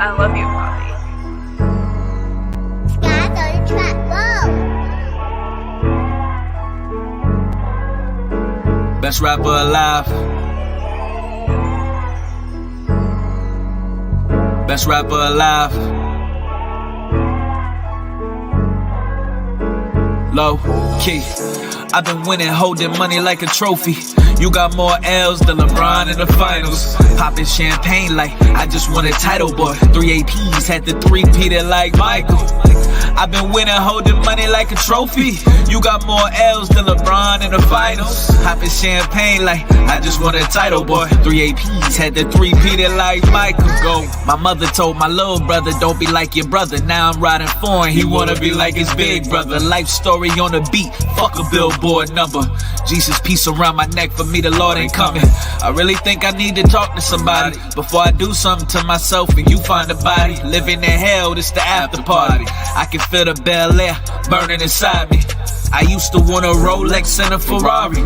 I love you, Poppy. Sky's on the track, whoa! Best rapper alive. Best rapper alive. Low key. I've been winning, holding money like a trophy. You got more L's than LeBron in the finals. Popping champagne like I just won a title, boy. 3 APs, had the 3-peated like Michael. I've been winning, holding money like a trophy. You got more L's than LeBron in the finals. Popping champagne like I just won a title, boy. 3 APs, had the 3-peated like Michael. Go. My mother told my little brother, don't be like your brother. Now I'm riding foreign, he wanna be like his big brother. Life story on the beat, fuck a billboard number. Jesus, peace around my neck, for me the Lord ain't coming. I really think I need to talk to somebody before I do something to myself and you find a body. Living in hell, this the after party. I can feel the Bel Air burning inside me. I used to want a Rolex and a Ferrari.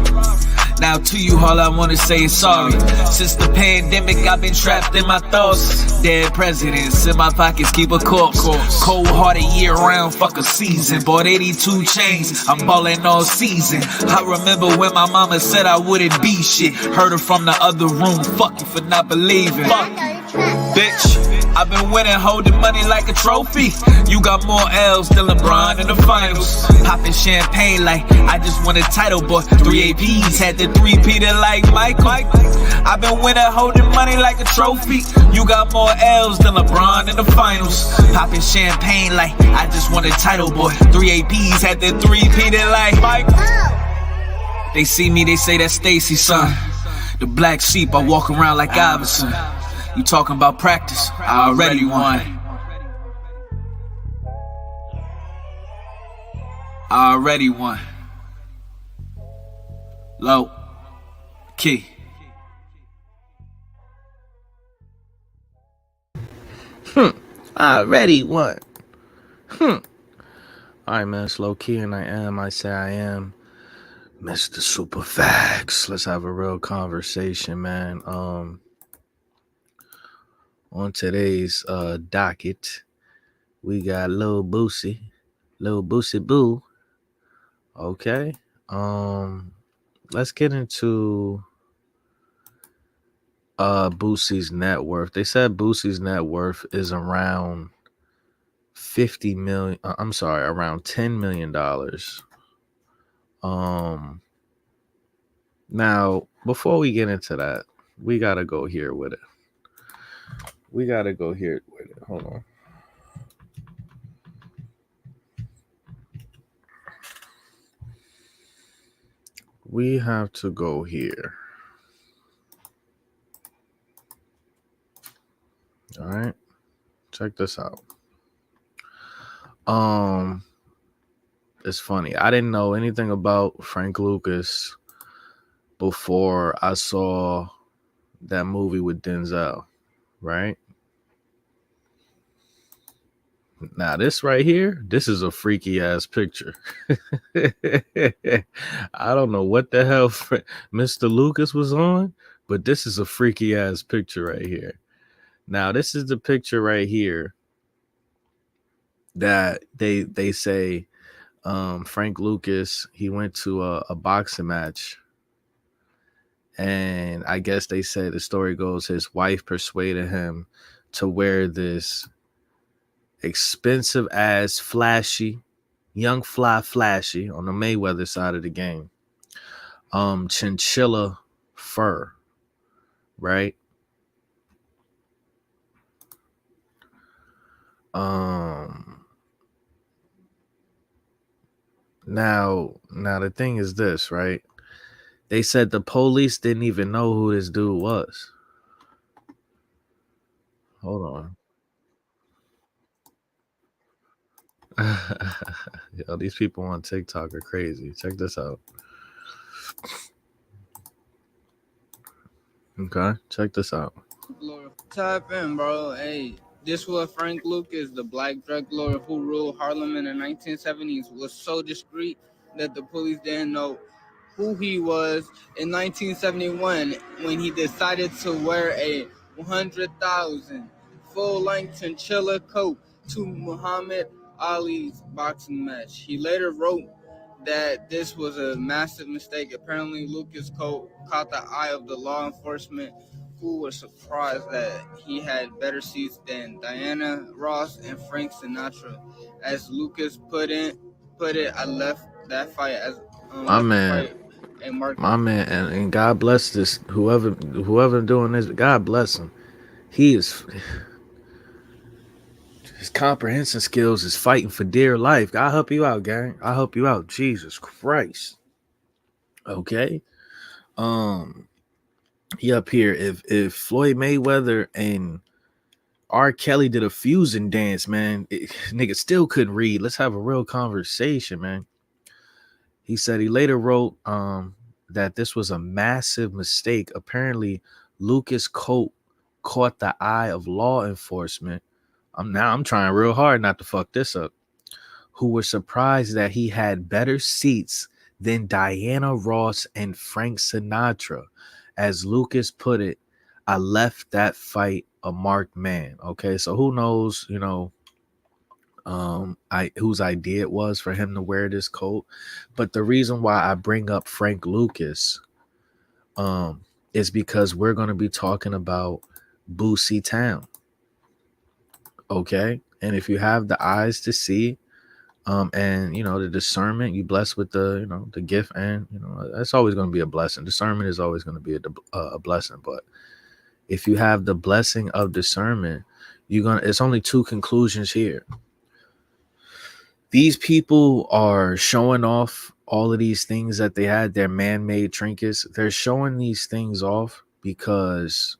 Now to you, all I wanna say is sorry. Since the pandemic, I've been trapped in my thoughts. Dead presidents in my pockets, keep a corpse. Cold-hearted year-round, fuck a season. Bought 82 chains, I'm ballin' all season. I remember when my mama said I wouldn't be shit. Heard her from the other room, fuck you for not believing. Fuck, bitch. I've been winning, holding money like a trophy. You got more L's than LeBron in the finals. Popping champagne like I just won a title, boy. 3 APs, had the 3-peated like Michael. I've been winning, holding money like a trophy. You got more L's than LeBron in the finals. Popping champagne like I just won a title, boy. 3 APs, had the 3-peated like Michael. They see me, they say that's Stacy, son. The black sheep, I walk around like Iverson. You talking about practice? I already won. I already won. Low key. I already won. Alright, man, it's low key, and I say I am Mr. Superfax. Let's have a real conversation, man. On today's docket, we got Lil Boosie Boo. Okay. Let's get into Boosie's net worth. They said Boosie's net worth is around $50 million. I'm sorry, around $10 million. Now, before we get into that, we gotta go here with it. Hold on. We have to go here. All right. Check this out. It's funny. I didn't know anything about Frank Lucas before I saw that movie with Denzel, right? Now, this right here, this is a freaky ass picture. I don't know what the hell Mr. Lucas was on, but this is a freaky ass picture right here. Now, this is the picture right here that they say Frank Lucas, he went to a boxing match. And I guess they say the story goes his wife persuaded him to wear this expensive ass flashy, young fly flashy on the Mayweather side of the game. Chinchilla fur, right? Now the thing is this, right? They said the police didn't even know who this dude was. Hold on. Yo, these people on TikTok are crazy. Check this out. Okay, check this out. Type in, bro. Hey, this was Frank Lucas, the black drug lord who ruled Harlem in the 1970s, was so discreet that the police didn't know who he was in 1971 when he decided to wear a $100,000 full-length chinchilla coat to Muhammad Ali's boxing match. He later wrote that this was a massive mistake. Apparently, Lucas caught the eye of the law enforcement, who was surprised that he had better seats than Diana Ross and Frank Sinatra. As Lucas put it, I left that fight as My left the man, fight a mark. my man, and God bless this whoever doing this. God bless him. He is his comprehension skills is fighting for dear life. God help you out, gang. I help you out. Jesus Christ. Okay. Um. He up here. If Floyd Mayweather and R. Kelly did a fusion dance, man, nigga still couldn't read. Let's have a real conversation, man. He said he later wrote that this was a massive mistake. Apparently, Lucas Coate caught the eye of law enforcement. I'm trying real hard not to fuck this up. Who were surprised that he had better seats than Diana Ross and Frank Sinatra. As Lucas put it, I left that fight a marked man. Okay, so who knows, whose idea it was for him to wear this coat. But the reason why I bring up Frank Lucas is because we're going to be talking about Boosie Town. Okay, and if you have the eyes to see and the discernment, you blessed with the gift, and that's always going to be a blessing. Discernment is always going to be a blessing. But if you have the blessing of discernment, it's only two conclusions here. These people are showing off all of these things that they had, their man-made trinkets. They're showing these things off because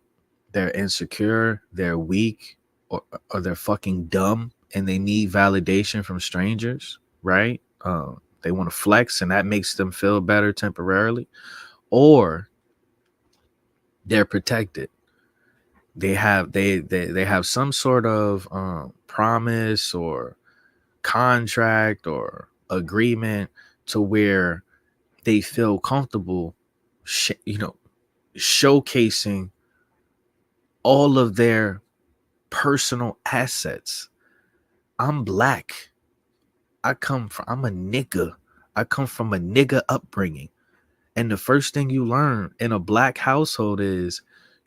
they're insecure, they're weak, or they're fucking dumb, and they need validation from strangers, right? They want to flex, and that makes them feel better temporarily. Or they're protected. They have some sort of promise or contract or agreement to where they feel comfortable showcasing all of their personal assets. I'm black. I'm a nigga. I come from a nigga upbringing. And the first thing you learn in a black household is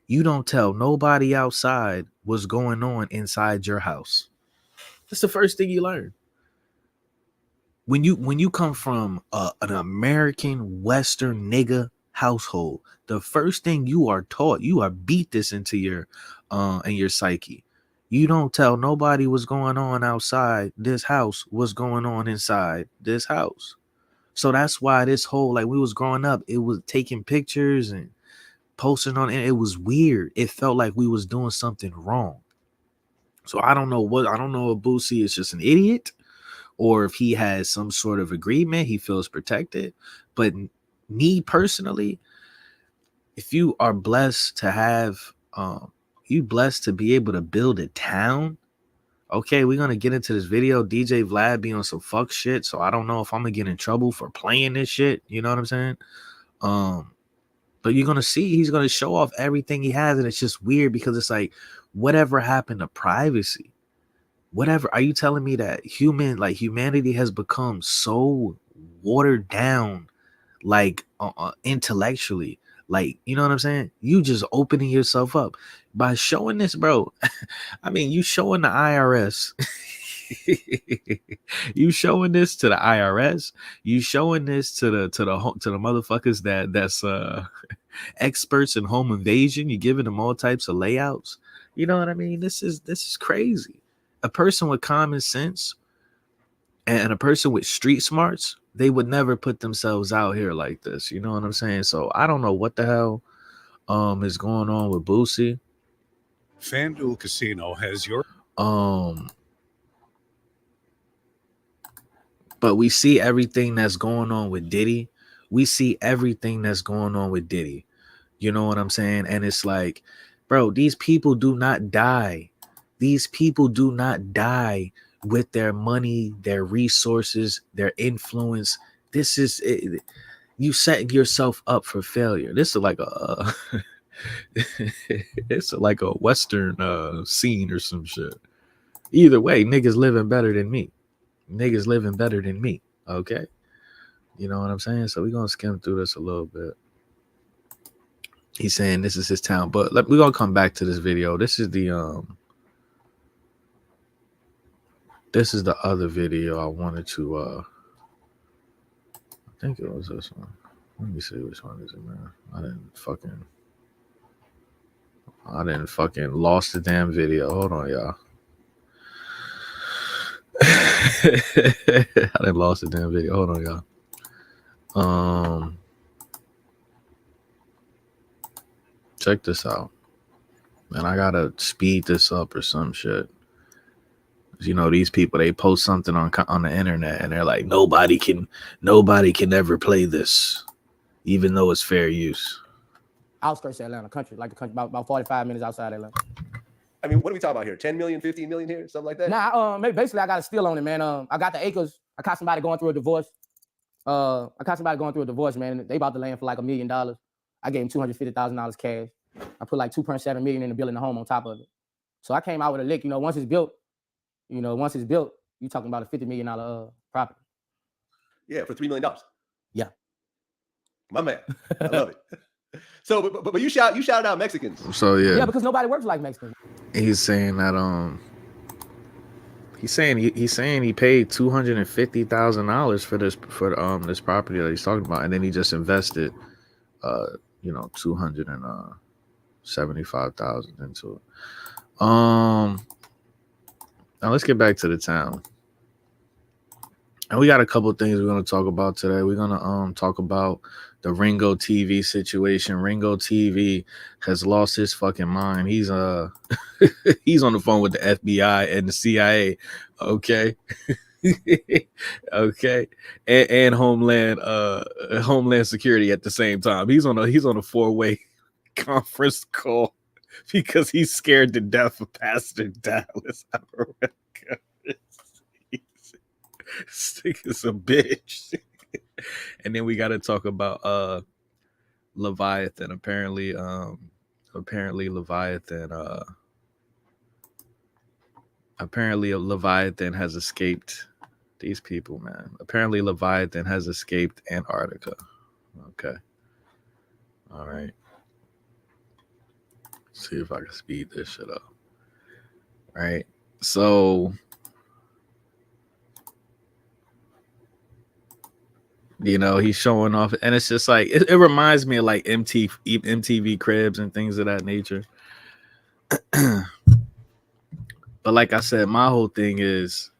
you don't tell nobody outside what's going on inside your house. That's the first thing you learn. When you come from an American Western nigga household, the first thing you are taught, you are beat this into your psyche. You don't tell nobody what's going on outside this house, what's going on inside this house. So that's why this whole, like, we was growing up, it was taking pictures and posting on it. It was weird. It felt like we was doing something wrong. So I don't know if Boosie is just an idiot, or if he has some sort of agreement, he feels protected. But me personally, if you are blessed to have, you blessed to be able to build a town. Okay, we're gonna get into this video. DJ Vlad be on some fuck shit, so I don't know if I'm gonna get in trouble for playing this shit. You know what I'm saying? But you're gonna see he's gonna show off everything he has, and it's just weird because it's like, whatever happened to privacy? Whatever, are you telling me that humanity has become so watered down, like intellectually, like, you know what I'm saying? You just opening yourself up by showing this, bro. I mean, you showing the IRS. You showing this to the IRS. You showing this to the motherfuckers that's experts in home invasion. You giving them all types of layouts. You know what I mean? This is crazy. A person with common sense and a person with street smarts, they would never put themselves out here like this. You know what I'm saying? So I don't know what the hell is going on with Boosie. FanDuel Casino has your but we see everything that's going on with Diddy. We see everything that's going on with Diddy. You know what I'm saying? And it's like, bro, these people do not die. These people do not die with their money, their resources, their influence. This is it. You setting yourself up for failure. This is like It's like a Western scene or some shit. Either way, niggas living better than me. Niggas living better than me. Okay. You know what I'm saying? So we're gonna skim through this a little bit. He's saying this is his town, but we're gonna come back to this video. This is the other video I wanted to I think it was this one. Let me see which one is it, man. I didn't fucking lost the damn video. Hold on, y'all. I didn't lost the damn video. Hold on, y'all. Check this out. Man, I gotta speed this up or some shit. You know, these people, they post something on the internet and they're like, nobody can ever play this, even though it's fair use. Outskirts of Atlanta, country, like the country, about 45 minutes outside Atlanta. I mean, what are we talking about here? 10 million, 15 million here, something like that? Nah, basically I got a steal on it, man. I got the acres. I caught somebody going through a divorce. Man. They about to land for like $1 million. I gave him $250,000 cash. I put like $2.7 million in the building the home on top of it. So I came out with a lick. Once it's built, you talking about a $50 million property. Yeah, for $3 million. Yeah. My man. I love it. So, but you shouted out Mexicans. So yeah. Yeah, because nobody works like Mexicans. He's saying that he's saying he paid $250,000 for this property that he's talking about, and then he just invested $275,000 into it. Now let's get back to the town. And we got a couple of things we're gonna talk about today. We're gonna talk about the Ringo TV situation. Ringo TV has lost his fucking mind. He's he's on the phone with the FBI and the CIA. Okay. Okay. And Homeland Security at the same time. He's on a 4-way conference call because he's scared to death of Pastor Dallas. This nigga's a bitch. And then we got to talk about Leviathan. Apparently Leviathan has escaped these people, man. Apparently Leviathan has escaped Antarctica. Okay. All right. See if I can speed this shit up. All right. So he's showing off, and it's just like it reminds me of like MTV Cribs and things of that nature. But like I said, my whole thing is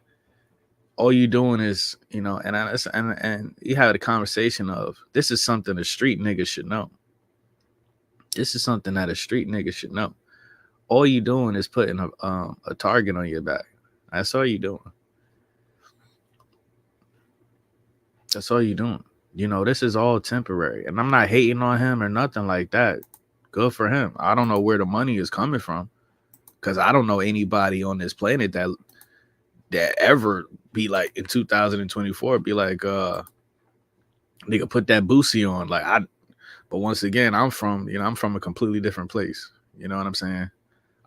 all you doing is, and you had a conversation of this is something a street nigga should know. This is something that a street nigga should know. All you doing is putting a target on your back. That's all you doing. That's all you doing. This is all temporary. And I'm not hating on him or nothing like that. Good for him. I don't know where the money is coming from. Because I don't know anybody on this planet that ever be like in 2024, be like, nigga, put that Boosie on. But once again, I'm from a completely different place. You know what I'm saying?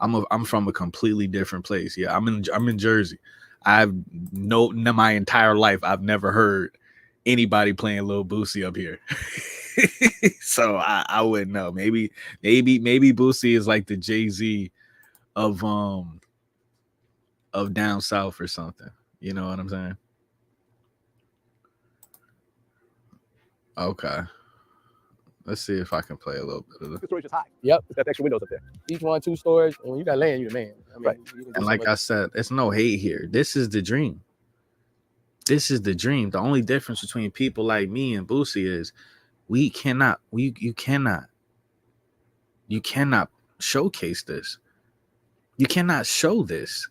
I'm from a completely different place. Yeah, I'm in Jersey. My entire life I've never heard anybody playing Lil Boosie up here. So I wouldn't know. Maybe Boosie is like the Jay-Z of down south or something. You know what I'm saying? Okay. Let's see if I can play a little bit of The storage is high. Yep. It's got extra windows up there. Each one, 2 stories. And when you got land, you the man. Right. And like I said, it's no hate here. This is the dream. This is the dream. The only difference between people like me and Boosie is you cannot showcase this. You cannot show this.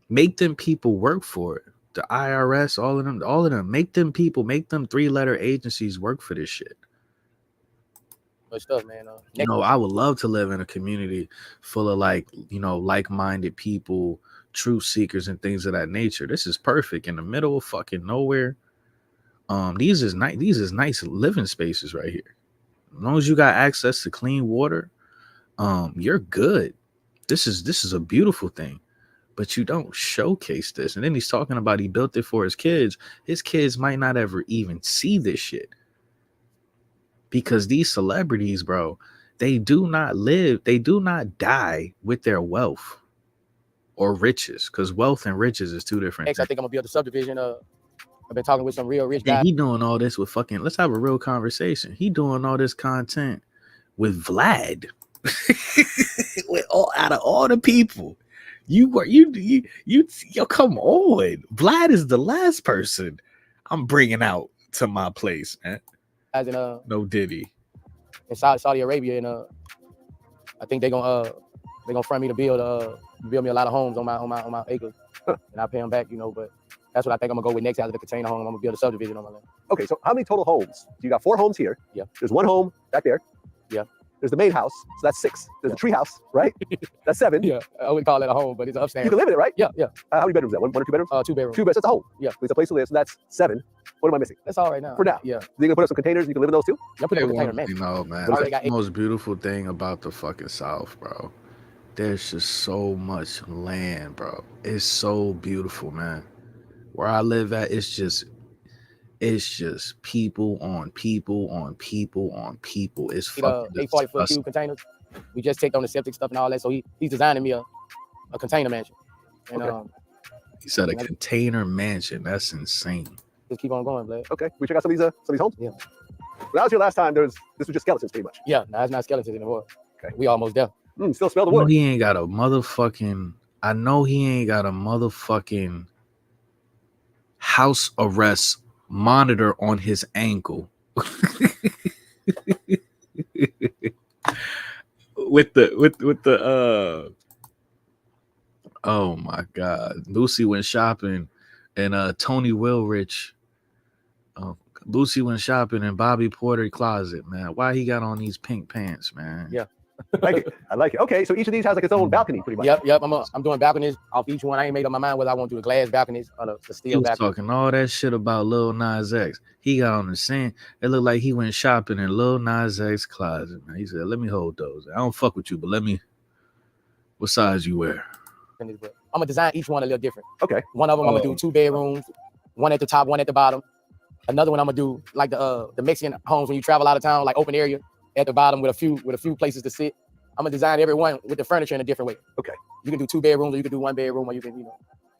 Make them people work for it. The IRS, all of them. Make them 3-letter agencies work for this shit. Good stuff, man. I would love to live in a community full of like-minded people, truth seekers, and things of that nature. This is perfect in the middle of fucking nowhere. These is nice living spaces right here. As long as you got access to clean water, you're good. This is a beautiful thing. But you don't showcase this. And then he's talking about he built it for his kids. His kids might not ever even see this shit. Because these celebrities, bro, they do not die with their wealth or riches. Because wealth and riches is two different Next, I things. think I'm gonna build a subdivision. I've been talking with some real rich And guys. he doing all this with fucking, let's have a real conversation. He doing all this content with Vlad. With all out of all the people. Yo, come on. Vlad is the last person I'm bringing out to my place, man. In No Diddy. in Saudi Arabia, and I think they're gonna front me to build me a lot of homes on my acres, and I pay them back, you know. But that's what I think I'm gonna go with next after the container home. I'm gonna build a subdivision on my land. Okay, so how many total homes? You got 4 homes here. Yeah. There's 1 home back there. Yeah. There's the main house, so that's 6. There's a tree house, right? That's 7. Yeah, I wouldn't call it a home, but it's upstairs. You can live in it, right? Yeah. How many bedrooms is that? 1 or 2 bedrooms? 2 bedrooms. 2 bedrooms. That's a home. Yeah. So it's a place to live. So that's 7. What am I missing? That's all right now. For now. Yeah. So you're gonna put up some containers. You can live in those too. I'm putting a container man. No, man. What is That's it? Got the most beautiful thing about the fucking South, bro. There's just so much land, bro. It's so beautiful, man. Where I live at, it's just people on people on people on people. It's fucking 840 foot disgusting. cube containers. We just checked on the septic stuff and all that. So he's designing me a container mansion. And Okay. He said a container mansion. That's insane. just keep on going, Blake. Okay, we check out some of these homes. Yeah. When I was here last time, this was just skeletons, pretty much. Yeah, no, it's not skeletons anymore. Okay. We almost there. Still smell the I know wood. he ain't got a motherfucking. I know he ain't got a motherfucking house arrest monitor on his ankle. with the oh my god, Boosie went shopping and Tony Wilrich. Boosie went shopping in Bobby Porter closet, man. Why he got on these pink pants, man? Yeah. I like it. Okay, so each of these has like its own balcony, pretty much. Yep. I'm doing balconies off each one. I ain't made up my mind whether I want to do the glass balconies or the He steel was balconies. talking all that shit about Lil Nas X. He got on the scene. It looked like he went shopping in Lil Nas X closet, man. He said, "Let me hold those. I don't fuck with you, but let me. What size you wear?" I'm gonna design each one a little different. Okay. One of them I'm gonna do 2 bedrooms, one at the top, one at the bottom. Another one I'm gonna do like the Mexican homes when you travel out of town, like open area at the bottom with a few places to sit. I'm gonna design every one with the furniture in a different way. Okay. You can do 2 bedrooms, or you can do 1 bedroom, or you can,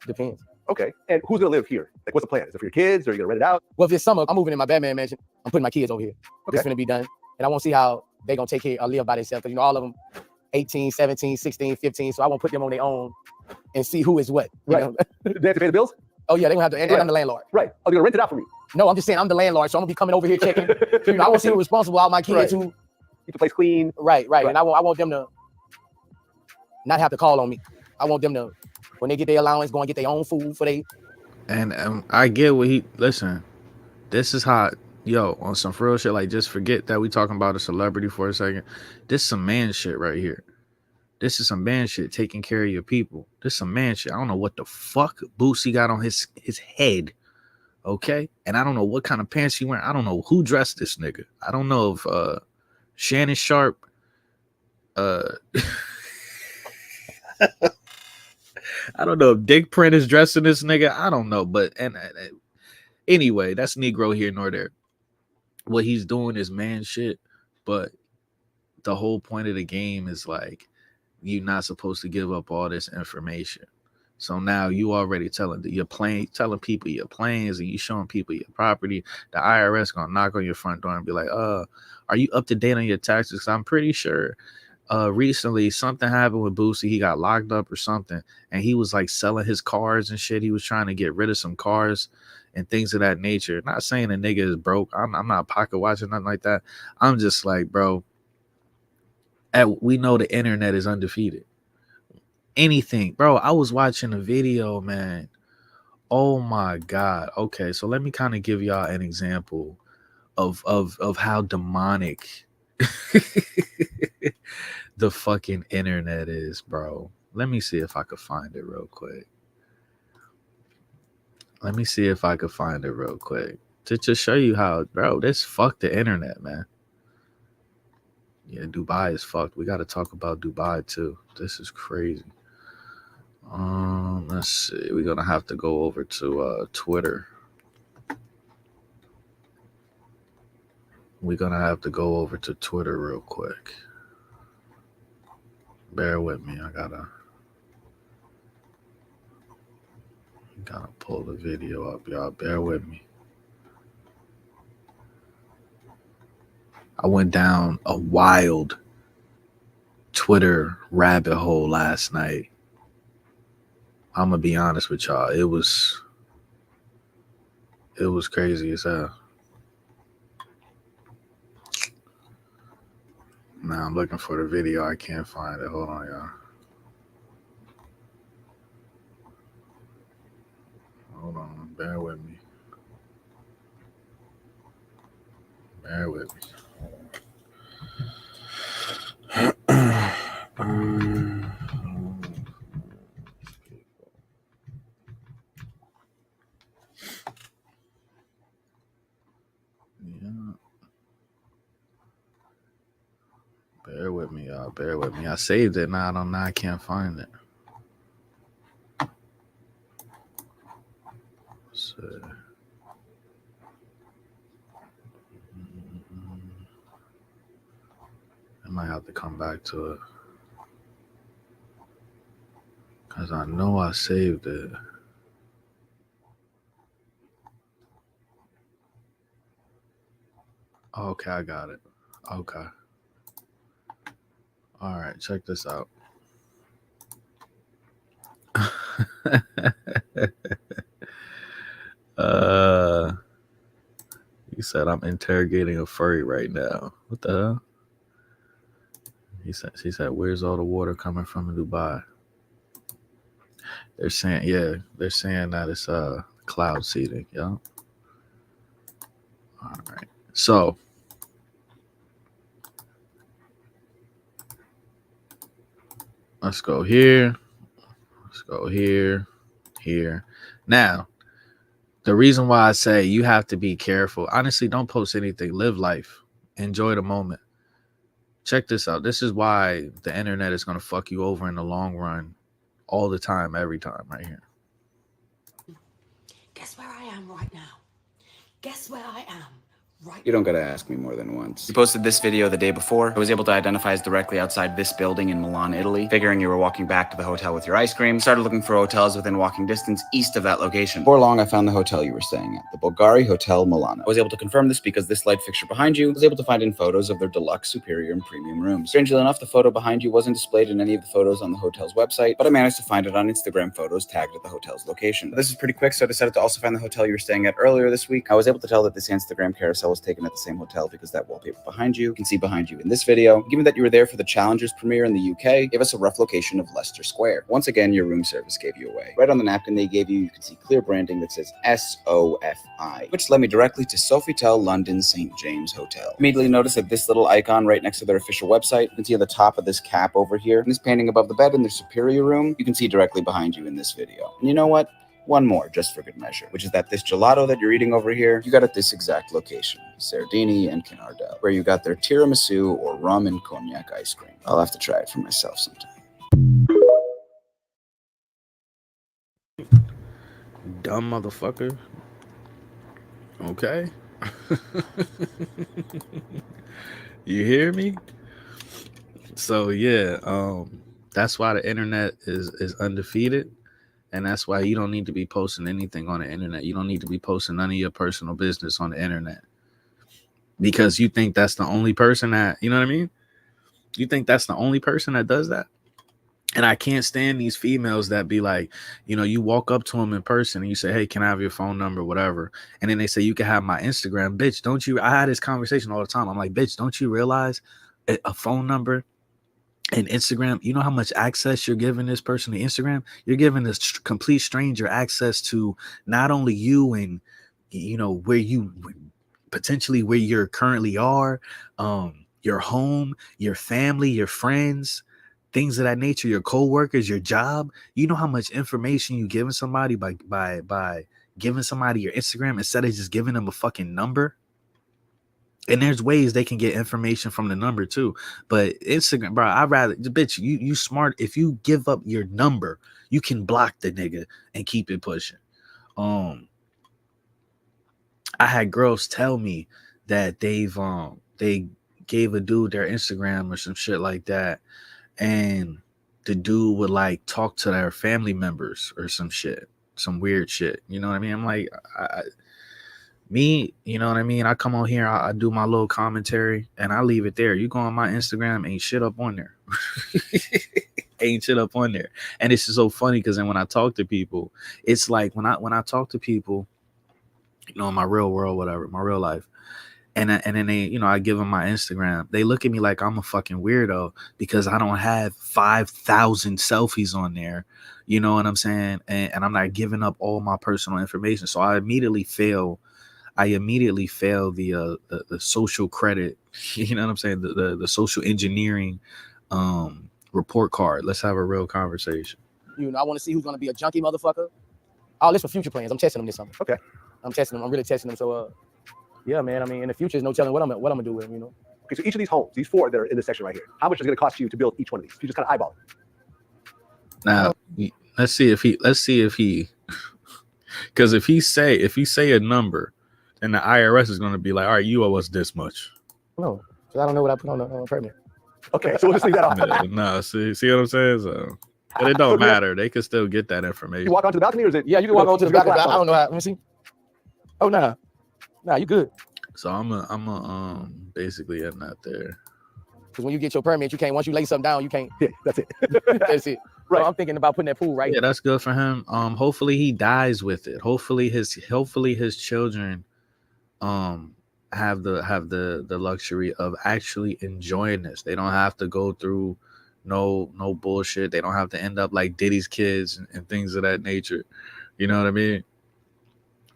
depends. Okay. And who's gonna live here? Like, what's the plan? Is it for your kids, or are you gonna rent it out? Well, if it's summer, I'm moving in my Batman mansion. I'm putting my kids over here. Okay. It's gonna be done, and I want to see how they gonna take care or live by themselves. Because all of them, 18, 17, 16, 15. So I want to put them on their own and see who is what. you Right. know? Do they have to pay the bills? Oh yeah, they gonna have to. And Right. I'm the landlord. Right. Oh, they're gonna rent it out for me. No, I'm just saying I'm the landlord, so I'm gonna be coming over here checking. I want to see who's responsible. All my kids Right. who. Keep the place clean. Right. And I want them to not have to call on me. I want them to, when they get their allowance, go and get their own food for they. And I get what he listen. This is how on some real shit. Like, just forget that we talking about a celebrity for a second. This is some man shit right here. This is some man shit. Taking care of your people. This is some man shit. I don't know what the fuck Boosie got on his head. Okay, and I don't know what kind of pants he wearing. I don't know who dressed this nigga. I don't know if Shannon Sharp. I don't know if Dick Print is dressing this nigga. I don't know, but anyway, that's Negro here nor there. What he's doing is man shit, but the whole point of the game is like you're not supposed to give up all this information. So now you already telling people your planes, and you showing people your property. The IRS gonna knock on your front door and be like, are you up to date on your taxes? I'm pretty sure recently something happened with Boosie. He got locked up or something, and he was like selling his cars and shit. He was trying to get rid of some cars and things of that nature. Not saying a nigga is broke. I'm not pocket watching, nothing like that. I'm just like, bro, we know the internet is undefeated. Anything, bro. I was watching a video, man. Oh my god. Okay, so let me kind of give y'all an example of how demonic the fucking internet is, bro. Let me see if I could find it real quick. To just show you how, bro, this fuck the internet, man. Yeah, Dubai is fucked. We got to talk about Dubai too. This is crazy. Let's see. We're gonna have to go over to Twitter. We're gonna have to go over to Twitter real quick. Bear with me. I gotta pull the video up, y'all. Bear with me. I went down a wild Twitter rabbit hole last night. I'm gonna be honest with y'all. It was crazy as hell. Now I'm looking for the video. I can't find it. Hold on, y'all. Hold on. Bear with me. Bear with me. Yeah. Bear with me, y'all. Bear with me. I saved it. Now I can't find it. So, I might have to come back to it. Because I know I saved it. Okay, I got it. Okay. All right, check this out. He said I'm interrogating a furry right now. What the hell? She said, where's all the water coming from in Dubai? They're saying that it's cloud seeding, yeah. All right. So let's go here. Let's go here. Now, the reason why I say you have to be careful, honestly, don't post anything. Live life. Enjoy the moment. Check this out. This is why the internet is going to fuck you over in the long run all the time, every time, right here. Guess where I am right now? Guess where I am right You don't gotta ask me more than once. You posted this video the day before. I was able to identify us directly outside this building in Milan, Italy. Figuring you were walking back to the hotel with your ice cream, started looking for hotels within walking distance east of that location. Before long, I found the hotel you were staying at, the Bulgari Hotel Milano. I was able to confirm this because this light fixture behind you was able to find in photos of their deluxe, superior, and premium rooms. Strangely enough, the photo behind you wasn't displayed in any of the photos on the hotel's website, but I managed to find it on Instagram photos tagged at the hotel's location. This is pretty quick, so I decided to also find the hotel you were staying at earlier this week. I was able to tell that this Instagram carousel was taken at the same hotel because that wallpaper behind you can see behind you in this video. Given that you were there for the Challengers premiere in the UK, gave us a rough location of Leicester Square. Once again, your room service gave you away. Right on the napkin they gave you, you can see clear branding that says SOFI, which led me directly to Sofitel London St. James Hotel. Immediately noticed that this little icon right next to their official website, you can see at the top of this cap over here, and this painting above the bed in their superior room, you can see directly behind you in this video. And you know what? One more, just for good measure, which is that this gelato that you're eating over here, you got at this exact location, Sardini and Canardel, where you got their tiramisu or rum and cognac ice cream. I'll have to try it for myself sometime. Dumb motherfucker. Okay. You hear me? So yeah, that's why the internet is undefeated. And that's why you don't need to be posting anything on the internet. You don't need to be posting none of your personal business on the internet. Because you think that's the only person that, you know what I mean? You think that's the only person that does that? And I can't stand these females that be like, you know, you walk up to them in person and you say, hey, can I have your phone number, whatever. And then they say, you can have my Instagram. Bitch, don't you? I had this conversation all the time. I'm like, bitch, don't you realize a phone number and Instagram, you know how much access you're giving this person to Instagram? You're giving this complete stranger access to not only you and, you know, where you potentially where you currently are, your home, your family, your friends, things of that nature, your coworkers, your job. You know how much information you giving somebody by giving somebody your Instagram instead of just giving them a fucking number. And there's ways they can get information from the number too. But Instagram, bro, I'd rather, bitch, you smart. If you give up your number, you can block the nigga and keep it pushing. I had girls tell me that they gave a dude their Instagram or some shit like that, and the dude would like talk to their family members or some shit, some weird shit. You know what I mean? I'm like, you know what I mean? I come on here, I do my little commentary, and I leave it there. You go on my Instagram, ain't shit up on there. Ain't shit up on there. And it's just so funny because then when I talk to people, it's like when I talk to people, you know, in my real world, whatever, my real life, and then they, you know, I give them my Instagram. They look at me like I'm a fucking weirdo because I don't have 5,000 selfies on there. You know what I'm saying? And I'm not giving up all my personal information. So I immediately fail the social credit, you know what I'm saying? The social engineering report card. Let's have a real conversation. You know, I want to see who's gonna be a junkie motherfucker. All this for future plans. I'm testing them this summer. Okay. I'm testing them. I'm really testing them. So yeah, man. I mean, in the future, there's no telling what I'm gonna do with them, you know. Okay, so each of these homes, these 4 that are in this section right here, how much is it gonna cost you to build each one of these? If you just kind of eyeball it. Now, let's see if he because if you say a number, then the IRS is gonna be like, all right, you owe us this much. No, because I don't know what I put on the permit. Okay, so we'll just leave that off. No, see what I'm saying? So, but it don't matter. They can still get that information. You walk onto the balcony, or is it? Yeah, you can walk onto the balcony. I don't know how. Let me see. Oh, nah, you good. So I'm basically end that there. Because when you get your permit, you can't. Once you lay something down, you can't. Yeah, that's it. That's it. Right. So I'm thinking about putting that pool right. Yeah, that's good for him. Hopefully he dies with it. Hopefully his children have the luxury of actually enjoying this. They don't have to go through no bullshit. They don't have to end up like Diddy's kids and things of that nature. You know what I mean?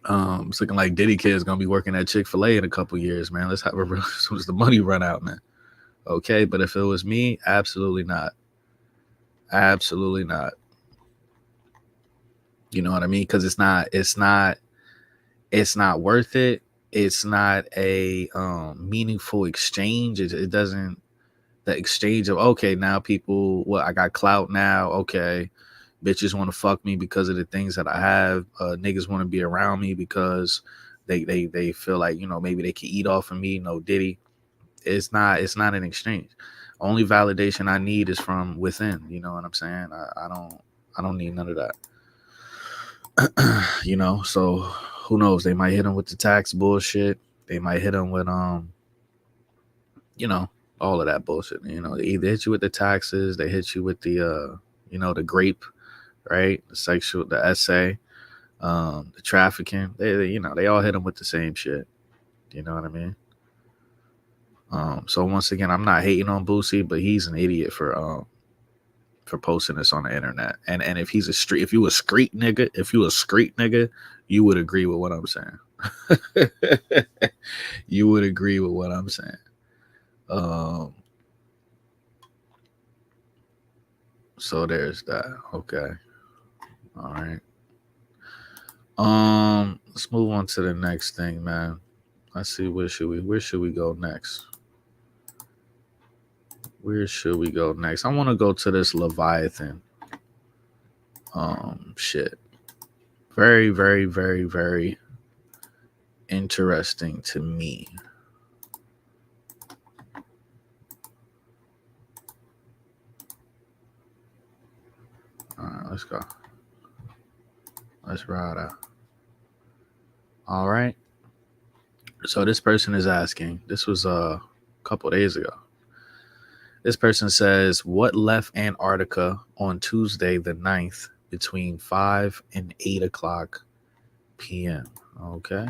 It's looking like Diddy kids gonna be working at Chick-fil-A in a couple years, man. Let's have a real as soon as the money run out, man. Okay, but if it was me, absolutely not. Absolutely not. You know what I mean? Because it's not worth it. It's not a meaningful exchange. It doesn't, the exchange of, okay, now people, well, I got clout now. Okay, bitches want to fuck me because of the things that I have. Niggas want to be around me because they feel like, you know, maybe they can eat off of me. No Diddy. It's not an exchange. Only validation I need is from within. You know what I'm saying? I don't need none of that. You know, so who knows? They might hit him with the tax bullshit. They might hit him with you know, all of that bullshit. You know, they either hit you with the taxes, they hit you with the you know, the grape, right? The sexual, the essay, the trafficking. They you know, they all hit him with the same shit. You know what I mean? So once again, I'm not hating on Boosie, but he's an idiot for posting this on the internet. And if you a street nigga, you would agree with what I'm saying. You would agree with what I'm saying. So there's that. Okay. All right. Let's move on to the next thing, man. Let's see, where should we go next? Where should we go next? I want to go to this Leviathan shit. Very, very, very, very interesting to me. All right, let's go. Let's ride out. All right. So this person is asking, this was a couple days ago. This person says, what left Antarctica on Tuesday the 9th between 5 and 8 o'clock p.m.? Okay.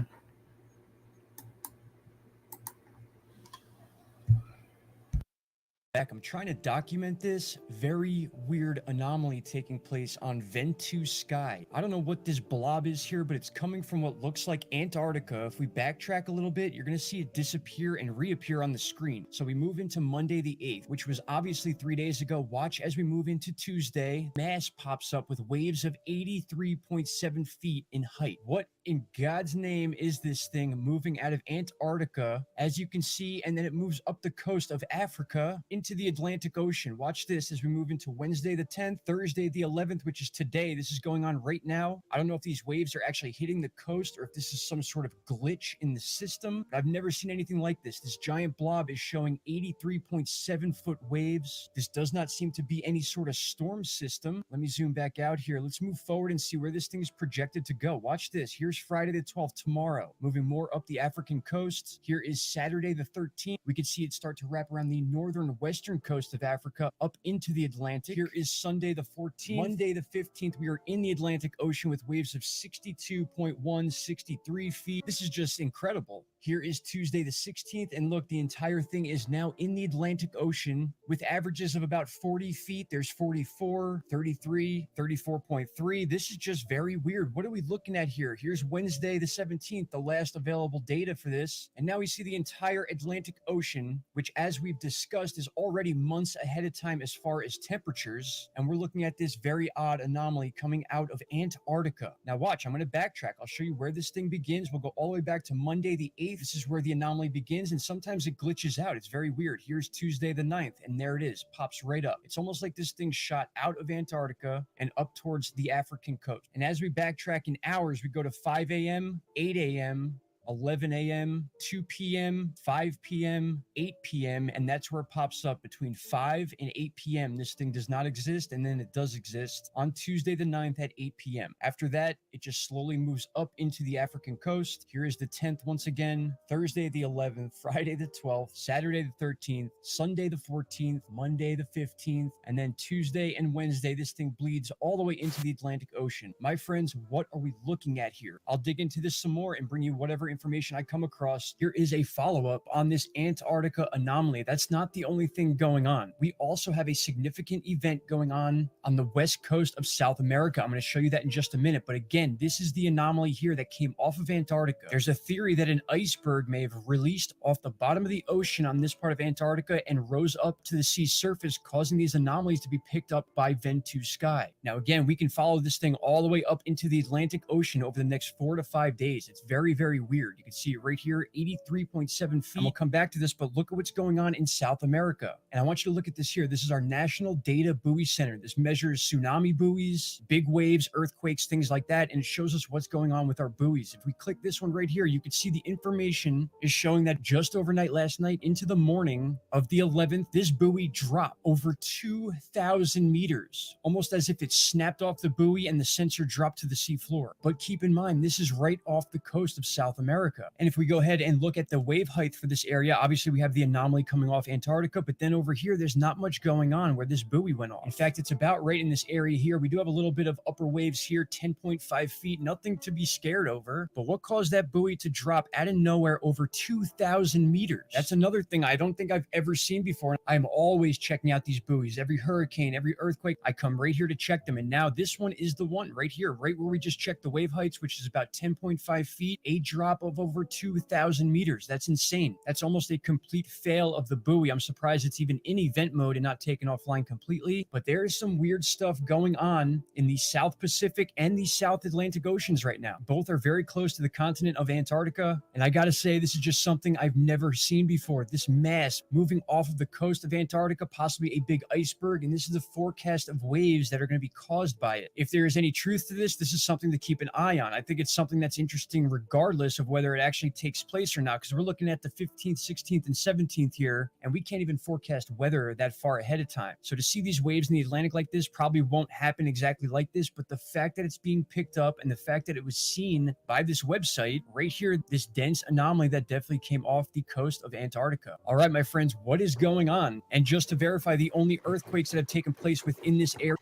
I'm trying to document this very weird anomaly taking place on Ventu Sky. I don't know what this blob is here, but it's coming from what looks like Antarctica. If we backtrack a little bit, you're going to see it disappear and reappear on the screen. So we move into Monday the 8th, which was obviously 3 days ago. Watch as we move into Tuesday. Mass pops up with waves of 83.7 feet in height. What in God's name is this thing moving out of Antarctica, as you can see, and then it moves up the coast of Africa into the Atlantic Ocean. Watch this as we move into Wednesday the 10th, Thursday the 11th, which is today. This is going on right now. I don't know if these waves are actually hitting the coast or if this is some sort of glitch in the system, but I've never seen anything like this. This giant blob is showing 83.7-foot waves. This does not seem to be any sort of storm system. Let me zoom back out here. Let's move forward and see where this thing is projected to go. Watch this. Here's Friday the 12th, tomorrow, moving more up the African coast. Here is Saturday the 13th. We can see it start to wrap around the northern western coast of Africa up into the Atlantic. Here is Sunday the 14th. Monday the 15th, we are in the Atlantic Ocean with waves of 62.1, 63 feet. This is just incredible. Here is Tuesday the 16th, and look, the entire thing is now in the Atlantic Ocean with averages of about 40 feet. There's 44, 33, 34.3. This is just very weird. What are we looking at here? Here's Wednesday the 17th, the last available data for this. And now we see the entire Atlantic Ocean, which, as we've discussed, is already months ahead of time as far as temperatures. And we're looking at this very odd anomaly coming out of Antarctica. Now watch, I'm going to backtrack. I'll show you where this thing begins. We'll go all the way back to Monday the 8th. This is where the anomaly begins, and sometimes it glitches out. It's very weird. Here's Tuesday the 9th, and there it is. Pops right up. It's almost like this thing shot out of Antarctica and up towards the African coast. And as we backtrack in hours, we go to 5 a.m., 8 a.m., 11 a.m., 2 p.m., 5 p.m., 8 p.m., and that's where it pops up between 5 and 8 p.m. This thing does not exist, and then it does exist on Tuesday the 9th at 8 p.m. After that, it just slowly moves up into the African coast. Here is the 10th once again, Thursday the 11th, Friday the 12th, Saturday the 13th, Sunday the 14th, Monday the 15th, and then Tuesday and Wednesday, this thing bleeds all the way into the Atlantic Ocean. My friends, what are we looking at here? I'll dig into this some more and bring you whatever information I come across. Here is a follow-up on this Antarctica anomaly. That's not the only thing going on. We also have a significant event going on the west coast of South America. I'm going to show you that in just a minute. But again, this is the anomaly here that came off of Antarctica. There's a theory that an iceberg may have released off the bottom of the ocean on this part of Antarctica and rose up to the sea surface, causing these anomalies to be picked up by Vent2 Sky. Now, again, we can follow this thing all the way up into the Atlantic Ocean over the next 4 to 5 days. It's very, very weird. You can see it right here, 83.7 feet. And we'll come back to this, but look at what's going on in South America. And I want you to look at this here. This is our National Data Buoy Center. This measures tsunami buoys, big waves, earthquakes, things like that, and it shows us what's going on with our buoys. If we click this one right here, you can see the information is showing that just overnight last night into the morning of the 11th, this buoy dropped over 2,000 meters, almost as if it snapped off the buoy and the sensor dropped to the sea floor. But keep in mind, this is right off the coast of South America. And if we go ahead and look at the wave height for this area, obviously we have the anomaly coming off Antarctica, but then over here, there's not much going on where this buoy went off. In fact, it's about right in this area here. We do have a little bit of upper waves here, 10.5 feet, nothing to be scared over. But what caused that buoy to drop out of nowhere over 2,000 meters? That's another thing I don't think I've ever seen before. I'm always checking out these buoys. Every hurricane, every earthquake, I come right here to check them. And now this one is the one right here, right where we just checked the wave heights, which is about 10.5 feet, a drop of over 2,000 meters. That's insane. That's almost a complete fail of the buoy. I'm surprised it's even in event mode and not taken offline completely. But there is some weird stuff going on in the South Pacific and the South Atlantic Oceans right now. Both are very close to the continent of Antarctica. And I gotta say, this is just something I've never seen before. This mass moving off of the coast of Antarctica, possibly a big iceberg. And this is the forecast of waves that are going to be caused by it. If there is any truth to this, this is something to keep an eye on. I think it's something that's interesting regardless of whether it actually takes place or not, because we're looking at the 15th, 16th, and 17th here, and we can't even forecast weather that far ahead of time. So to see these waves in the Atlantic like this probably won't happen exactly like this, but the fact that it's being picked up and the fact that it was seen by this website right here, this dense anomaly that definitely came off the coast of Antarctica. All right, my friends, what is going on? And just to verify, the only earthquakes that have taken place within this area.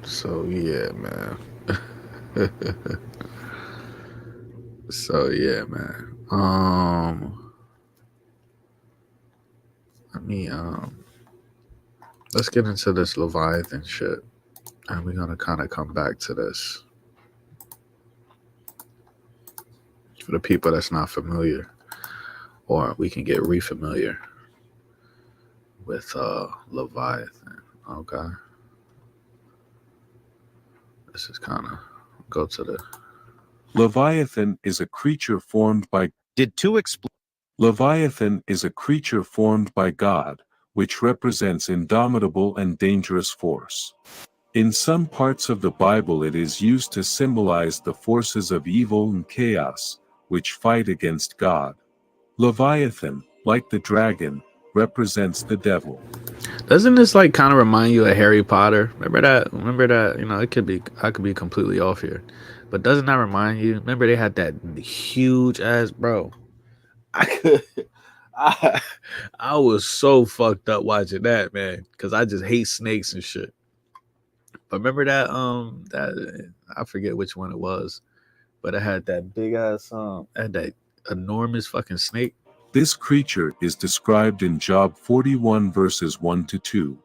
So yeah, man. So yeah, man. Let's get into this Leviathan shit, and we're gonna kind of come back to this for the people that's not familiar, or we can get re-familiar with Leviathan. Okay, this is kind of go to the Leviathan is a creature formed by Leviathan is a creature formed by God, which represents indomitable and dangerous force. In some parts of the Bible it is used to symbolize the forces of evil and chaos, which fight against God. Leviathan, like the dragon, represents the devil. Doesn't this like kind of remind you of Harry Potter? Remember that? You know, it could be, I could be completely off here, but doesn't that remind you? Remember they had that huge ass, bro. I was so fucked up watching that, man, because I just hate snakes and shit. But remember that I forget which one it was, but it had that big ass had that enormous fucking snake. This creature is described in Job 41 verses 1 to 2.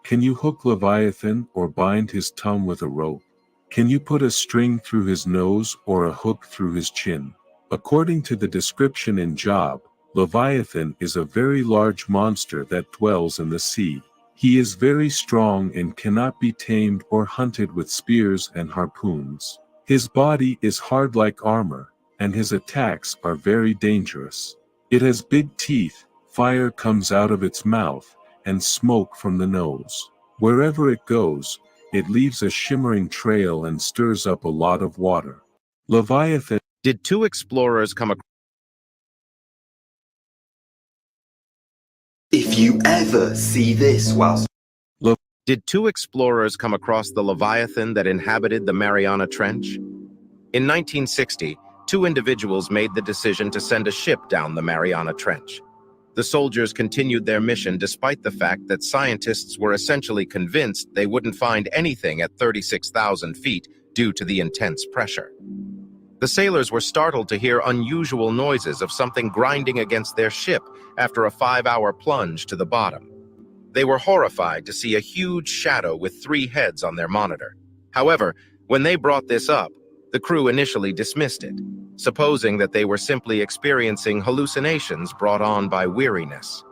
Can you hook Leviathan or bind his tongue with a rope? Can you put a string through his nose or a hook through his chin? According to the description in Job, Leviathan is a very large monster that dwells in the sea. He is very strong and cannot be tamed or hunted with spears and harpoons. His body is hard like armor, and his attacks are very dangerous. It has big teeth, fire comes out of its mouth, and smoke from the nose. Wherever it goes, it leaves a shimmering trail and stirs up a lot of water. Leviathan. Did two explorers come across? If you ever see this whilst... Did two explorers come across the Leviathan that inhabited the Mariana Trench? In 1960, two individuals made the decision to send a ship down the Mariana Trench. The soldiers continued their mission despite the fact that scientists were essentially convinced they wouldn't find anything at 36,000 feet due to the intense pressure. The sailors were startled to hear unusual noises of something grinding against their ship after a 5-hour plunge to the bottom. They were horrified to see a huge shadow with 3 heads on their monitor. However, when they brought this up, the crew initially dismissed it, supposing that they were simply experiencing hallucinations brought on by weariness.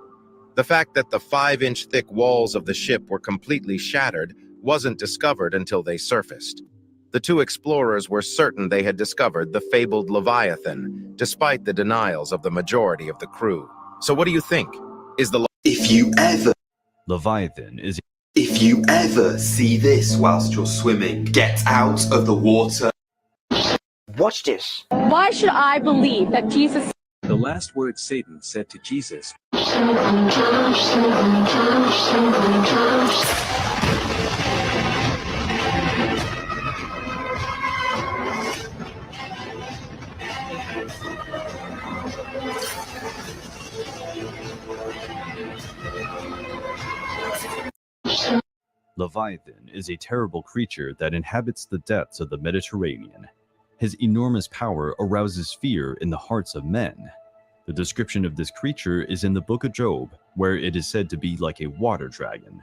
The fact that the 5-inch thick walls of the ship were completely shattered wasn't discovered until they surfaced. The two explorers were certain they had discovered the fabled Leviathan, despite the denials of the majority of the crew. So what do you think? Is the If you ever... Leviathan is... If you ever see this whilst you're swimming, get out of the water. Watch this. Why should I believe that Jesus... The last word Satan said to Jesus. Leviathan is a terrible creature that inhabits the depths of the Mediterranean. His enormous power arouses fear in the hearts of men. The description of this creature is in the book of Job, where it is said to be like a water dragon.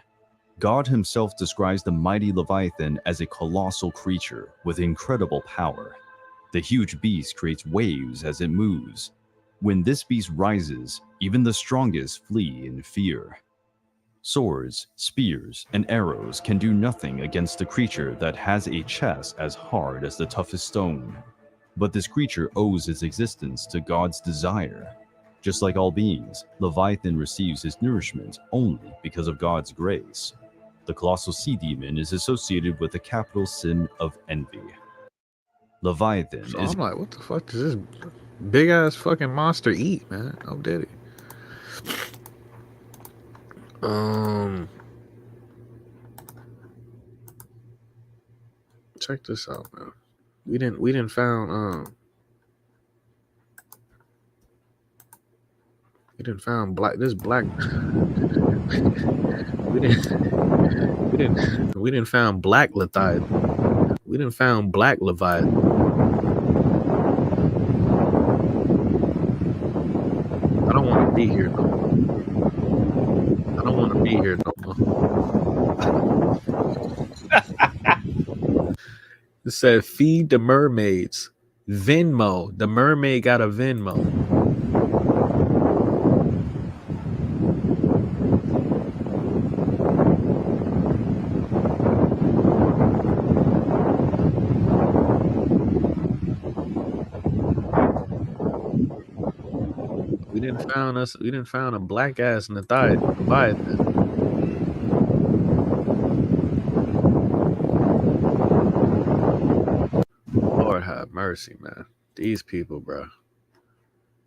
God himself describes the mighty Leviathan as a colossal creature with incredible power. The huge beast creates waves as it moves. When this beast rises, even the strongest flee in fear. Swords, spears, and arrows can do nothing against a creature that has a chest as hard as the toughest stone. But this creature owes its existence to God's desire. Just like all beings, Leviathan receives his nourishment only because of God's grace. The colossal sea demon is associated with the capital sin of envy. Leviathan So is... I'm like, what the fuck does this big ass fucking monster eat, man? Oh, did he? Check this out, man. We didn't found black this black we didn't found black Leviathan. We didn't found black Leviathan. I don't want to be here no more. I don't want to be here no more. It said, feed the mermaids. Venmo. The mermaid got a Venmo. We didn't found a black ass in the thigh. Lord have mercy, man. These people, bro.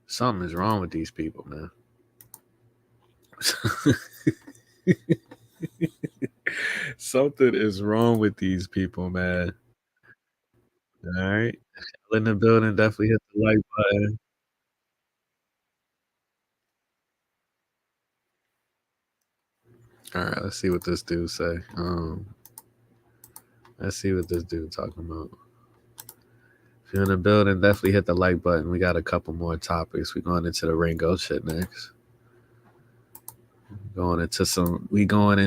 Something is wrong with these people, man. Something is wrong with these people, man. All right. In the building, definitely hit the like button. All right, let's see what this dude say. Let's see what this dude talking about. If you're in the building, definitely hit the like button. We got a couple more topics. We're going into the Ringo shit next. Going into some what you call it?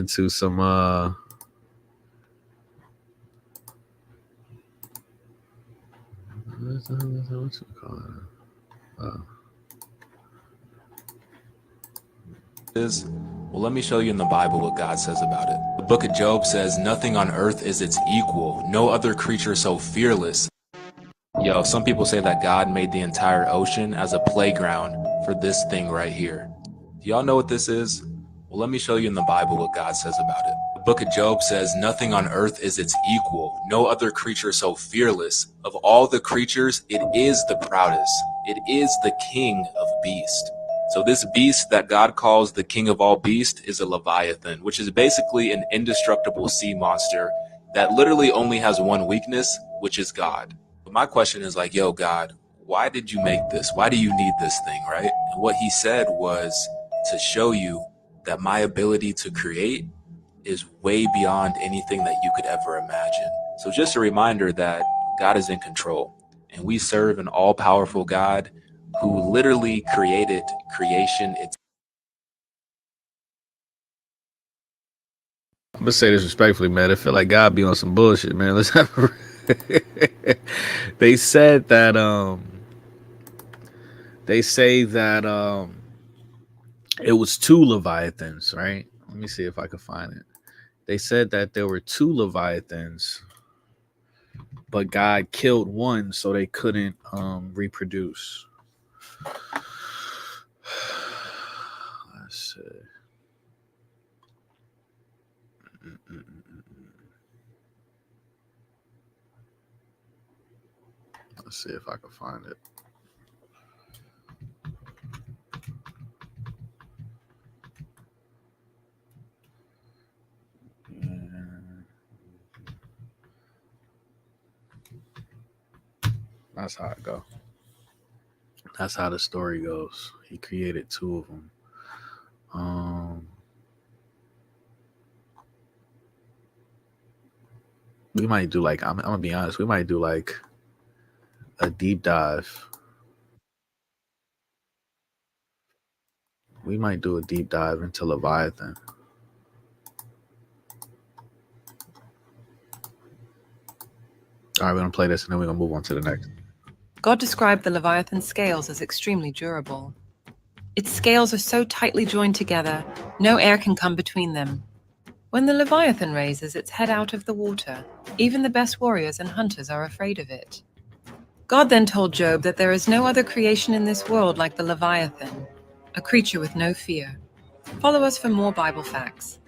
Well, let me show you in the Bible what God says about it. The book of Job says, nothing on earth is its equal, no other creature so fearless. Yo, some people say that God made the entire ocean as a playground for this thing right here. Do y'all know what this is? Well, let me show you in the Bible what God says about it. The book of Job says, nothing on earth is its equal, no other creature so fearless. Of all the creatures, it is the proudest. It is the king of beasts. So this beast that God calls the king of all beasts is a Leviathan, which is basically an indestructible sea monster that literally only has one weakness, which is God. But my question is like, yo, God, why did you make this? Why do you need this thing, right? And what he said was to show you that my ability to create is way beyond anything that you could ever imagine. So just a reminder that God is in control and we serve an all-powerful God who literally created creation. I'm gonna say this respectfully, man. I feel like God be on some bullshit, man. Let's have they said that it was two Leviathans, right? Let me see if I can find it. They said that there were two Leviathans, but God killed one so they couldn't reproduce. Let's see. Let's see if I can find it. That's how it go. That's how the story goes. He created two of them. We might do like I'm gonna be honest. We might do like a deep dive. We might do a deep dive into Leviathan. All right, we're gonna play this and then we're gonna move on to the next. God described the Leviathan's scales as extremely durable. Its scales are so tightly joined together, no air can come between them. When the Leviathan raises its head out of the water, even the best warriors and hunters are afraid of it. God then told Job that there is no other creation in this world like the Leviathan, a creature with no fear. Follow us for more Bible facts.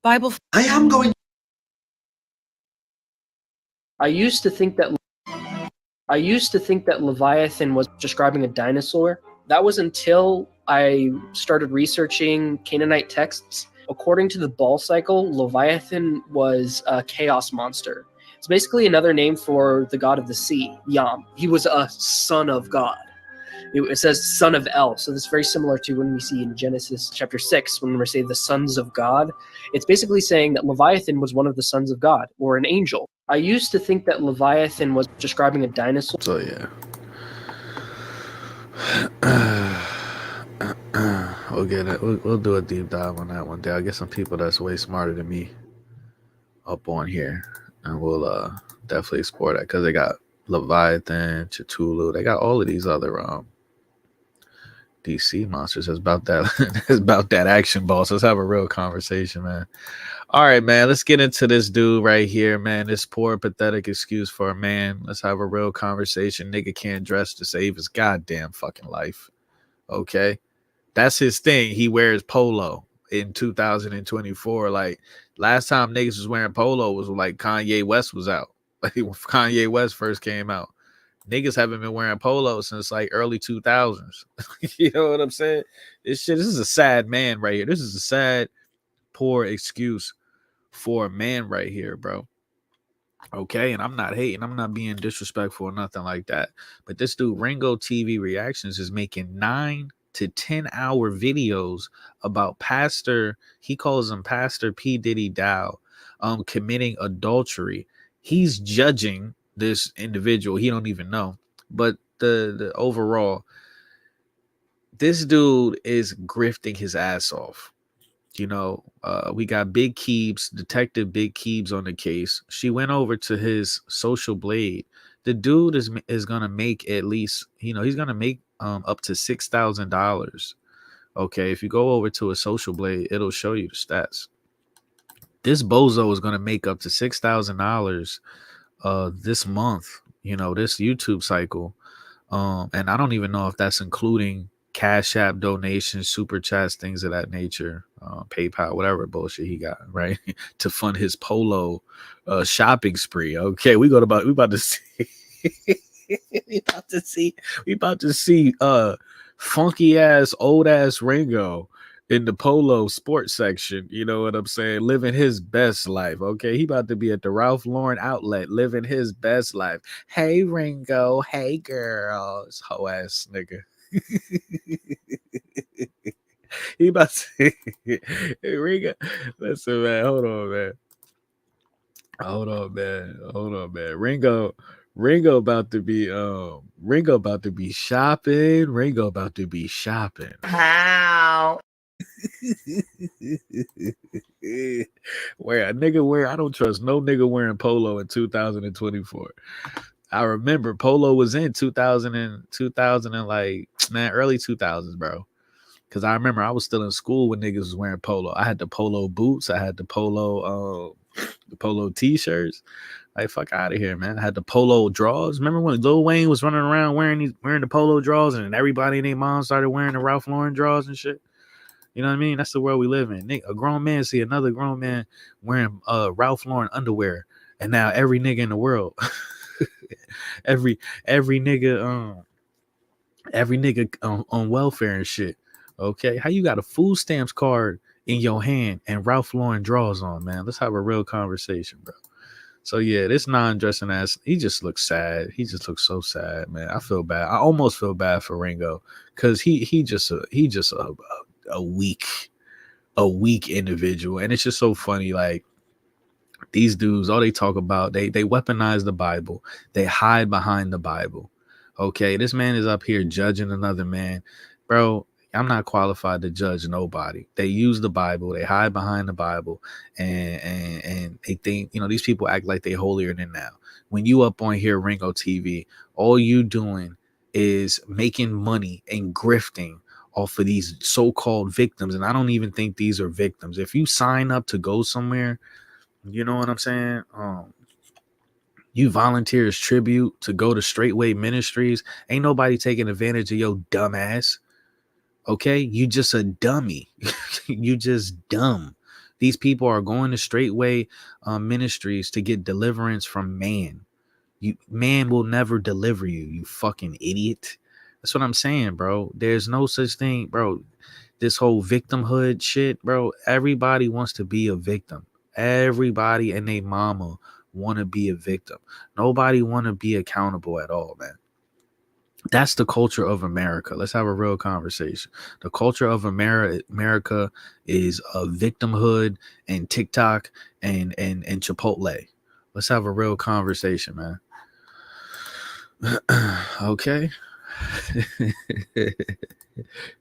I used to think that Leviathan was describing a dinosaur. That was until I started researching Canaanite texts. According to the Ball cycle, Leviathan was a chaos monster. It's basically another name for the god of the sea, Yam. He was a son of God. It says son of El, so this is very similar to when we see in Genesis chapter 6, when we say the sons of God. It's basically saying that Leviathan was one of the sons of God, or an angel. I used to think that Leviathan was describing a dinosaur. So yeah. We'll get it. We'll do a deep dive on that one day. I'll get some people that's way smarter than me up on here, and we'll definitely explore that because they got Leviathan, Cthulhu. They got all of these other DC monsters. It's about that. It's about that action boss. Let's have a real conversation, man. All right, man. Let's get into this dude right here, man. This poor, pathetic excuse for a man. Let's have a real conversation. Nigga can't dress to save his goddamn fucking life. Okay. That's his thing. He wears polo in 2024. Like last time niggas was wearing polo was like Kanye West was out. Like when Kanye West first came out. Niggas haven't been wearing polo since like early 2000s. You know what I'm saying? This is a sad man right here. This is a sad, poor excuse for a man right here, bro. Okay, and I'm not hating, I'm not being disrespectful or nothing like that. But this dude, Ringo TV Reactions, is making 9 to 10 hour videos about Pastor, he calls him Pastor P. Diddy Dow, committing adultery. He's judging this individual. He don't even know. But the overall, this dude is grifting his ass off. You know, we got Big Keebs, Detective Big Keebs on the case. She went over to his social blade. The dude is gonna make at least, you know, he's gonna make up to $6,000. Okay, if you go over to a social blade, it'll show you the stats. This bozo is gonna make up to $6,000 this month, you know, this YouTube cycle. And I don't even know if that's including Cash App donations, super chats, things of that nature, PayPal, whatever bullshit he got, right? To fund his polo shopping spree. Okay, we about to see we about to see funky ass old ass Ringo in the polo sports section. You know what I'm saying? Living his best life. Okay, he about to be at the Ralph Lauren outlet living his best life. Hey Ringo, hey girls, hoe ass nigga. He about to hey, Ringo. Listen, man, hold on, man. Ringo about to be shopping. Ringo about to be shopping. How? Where a nigga wear, I don't trust no nigga wearing polo in 2024. I remember polo was in 2000 and like, man, early 2000s, bro. Cause I remember I was still in school when niggas was wearing polo. I had the polo boots, I had the polo t-shirts. Like, fuck out of here, man. I had the polo drawers. Remember when Lil Wayne was running around wearing the polo drawers, and everybody and their mom started wearing the Ralph Lauren drawers and shit? You know what I mean? That's the world we live in. A grown man see another grown man wearing Ralph Lauren underwear, and now every nigga in the world, every nigga on welfare and shit. Okay, how you got a food stamps card in your hand and Ralph Lauren drawers on, man? Let's have a real conversation, bro. So yeah, this non-dressing ass, he just looks sad. He just looks so sad, man. I feel bad. I almost feel bad for Ringo because he just a weak individual, and it's just so funny. Like these dudes, all they talk about, they weaponize the Bible, they hide behind the Bible. Okay, this man is up here judging another man, bro. I'm not qualified to judge nobody. They use the Bible, they hide behind the Bible, and they think, you know, these people act like they holier than thou. When you up on here, Ringo TV, all you doing is making money and grifting off of these so-called victims. And I don't even think these are victims. If you sign up to go somewhere, you know what I'm saying? You volunteer as tribute to go to Straightway Ministries. Ain't nobody taking advantage of your dumb ass. Okay, you just a dummy. You just dumb. These people are going to Straightway Ministries to get deliverance from man. Man will never deliver you, you fucking idiot. That's what I'm saying, bro. There's no such thing, bro. This whole victimhood shit, bro. Everybody wants to be a victim. Everybody and their mama want to be a victim. Nobody want to be accountable at all, man. That's the culture of America. Let's have a real conversation. The culture of America is a victimhood and TikTok and Chipotle. Let's have a real conversation, man. Okay.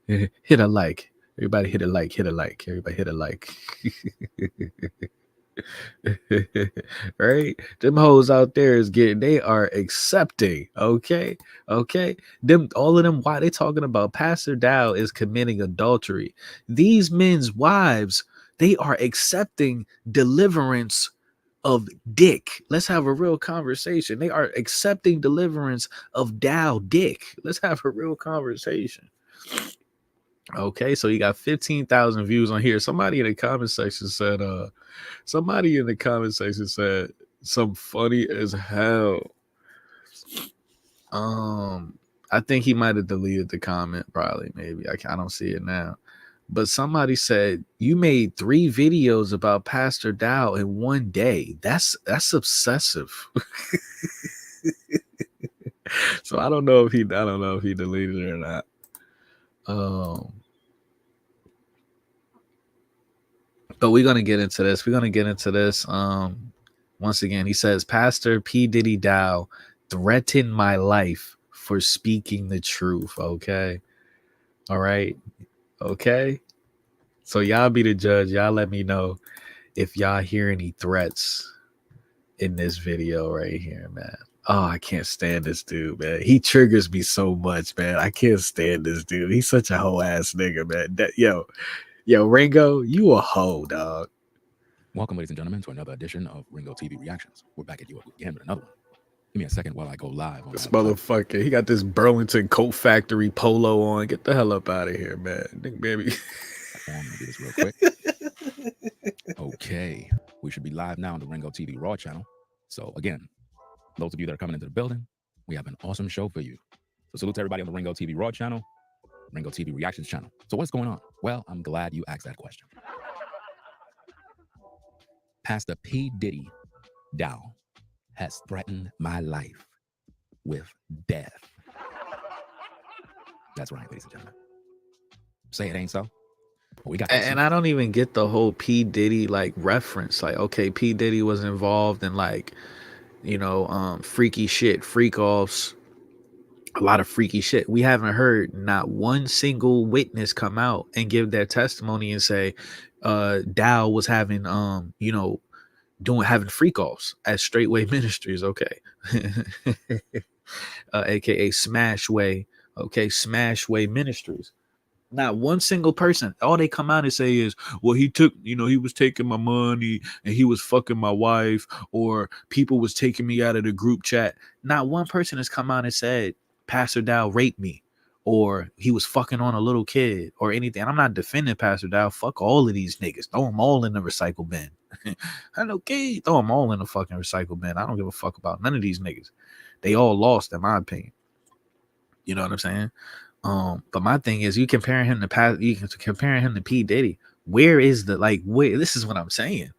Hit a like. Everybody hit a like. Everybody hit a like. Right, them hoes out there is getting, they are accepting. Okay, them, all of them, why they talking about Pastor Dow is committing adultery. These men's wives, they are accepting deliverance of dick. Let's have a real conversation. They are accepting deliverance of Dow dick. Let's have a real conversation. Okay, so you got 15,000 views on here. Somebody in the comment section said, some funny as hell. I think he might have deleted the comment, probably, maybe. I don't see it now. But somebody said, you made 3 videos about Pastor Dow in one day. That's obsessive. So I don't know if he deleted it or not. But we're gonna get into this. Once again, he says, Pastor P. Diddy Dow threatened my life for speaking the truth. Okay. All right. Okay. So y'all be the judge. Y'all let me know if y'all hear any threats in this video right here, man. Oh, I can't stand this dude, man. He triggers me so much, man. I can't stand this dude. He's such a hoe ass nigga, man. Yo, Ringo, you a hoe, dog. Welcome, ladies and gentlemen, to another edition of Ringo TV Reactions. We're back at you again with another one. Give me a second while I go live on This motherfucker, he got this Burlington Coat Factory polo on. Get the hell up out of here, man. Nick, baby. I'm gonna do this real quick. Okay, we should be live now on the Ringo TV Raw channel. So again, those of you that are coming into the building, we have an awesome show for you. So salute to everybody on the Ringo TV Raw channel, Ringo TV Reactions channel. So what's going on? Well, I'm glad you asked that question. Pastor P. Diddy Dow has threatened my life with death. That's right, ladies and gentlemen. Say it ain't so. We got and I don't even get the whole P. Diddy like reference. Like, okay, P. Diddy was involved in like, freaky shit, freak offs, a lot of freaky shit. We haven't heard not one single witness come out and give their testimony and say Dow was having having freak offs at Straightway Ministries, okay. AKA Smashway, okay, Smashway Ministries. Not one single person. All they come out and say is, well, he took, he was taking my money and he was fucking my wife, or people was taking me out of the group chat. Not one person has come out and said Pastor Dow raped me, or he was fucking on a little kid, or anything. I'm not defending Pastor Dow. Fuck all of these niggas. Throw them all in the recycle bin. Okay, throw them all in the fucking recycle bin. I don't give a fuck about none of these niggas. They all lost, in my opinion. You know what I'm saying? But my thing is, you comparing him to P. Diddy. Where is the this is what I'm saying.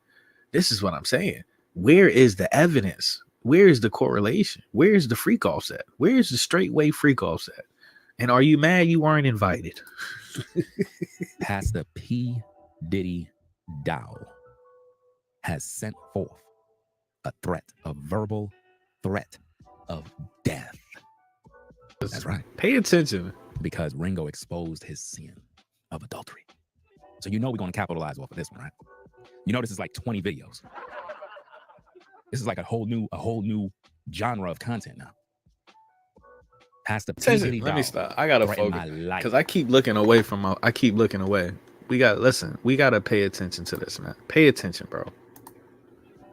Where is the evidence? Where is the correlation? Where is the freak offs at? Where is the straightway freak offs at? And are you mad you weren't invited? Pastor P. Diddy Dow has sent forth a threat, a verbal threat of death. That's right. Pay attention. Because Ringo exposed his sin of adultery. So we're going to capitalize off of this one, right? This is like 20 videos. This is like a whole new genre of content now. Pastor P. Diddy Dow. Let me stop. I gotta focus because I keep looking away We gotta pay attention to this, man. Pay attention, bro.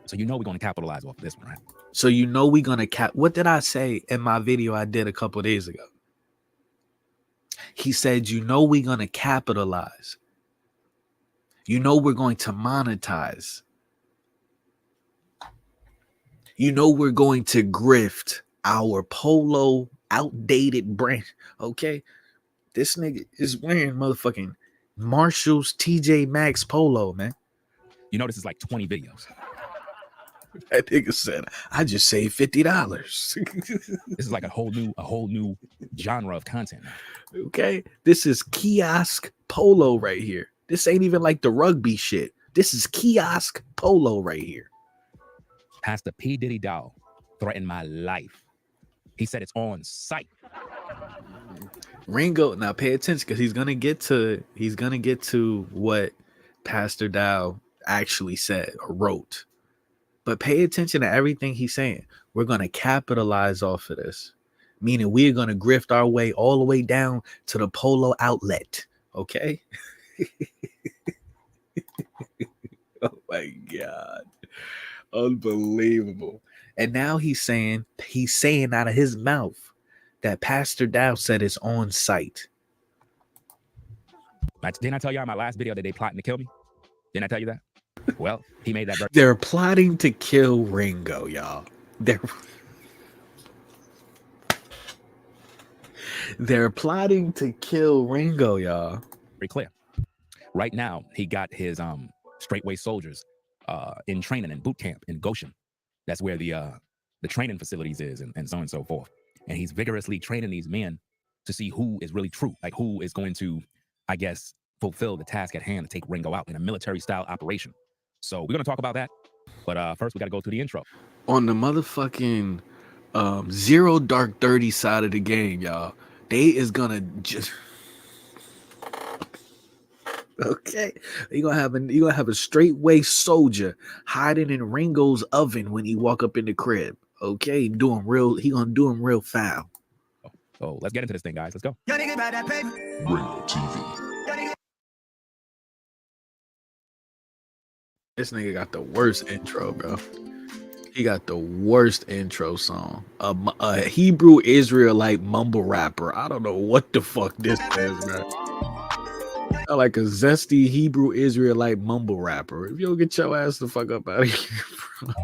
So we're going to capitalize off of this one, right? So we're gonna what did I say in my video I did a couple days ago? He said, we're gonna capitalize. We're going to monetize. We're going to grift our polo outdated brand. Okay. This nigga is wearing motherfucking Marshall's TJ Maxx polo, man. This is like 20 videos. That nigga said, I just saved $50. This is like a whole new genre of content now. Okay. This is kiosk polo right here. This ain't even like the rugby shit. This is kiosk polo right here. Pastor P. Diddy Dow threatened my life. He said it's on site. Ringo, now pay attention because he's gonna get to what Pastor Dow actually said or wrote. But pay attention to everything he's saying. We're gonna capitalize off of this, meaning we're gonna grift our way all the way down to the polo outlet. Okay. Oh my God. Unbelievable. And now he's saying out of his mouth that Pastor Dow said it's on site. Didn't I tell y'all in my last video that they plotting to kill me? Didn't I tell you that? Well, he made that very They're plotting to kill Ringo, y'all. They're plotting to kill Ringo, y'all. clear. Right now, he got his straightway soldiers in training in boot camp in Goshen. That's where the training facilities is, and so on and so forth. And he's vigorously training these men to see who is really true, like who is going to, I guess, fulfill the task at hand to take Ringo out in a military-style operation. So we're going to talk about that. But first, we got to go through the intro. On the motherfucking Zero Dark 30 side of the game, y'all, they is gonna just okay. You gonna have a straightway soldier hiding in Ringo's oven when he walk up in the crib. Okay, he gonna do him real foul. So let's get into this thing, guys. Let's go. Ringo TV. This nigga got the worst intro, bro. He got the worst intro song. A Hebrew Israelite mumble rapper. I don't know what the fuck this is, man. Like a zesty Hebrew Israelite mumble rapper. If you don't get your ass the fuck up out of here, bro.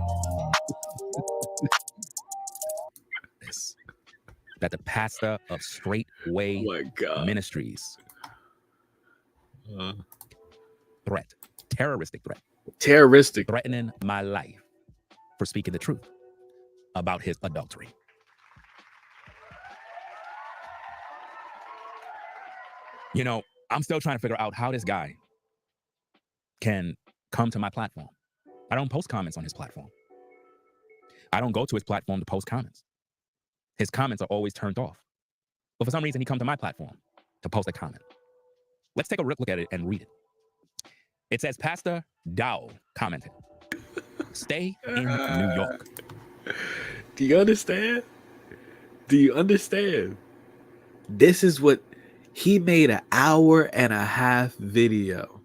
That the pastor of Straightway Ministries. Threat. Terroristic threat. Terroristic. Threatening my life for speaking the truth about his adultery. You know, I'm still trying to figure out how this guy can come to my platform. I don't post comments on his platform. I don't go to his platform to post comments. His comments are always turned off. But for some reason, he come to my platform to post a comment. Let's take a look at it and read it. It says, Pastor Dow commented, stay in New York. Do you understand? Do you understand? This is what he made, an 1.5-hour video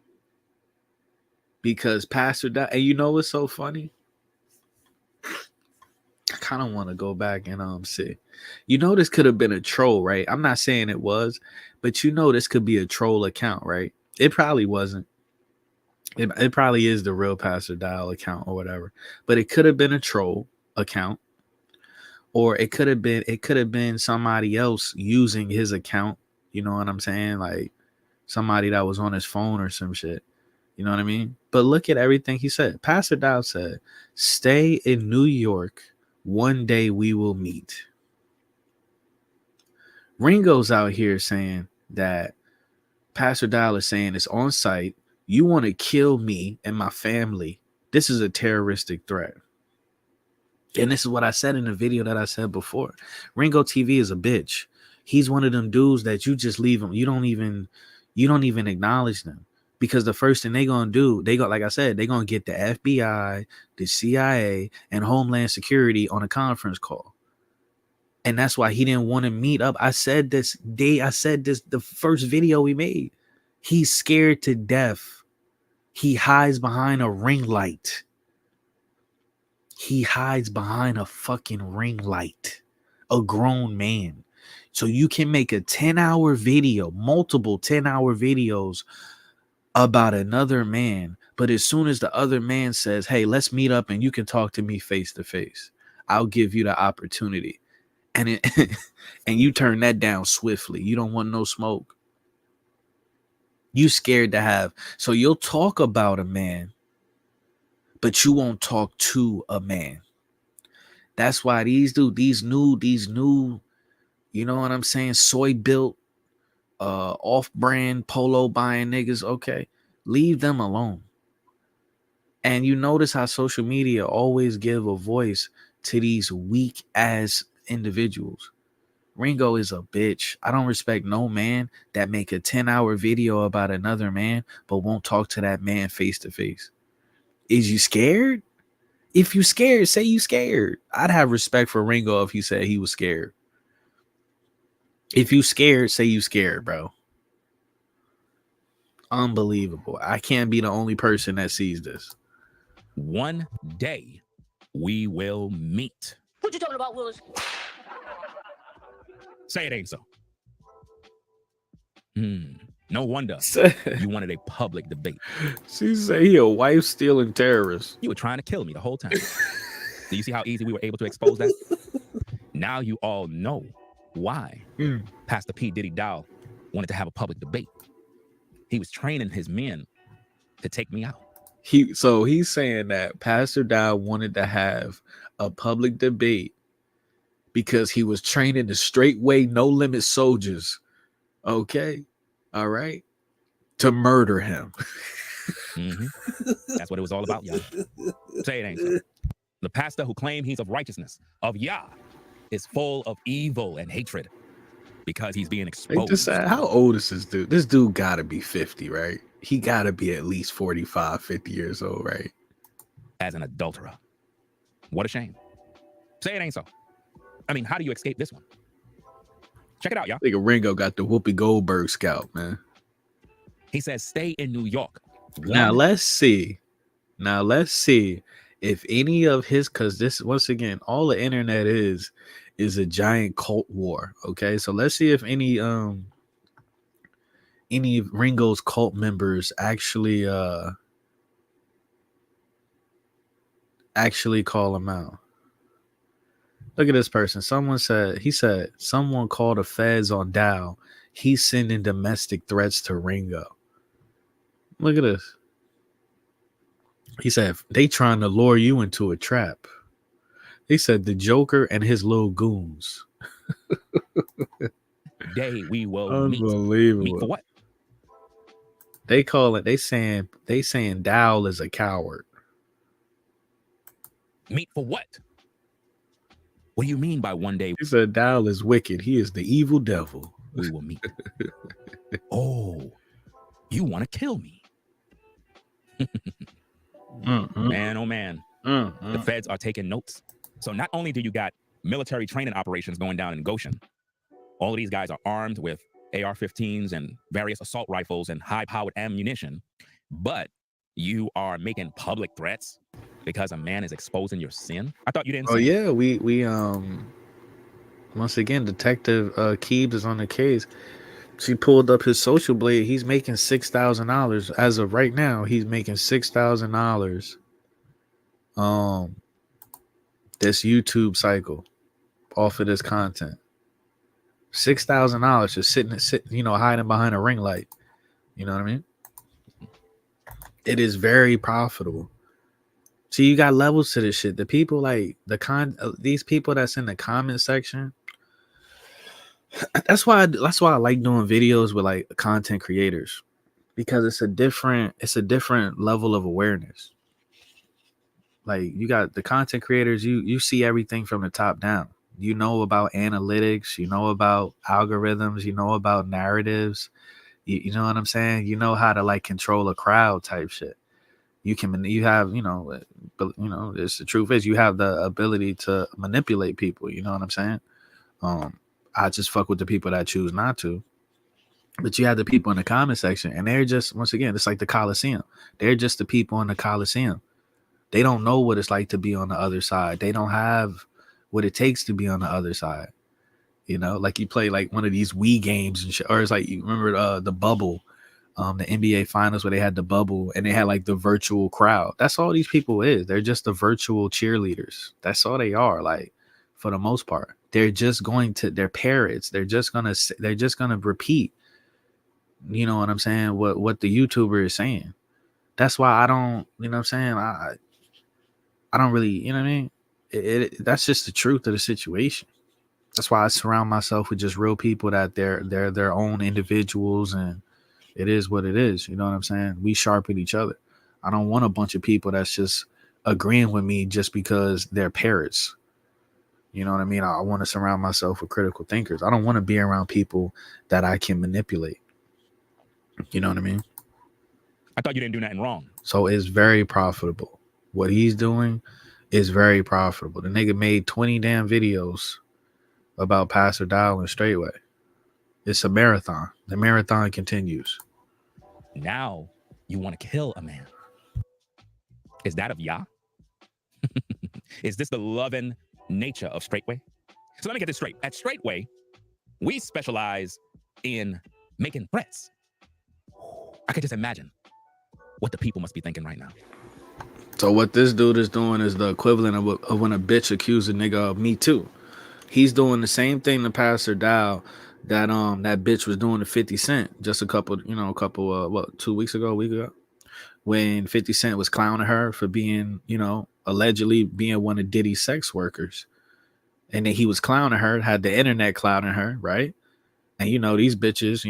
because Pastor Dow, and you know what's so funny? I kind of want to go back and see. You know, this could have been a troll, right? I'm not saying it was, but you know, this could be a troll account, right? It probably wasn't. It probably is the real Pastor Dial account or whatever, but it could have been a troll account, or it could have been somebody else using his account. You know what I'm saying? Like somebody that was on his phone or some shit. You know what I mean? But look at everything he said. Pastor Dial said, stay in New York. One day we will meet. Ringo's out here saying that Pastor Dial is saying it's on site. You want to kill me and my family. This is a terroristic threat. And this is what I said in the video that I said before. Ringo TV is a bitch. He's one of them dudes that you just leave him. You don't even acknowledge them. Because the first thing they're going to do, like I said, they're going to get the FBI, the CIA, and Homeland Security on a conference call. And that's why he didn't want to meet up. I said this the first video we made. He's scared to death. He hides behind a ring light. He hides behind a fucking ring light. A grown man. So you can make a 10-hour video, multiple 10-hour videos about another man. But as soon as the other man says, hey, let's meet up and you can talk to me face to face, I'll give you the opportunity. And you turn that down swiftly. You don't want no smoke. You scared to have. So you'll talk about a man, but you won't talk to a man. That's why these new, you know what I'm saying? Soy built, off-brand polo buying niggas. Okay, leave them alone. And you notice how social media always give a voice to these weak ass individuals. Ringo is a bitch. I don't respect no man that make a 10-hour video about another man, but won't talk to that man face to face. Is you scared? If you scared, say you scared. I'd have respect for Ringo if he said he was scared. If you scared, say you scared, bro. Unbelievable. I can't be the only person that sees this. One day we will meet. What you talking about, Willis? Say it ain't so. No wonder you wanted a public debate. She say he a wife stealing terrorist. You were trying to kill me the whole time. Do you see how easy we were able to expose that? Now you all know why Pastor P. Diddy Dow wanted to have a public debate. He was training his men to take me out. So he's saying that Pastor Dow wanted to have a public debate because he was training the straightway, no limit soldiers. Okay. All right. To murder him. That's what it was all about, y'all. Say it ain't so. The pastor who claimed he's of righteousness, of Yah, is full of evil and hatred because he's being exposed. How old is this dude? This dude gotta be 50, right? He gotta be at least 45, 50 years old, right? As an adulterer. What a shame. Say it ain't so. I mean, how do you escape this one? Check it out, y'all. I think Ringo got the Whoopi Goldberg scalp, man. He says, stay in New York. Now let's see if any of his, because this, once again, all the internet is a giant cult war. Okay, so let's see if any of Ringo's cult members actually call him out. Look at this person. Someone said someone called the feds on Dow. He's sending domestic threats to Ringo. Look at this. He said they trying to lure you into a trap. He said the Joker and his little goons. Day we will unbelievable. Meet for what? They call it. They saying Dow is a coward. Meet for what? What do you mean by one day? He said Dow is wicked. He is the evil devil. We will meet. Oh, you want to kill me? Man, oh man. The feds are taking notes. So not only do you got military training operations going down in Goshen, all of these guys are armed with AR-15s and various assault rifles and high-powered ammunition, but you are making public threats because a man is exposing your sin. I thought you didn't. Oh yeah, we once again, Detective Keebs is on the case. She pulled up his social blade. He's making $6,000 as of right now. He's making $6,000. This YouTube cycle off of this content. $6,000 just sitting, hiding behind a ring light. You know what I mean? It is very profitable. See, you got levels to this shit. The people like these people that's in the comment section. That's why I like doing videos with like content creators, because it's a different level of awareness. Like you got the content creators, you see everything from the top down. You know about analytics, you know about algorithms, you know about narratives. You know what I'm saying? You know how to like control a crowd type shit. The truth is you have the ability to manipulate people. You know what I'm saying? I just fuck with the people that choose not to. But you have the people in the comment section, and they're just, once again, it's like the Coliseum. They're just the people in the Coliseum. They don't know what it's like to be on the other side. They don't have what it takes to be on the other side. You know, like you play like one of these Wii games and shit, or it's like, you remember the bubble, the NBA finals where they had the bubble and they had like the virtual crowd. That's all these people is. They're just the virtual cheerleaders. That's all they are. Like, for the most part, they're parrots. They're just gonna repeat. You know what I'm saying? What the YouTuber is saying. That's why I don't. You know what I'm saying? I don't really. You know what I mean? That's just the truth of the situation. That's why I surround myself with just real people that they're their own individuals, and it is what it is. You know what I'm saying? We sharpen each other. I don't want a bunch of people that's just agreeing with me just because they're parrots. You know what I mean? I want to surround myself with critical thinkers. I don't want to be around people that I can manipulate. You know what I mean? I thought you didn't do nothing wrong. So it's very profitable. What he's doing is very profitable. The nigga made 20 damn videos about Pastor Dial and Straightway. It's a marathon. The marathon continues. Now you want to kill a man. Is that of Yah? Is this the loving nature of Straightway? So let me get this straight. At Straightway, we specialize in making threats. I could just imagine what the people must be thinking right now. So what this dude is doing is the equivalent of when a bitch accuses a nigga of Me Too. He's doing the same thing to Pastor Dow that that bitch was doing to 50 Cent just a couple 2 weeks ago, a week ago, when 50 Cent was clowning her for being, allegedly being one of Diddy's sex workers. And then he was clowning her, had the internet clowning her, right? And these bitches,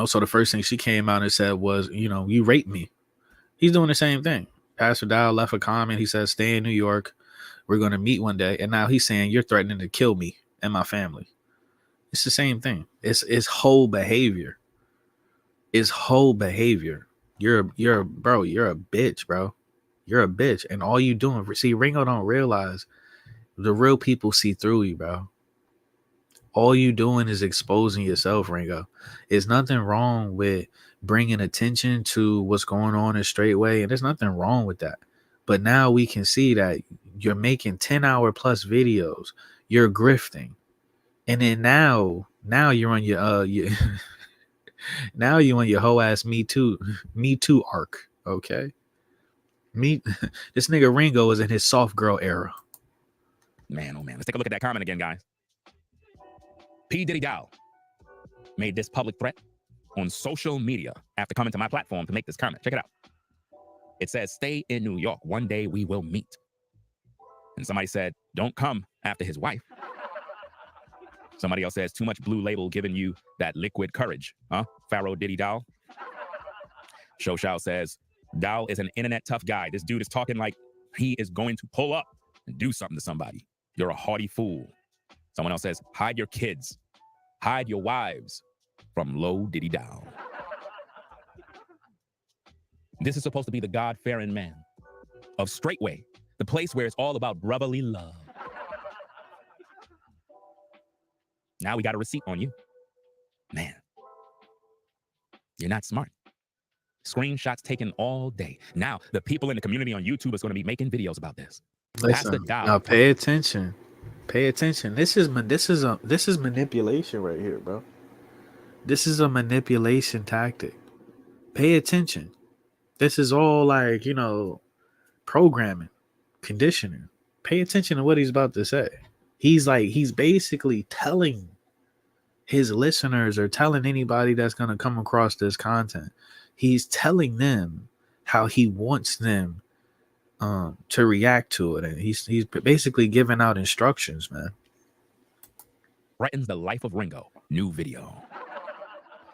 so the first thing she came out and said was, you raped me. He's doing the same thing. Pastor Dow left a comment. He says, stay in New York. We're going to meet one day. And now he's saying, you're threatening to kill me and my family. It's the same thing. It's whole behavior. It's whole behavior. You're a bitch, bro. You're a bitch. And all you doing, see, Ringo don't realize the real people see through you, bro. All you doing is exposing yourself, Ringo. There's nothing wrong with bringing attention to what's going on in Straightway, and there's nothing wrong with that. But now we can see that you're making 10-hour plus videos. You're grifting. And then now you're on your now you on your whole ass Me Too arc, okay? This nigga Ringo is in his soft girl era. Man, oh man. Let's take a look at that comment again, guys. P. Diddy Dow made this public threat on social media after coming to my platform to make this comment. Check it out. It says, stay in New York. One day we will meet. And somebody said, don't come after his wife. Somebody else says, too much Blue Label giving you that liquid courage. Huh? Pharaoh Diddy Dow. Show Shao says, Dow is an internet tough guy. This dude is talking like he is going to pull up and do something to somebody. You're a haughty fool. Someone else says, hide your kids. Hide your wives from Low Diddy Dow. This is supposed to be the God-fearing man of Straightway, the place where it's all about brotherly love. Now we got a receipt on you. Man, you're not smart. Screenshots taken all day. Now the people in the community on YouTube is going to be making videos about this. Listen, now pay attention. Pay attention. This is manipulation right here, bro. This is a manipulation tactic. Pay attention. This is all like, programming, conditioning. Pay attention to what he's about to say. He's basically telling his listeners or telling anybody that's going to come across this content. He's telling them how he wants them to react to it. And he's basically giving out instructions, man. Threatens the life of Ringo. New video.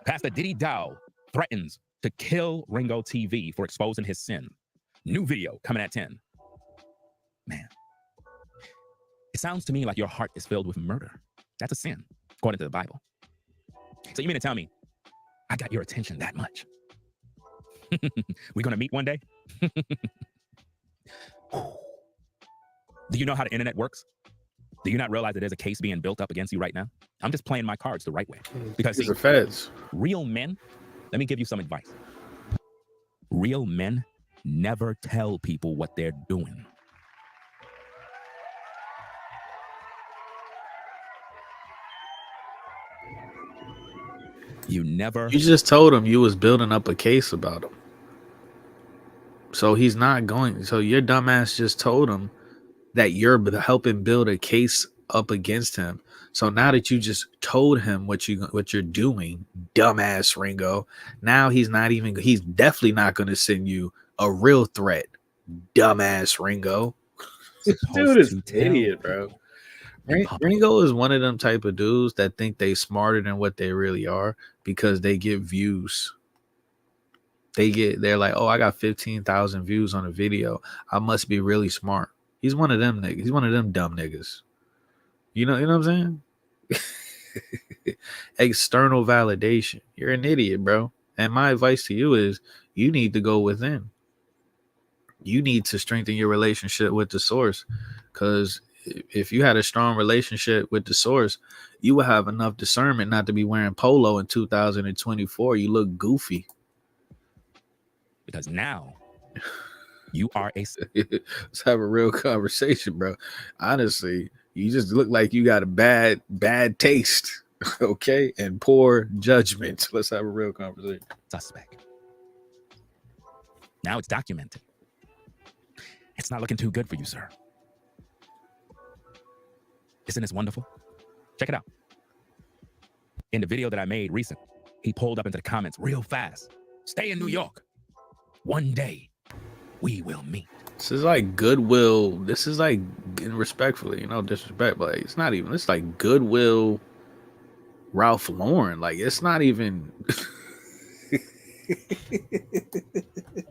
Pastor Diddy Dow threatens to kill Ringo TV for exposing his sin. New video coming at 10. Man, it sounds to me like your heart is filled with murder. That's a sin, according to the Bible. So you mean to tell me I got your attention that much? We're going to meet one day? Do you know how the internet works? Do you not realize that there's a case being built up against you right now? I'm just playing my cards the right way. Because these are feds. Real men, let me give you some advice. Real men never tell people what they're doing. You just told him you was building up a case about him. So he's not going. So your dumbass just told him that you're helping build a case up against him. So now that you just told him what you're doing, dumbass Ringo, now he's definitely not going to send you a real threat, dumbass Ringo. This dude is an idiot, bro. Ringo is one of them type of dudes that think they smarter than what they really are because they get views. They're like, oh, I got 15,000 views on a video. I must be really smart. He's one of them niggas. He's one of them dumb niggas. You know what I'm saying? External validation. You're an idiot, bro. And my advice to you is you need to go within. You need to strengthen your relationship with the source. Because if you had a strong relationship with the source, you will have enough discernment not to be wearing polo in 2024. You look goofy. Because now you are let's have a real conversation, bro. Honestly, you just look like you got a bad taste. Okay, and poor judgment. Let's have a real conversation. Suspect. Now it's documented. It's not looking too good for you, sir. Isn't this wonderful? Check it out. In the video that I made recent, he pulled up into the comments real fast. Stay in New York. One day, we will meet. This is like Goodwill. This is like, respectfully, disrespect, but it's not even. It's like Goodwill Ralph Lauren. Like, it's not even.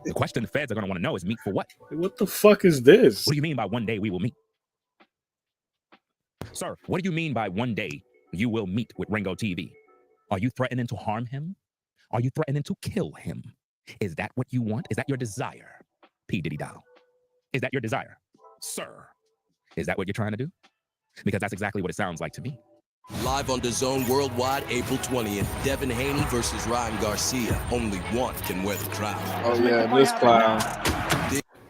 The question the feds are going to want to know is meet for what? What the fuck is this? What do you mean by one day we will meet? Sir, what do you mean by one day you will meet with Ringo TV? Are you threatening to harm him? Are you threatening to kill him? Is that what you want? Is that your desire? P. Diddy Dow. Is that your desire? Sir, is that what you're trying to do? Because that's exactly what it sounds like to me. Live on DAZN Worldwide, April 20th, Devin Haney versus Ryan Garcia. Only one can wear the crown. Oh yeah, this clown.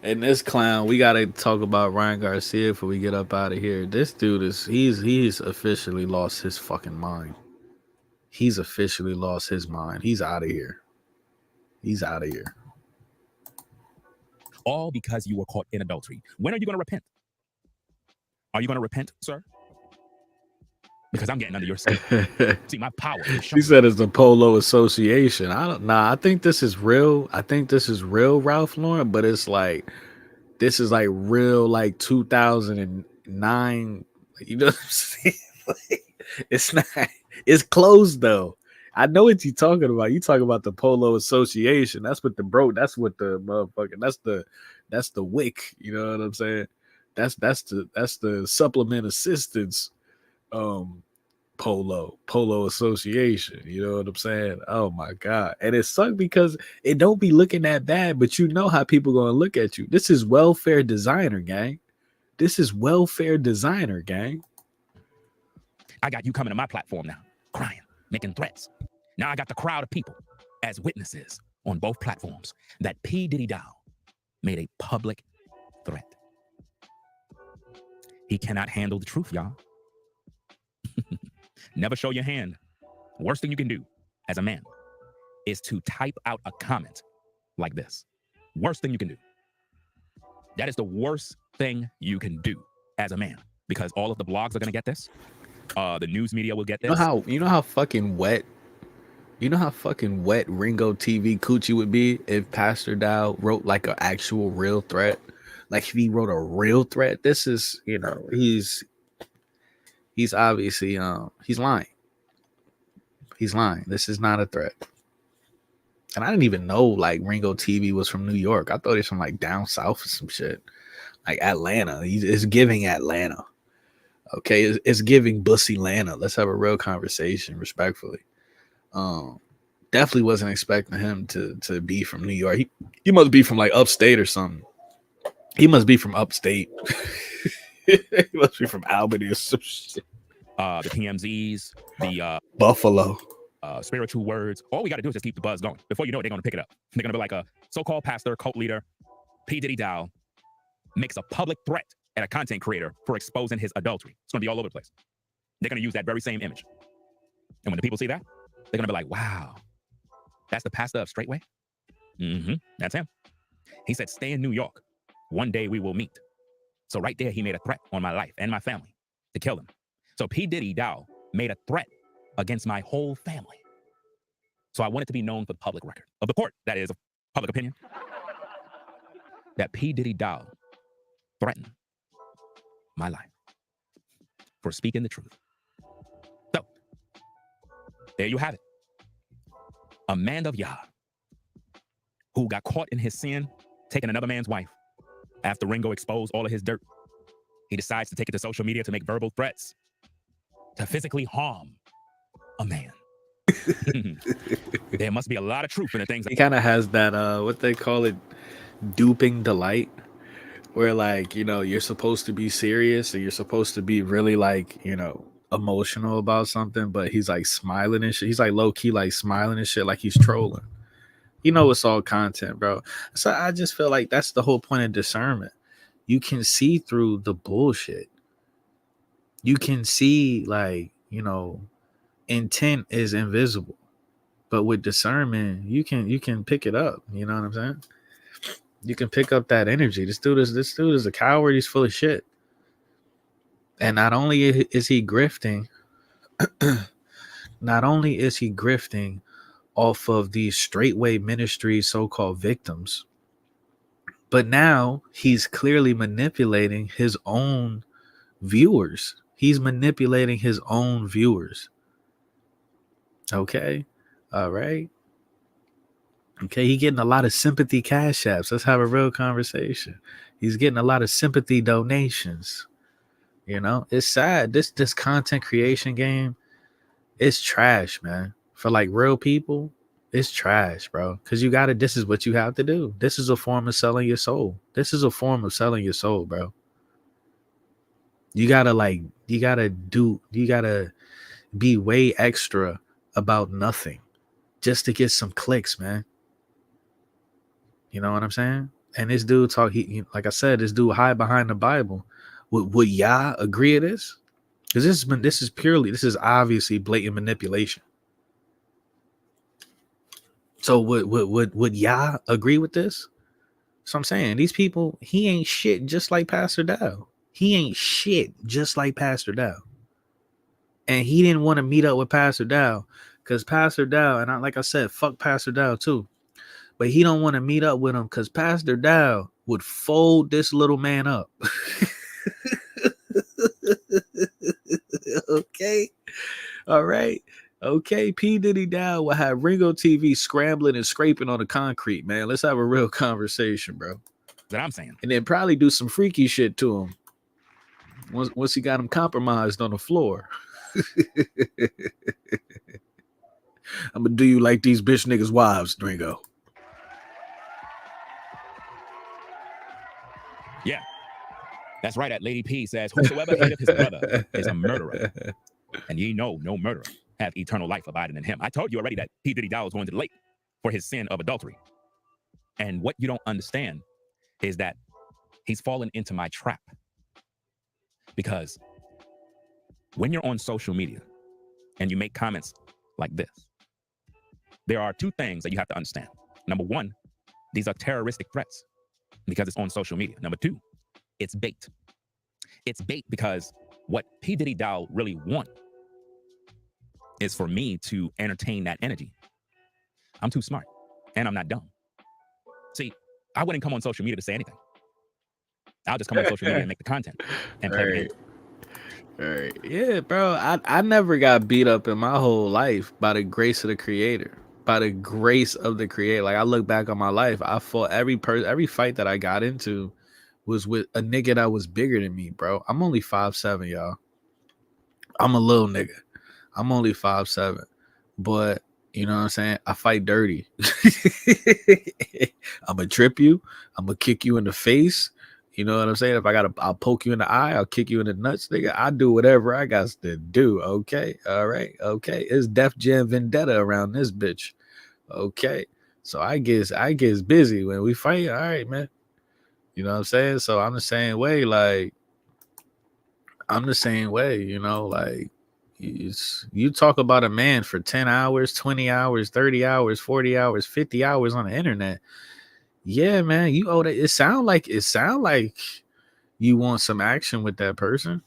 And this clown, we gotta talk about Ryan Garcia before we get up out of here. This dude he's officially lost his fucking mind. He's officially lost his mind. He's out of here. He's out of here. All because you were caught in adultery. When are you going to repent? Are you going to repent, sir? Because I'm getting under your skin. See, my power is He said it's the Polo Association. I think this is real. I think this is real Ralph Lauren, but it's like, this is like real, like 2009. You know what I'm saying? Like, it's not, it's closed though. I know what you're talking about. You talking about the Polo Association. That's what the motherfucking, that's the WIC. You know what I'm saying? That's the supplement assistance Polo Association. You know what I'm saying? Oh my God. And it sucked because it don't be looking that bad, but you know how people gonna look at you. This is welfare designer, gang. This is welfare designer, gang. I got you coming to my platform now, crying, making threats. Now I got the crowd of people as witnesses on both platforms that P. Diddy Dow made a public threat. He cannot handle the truth, y'all. Never show your hand. Worst thing you can do as a man is to type out a comment like this. Worst thing you can do. That is the worst thing you can do as a man, because all of the blogs are going to get this. The news media will get this. You know how fucking wet Ringo TV coochie would be if Pastor Dow wrote like an actual real threat. Like if he wrote a real threat. This is, he's obviously he's lying. He's lying. This is not a threat. And I didn't even know like Ringo TV was from New York. I thought he was from like down south or some shit. Like Atlanta. It's giving Atlanta. Okay, it's giving Boosie Lana. Let's have a real conversation, respectfully. Definitely wasn't expecting him to be from New York. He must be from like upstate or something. He must be from upstate. He must be from Albany or some shit. The PMZs, the Buffalo. Spiritual words. All we got to do is just keep the buzz going. Before you know it, they're going to pick it up. They're going to be like a so-called pastor, cult leader, P. Diddy Dow, makes a public threat at a content creator for exposing his adultery. It's going to be all over the place. They're going to use that very same image. And when the people see that, they're going to be like, wow, that's the pastor of Straightway? Mm-hmm, that's him. He said, stay in New York. One day we will meet. So right there, he made a threat on my life and my family to kill him. So P. Diddy Dow made a threat against my whole family. So I want it to be known for the public record of the court, that is, of public opinion, that P. Diddy Dow threatened my life for speaking the truth. So there you have it. A man of Yah who got caught in his sin, taking another man's wife. After Ringo exposed all of his dirt, he decides to take it to social media to make verbal threats to physically harm a man. There must be a lot of truth in the things. He kind of has that, what they call it, duping delight, where like, you're supposed to be serious and you're supposed to be really like, emotional about something, but he's like smiling and shit. He's like low key, like smiling and shit, like he's trolling. It's all content, bro. So I just feel like that's the whole point of discernment. You can see through the bullshit. You can see, like, intent is invisible, but with discernment, you can pick it up. You know what I'm saying? You can pick up that energy. This dude is a coward. He's full of shit. And not only is he grifting, off of these straightway ministry so-called victims, but now he's clearly manipulating his own viewers. He's manipulating his own viewers. Okay. All right. Okay. He's getting a lot of sympathy cash apps. Let's have a real conversation. He's getting a lot of sympathy donations. You know, it's sad. This content creation game, it's trash, man. For like real people, it's trash, bro. Because this is what you have to do. This is a form of selling your soul. Bro. You gotta be way extra about nothing just to get some clicks, man. You know what I'm saying? And this dude like I said, this dude hide behind the Bible. Would Yah agree to this? Because this is obviously blatant manipulation. So would Yah agree with this? So I'm saying these people, he ain't shit just like Pastor Dow. And he didn't want to meet up with Pastor Dow because Pastor Dow, and like I said, fuck Pastor Dow too. But he don't want to meet up with him because Pastor Dow would fold this little man up. Okay. All right. Okay. P. Diddy Dow will have Ringo TV scrambling and scraping on the concrete, man. Let's have a real conversation, bro. That I'm saying. And then probably do some freaky shit to him once he got him compromised on the floor. I'm gonna do you like these bitch niggas' wives, Ringo. Yeah. That's right. That Lady P says, whosoever hateth his brother is a murderer. And ye know no murderer have eternal life abiding in him. I told you already that P. Diddy Dow was going to the lake for his sin of adultery. And what you don't understand is that he's fallen into my trap. Because when you're on social media and you make comments like this, there are two things that you have to understand. Number one, these are terroristic threats because it's on social media. Number two, it's bait. It's bait because what P. Diddy Dow really want is for me to entertain that energy. I'm too smart and I'm not dumb. See, I wouldn't come on social media to say anything. I'll just come on social media and make the content and play the game. Right. Yeah, bro. I never got beat up in my whole life by the grace of the Creator. By the grace of the Creator. Like I look back on my life, I fought every fight that I got into was with a nigga that was bigger than me, bro. I'm only 5'7", y'all. I'm a little nigga. I'm only 5'7", but you know what I'm saying? I fight dirty. I'm gonna trip you. I'm gonna kick you in the face. You know what I'm saying? If I'll poke you in the eye. I'll kick you in the nuts, nigga. I do whatever I got to do. Okay. All right. Okay. It's Def Jam Vendetta around this bitch. Okay. So I guess busy when we fight. All right, man. You know what I'm saying? So I'm the same way. Like, you know, like you talk about a man for 10 hours, 20 hours, 30 hours, 40 hours, 50 hours on the internet. Yeah, man, you owe that. It sound like you want some action with that person.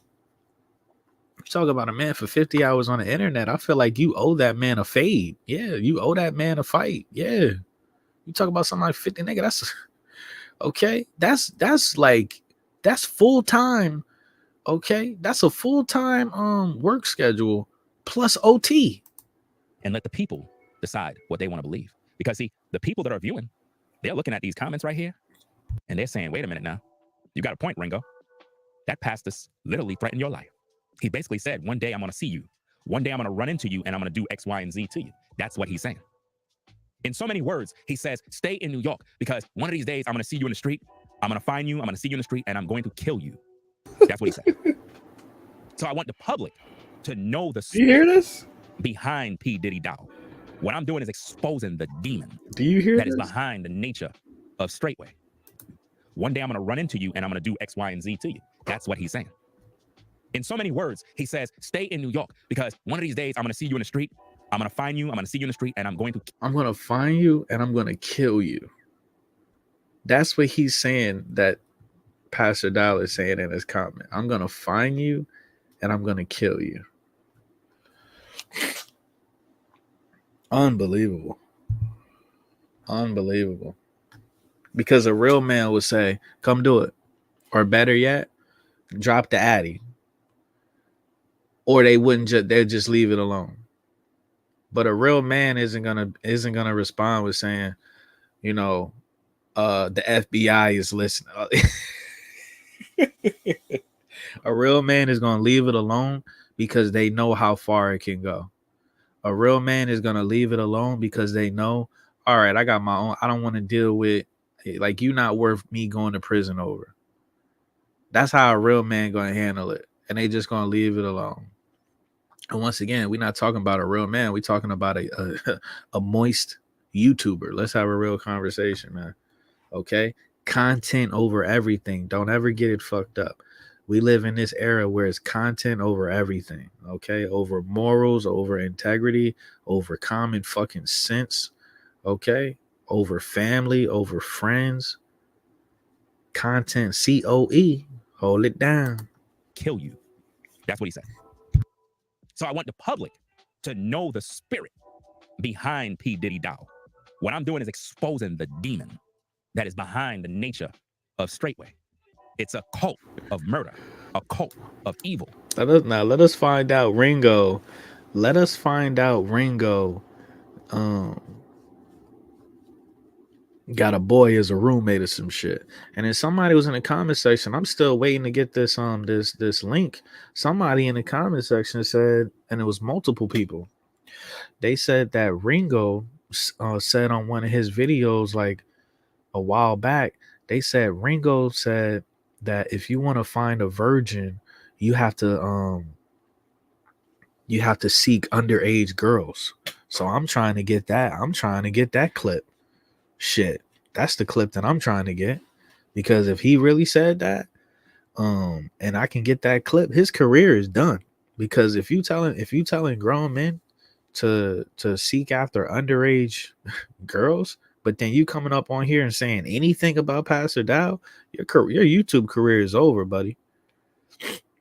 You talk about a man for 50 hours on the internet. I feel like you owe that man a fade. Yeah, you owe that man a fight. Yeah. You talk about something like 50, nigga, that's okay. That's full time. Okay. That's a full-time work schedule plus OT. And let the people decide what they want to believe. Because see, the people that are viewing, they're looking at these comments right here and they're saying, wait a minute now. You got a point, Ringo. That pastor's literally threatened your life. He basically said, one day I'm going to see you. One day I'm going to run into you and I'm going to do X, Y, and Z to you. That's what he's saying. In so many words, he says, stay in New York because one of these days I'm going to see you in the street. I'm going to find you. I'm going to see you in the street and I'm going to kill you. That's what he said. So I want the public to know the story. You hear this? Behind P. Diddy Dow. What I'm doing is exposing the demon. Do you hear that this? Is behind the nature of straightway. One day I'm going to run into you and I'm going to do X, Y, and Z to you. That's what he's saying. In so many words, he says, stay in New York because one of these days I'm going to see you in the street. I'm going to find you. I'm going to see you in the street and I'm going to find you and I'm going to kill you. That's what he's saying that Pastor Dow is saying in his comment. I'm going to find you and I'm going to kill you. Unbelievable. Unbelievable. Because a real man would say, come do it. Or better yet, drop the addy. Or they wouldn't they'd just leave it alone. But a real man isn't gonna respond with saying, you know, the FBI is listening. A real man is gonna leave it alone because they know how far it can go. A real man is gonna leave it alone because they know, all right, I got my own. I don't want to deal with, like, you not worth me going to prison over. That's how a real man gonna handle it, and they just gonna leave it alone. And once again, we're not talking about a real man. We're talking about a moist YouTuber. Let's have a real conversation, man. Okay? Content over everything. Don't ever get it fucked up. We live in this era where it's content over everything. Okay? Over morals, over integrity, over common fucking sense. Okay? Over family, over friends. Content, COE. Hold it down. kill you. That's what he said. So I want the public to know the spirit behind P. Diddy Dow. What I'm doing is exposing the demon that is behind the nature of Straightway. It's a cult of murder, a cult of evil. Let us find out Ringo. Let us find out Ringo got a boy as a roommate or some shit. And then somebody was in the comment section. I'm still waiting to get this this link. Somebody in the comment section said, and it was multiple people. They said that Ringo said on one of his videos like a while back. They said Ringo said that if you want to find a virgin, you have to seek underage girls. So I'm trying to get that. I'm trying to get that clip. Shit, that's the clip that I'm trying to get, because if he really said that, and I can get that clip, his career is done. Because if you telling grown men to seek after underage girls, but then you coming up on here and saying anything about Pastor Dow, your YouTube career is over, buddy.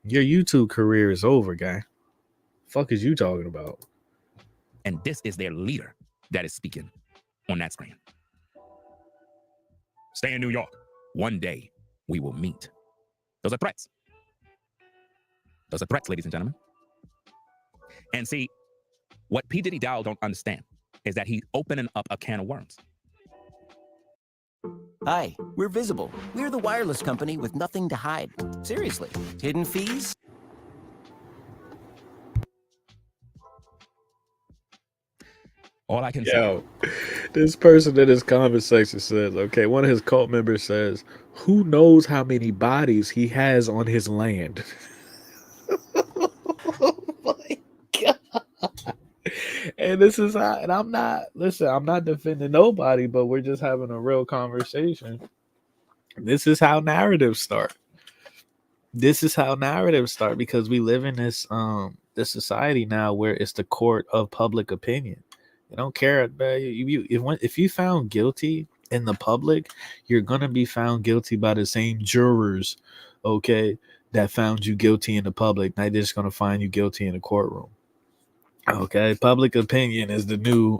Your YouTube career is over, guy. Fuck is you talking about? And this is their leader that is speaking on that screen. Stay in New York. One day we will meet. Those are threats. Those are threats, ladies and gentlemen. And see, what P. Diddy Dow don't understand is that he's opening up a can of worms. Hi, we're Visible. We're the wireless company with nothing to hide. Seriously, hidden fees? All I can say. This person in his comment section says, okay, one of his cult members says, who knows how many bodies he has on his land? Oh my God. And this is how, and I'm not defending nobody, but we're just having a real conversation. This is how narratives start. Because we live in this society now where it's the court of public opinion. You don't care. If you found guilty in the public, you're gonna be found guilty by the same jurors, okay, that found you guilty in the public. They're just gonna find you guilty in the courtroom. Okay, public opinion is the new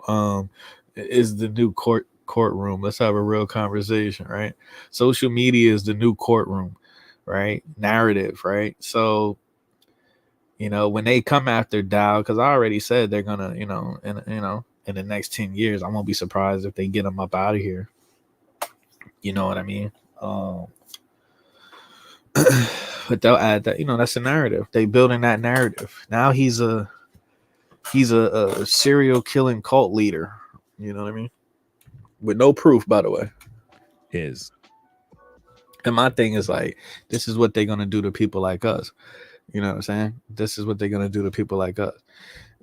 courtroom. Let's have a real conversation, right? Social media is the new courtroom, right? Narrative, right? So, when they come after Dow, because I already said they're gonna, in the next 10 years, I won't be surprised if they get him up out of here. You know what I mean? But they'll add that, that's a narrative. They building that narrative. Now he's a serial killing cult leader. You know what I mean? With no proof, by the way. And my thing is like, this is what they're gonna do to people like us. You know what I'm saying? This is what they're gonna do to people like us.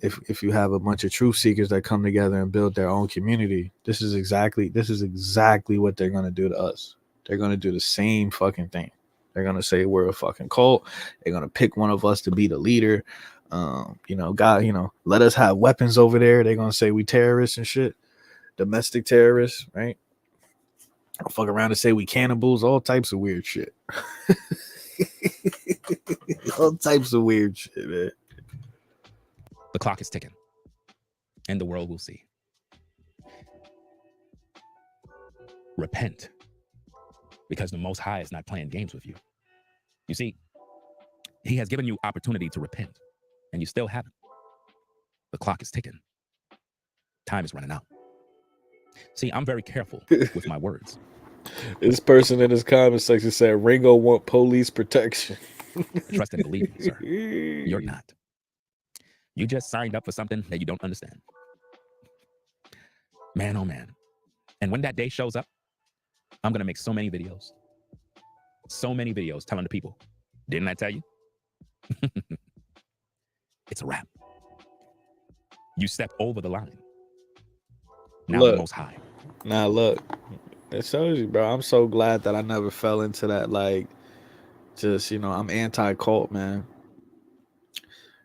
If you have a bunch of truth seekers that come together and build their own community, this is exactly what they're gonna do to us. They're gonna do the same fucking thing. They're gonna say we're a fucking cult. They're gonna pick one of us to be the leader. God, let us have weapons over there. They're gonna say we terrorists and shit, domestic terrorists, right? I'll fuck around and say we cannibals, all types of weird shit. All types of weird shit, man. The clock is ticking, and the world will see. Repent, because the Most High is not playing games with you. You see, he has given you opportunity to repent, and you still haven't. The clock is ticking. Time is running out. See, I'm very careful with my words. This person in his comment section said Ringo want police protection. Trust and believe me, sir. You're not. You just signed up for something that you don't understand. Man, oh man. And when that day shows up, I'm going to make so many videos. So many videos telling the people, didn't I tell you? It's a wrap. You step over the line. Now Look, the Most High. Now look, it shows you, bro. I'm so glad that I never fell into that, like, just, I'm anti-cult, man.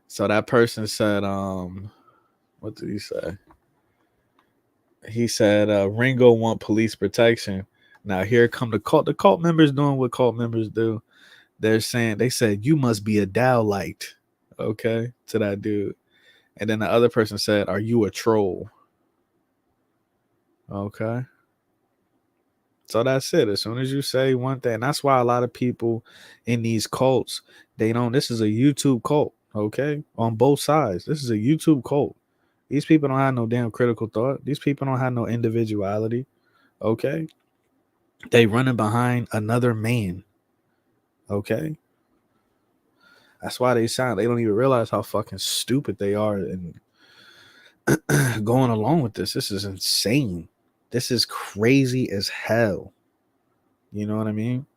So that person said, what did he say? He said, Ringo want police protection. Now here come the cult. The cult members doing what cult members do. They said, you must be a Dowlite. Okay, to that dude. And then the other person said, are you a troll? Okay. So that's it. As soon as you say one thing, that's why a lot of people in these cults, this is a YouTube cult, okay? On both sides. This is a YouTube cult. These people don't have no damn critical thought. These people don't have no individuality, okay? They running behind another man, okay? That's why they don't even realize how fucking stupid they are and going along with this. This is insane. This is crazy as hell. You know what I mean?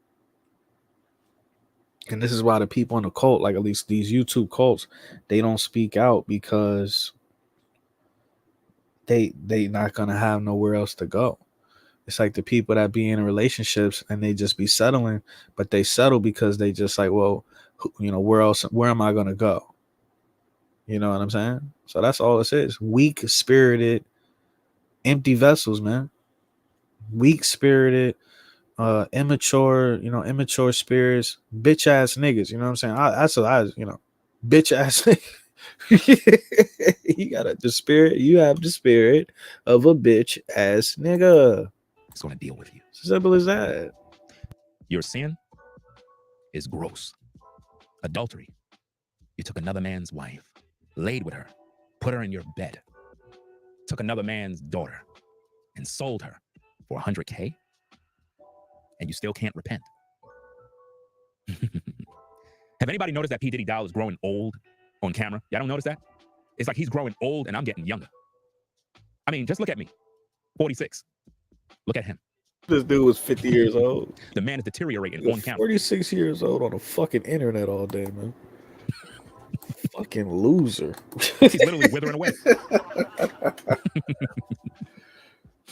And this is why the people in the cult, like at least these YouTube cults, they don't speak out because they not gonna have nowhere else to go. It's like the people that be in relationships and they just be settling, but they settle because they just like, well, where am I gonna go? You know what I'm saying? So that's all it is. Weak spirited, empty vessels, man. Weak spirited, immature spirits, bitch ass niggas. You know what I'm saying? Bitch ass nigga. You have the spirit of a bitch ass nigga. It's going to deal with you. Simple as that. Your sin is gross. Adultery. You took another man's wife, laid with her, put her in your bed, took another man's daughter, and sold her for $100K, and you still can't repent. Have anybody noticed that P. Diddy Doll is growing old on camera? Y'all don't notice that? It's like he's growing old and I'm getting younger. I mean, just look at me. 46. Look at him. This dude was 50 years old. The man is deteriorating on camera. 46 years old on the fucking internet all day, man. Fucking loser. He's literally withering away.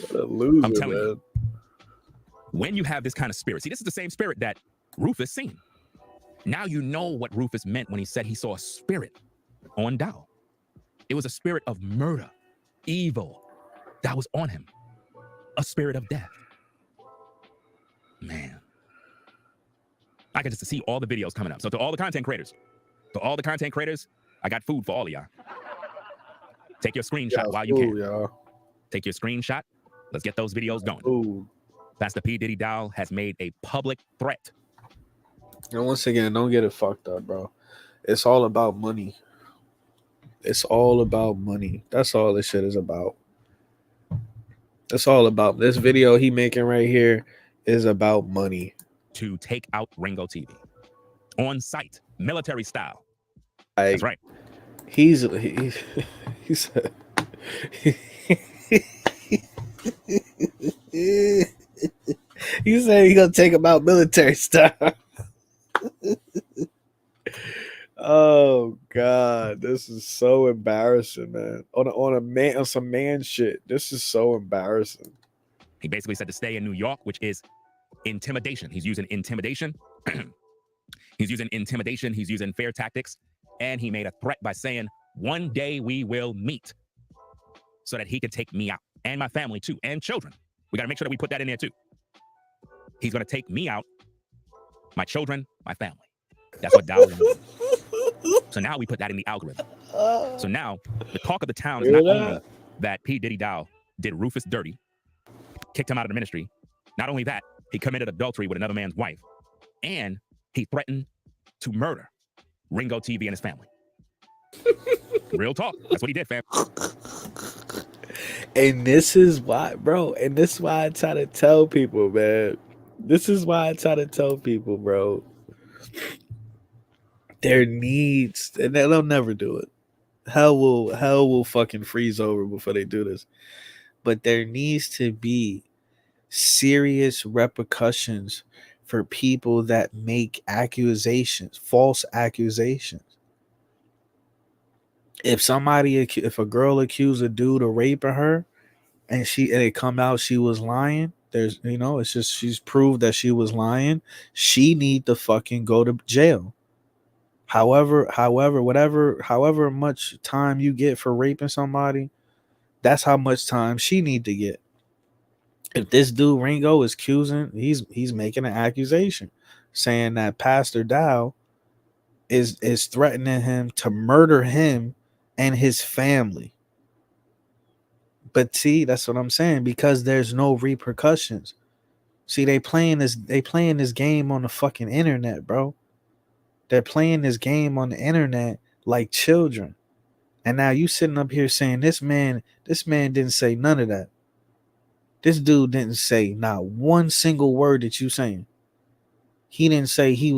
What a loser, I'm telling man. you. When you have this kind of spirit, see, this is the same spirit that Rufus seen. Now you know what Rufus meant when he said he saw a spirit on Dow. It was a spirit of murder, evil that was on him. A spirit of death. Man. I could just see all the videos coming up. So to all the content creators, I got food for all of y'all. Take your screenshot while you can. Y'all. Take your screenshot. Let's get those videos going. Ooh. Pastor P. Diddy Doll has made a public threat. And once again, don't get it fucked up, bro. It's all about money. It's all about money. That's all this shit is about. That's all about. This video he making right here is about money. To take out Ringo TV. On site, military style. That's right. He said he said he gonna take him out military style. Oh God, this is so embarrassing, man. On some man shit. This is so embarrassing. He basically said to stay in New York, which is intimidation. He's using intimidation He's using intimidation. He's using fear tactics. And he made a threat by saying, one day we will meet, so that he could take me out and my family too, and children. We got to make sure that we put that in there too. He's going to take me out, my children, my family. That's what Dow is going to do. So now we put that in the algorithm. So now the talk of the town is not only that P. Diddy Dow did Rufus dirty, kicked him out of the ministry. Not only that, he committed adultery with another man's wife, and he threatened to murder Ringo TV and his family. Real talk. That's what he did, fam. And this is why, bro. And this is why I try to tell people, man. This is why I try to tell people, bro. There needs, and they'll never do it. Hell will fucking freeze over before they do this. But there needs to be serious repercussions for people that make accusations, false accusations. If a girl accused a dude of raping her, and it come out she was lying, it's just she's proved that she was lying. She need to fucking go to jail. However much time you get for raping somebody, that's how much time she need to get. If this dude Ringo is accusing, he's making an accusation saying that Pastor Dow is threatening him to murder him and his family. But see, that's what I'm saying, because there's no repercussions. See, they playing this game on the fucking internet, bro. They're playing this game on the internet like children. And now you sitting up here saying this man didn't say none of that. This dude didn't say not one single word that you saying. He didn't say it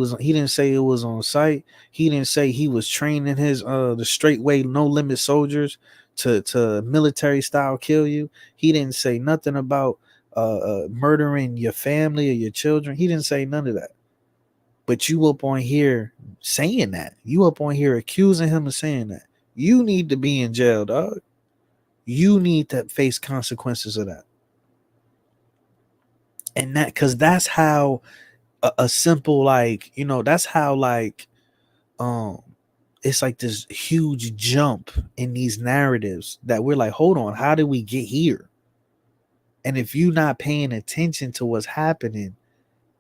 was on site. He didn't say he was training his the straightway no limit soldiers to military style kill you. He didn't say nothing about murdering your family or your children. He didn't say none of that. But you up on here saying that. You up on here accusing him of saying that. You need to be in jail, dog. You need to face consequences of that. And because that's how a simple, that's how it's like this huge jump in these narratives that we're like, hold on, how did we get here? And if you're not paying attention to what's happening,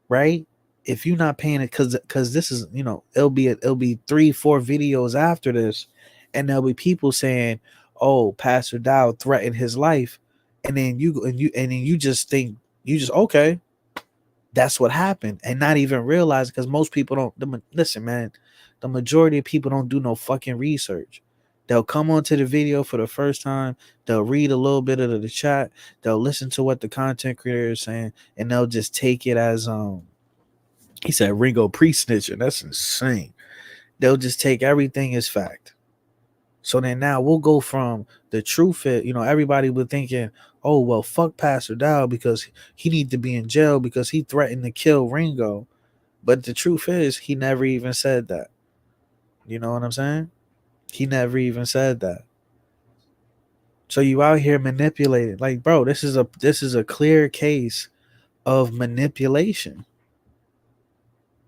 right? If you're not paying it, because this is, it'll be 3-4 videos after this, and there'll be people saying, oh, Pastor Dow threatened his life, and then you just think, okay, that's what happened, and not even realize, because most people don't listen, man. The majority of people don't do no fucking research. They'll come onto the video for the first time, they'll read a little bit of the chat, they'll listen to what the content creator is saying, and they'll just take it as he said Ringo pre-snitching. That's insane. They'll just take everything as fact. So then now we'll go from the truth. Everybody was thinking, oh, well, fuck Pastor Dow because he need to be in jail because he threatened to kill Ringo. But the truth is, he never even said that. You know what I'm saying? He never even said that. So you out here manipulating. Like, bro, this is a clear case of manipulation.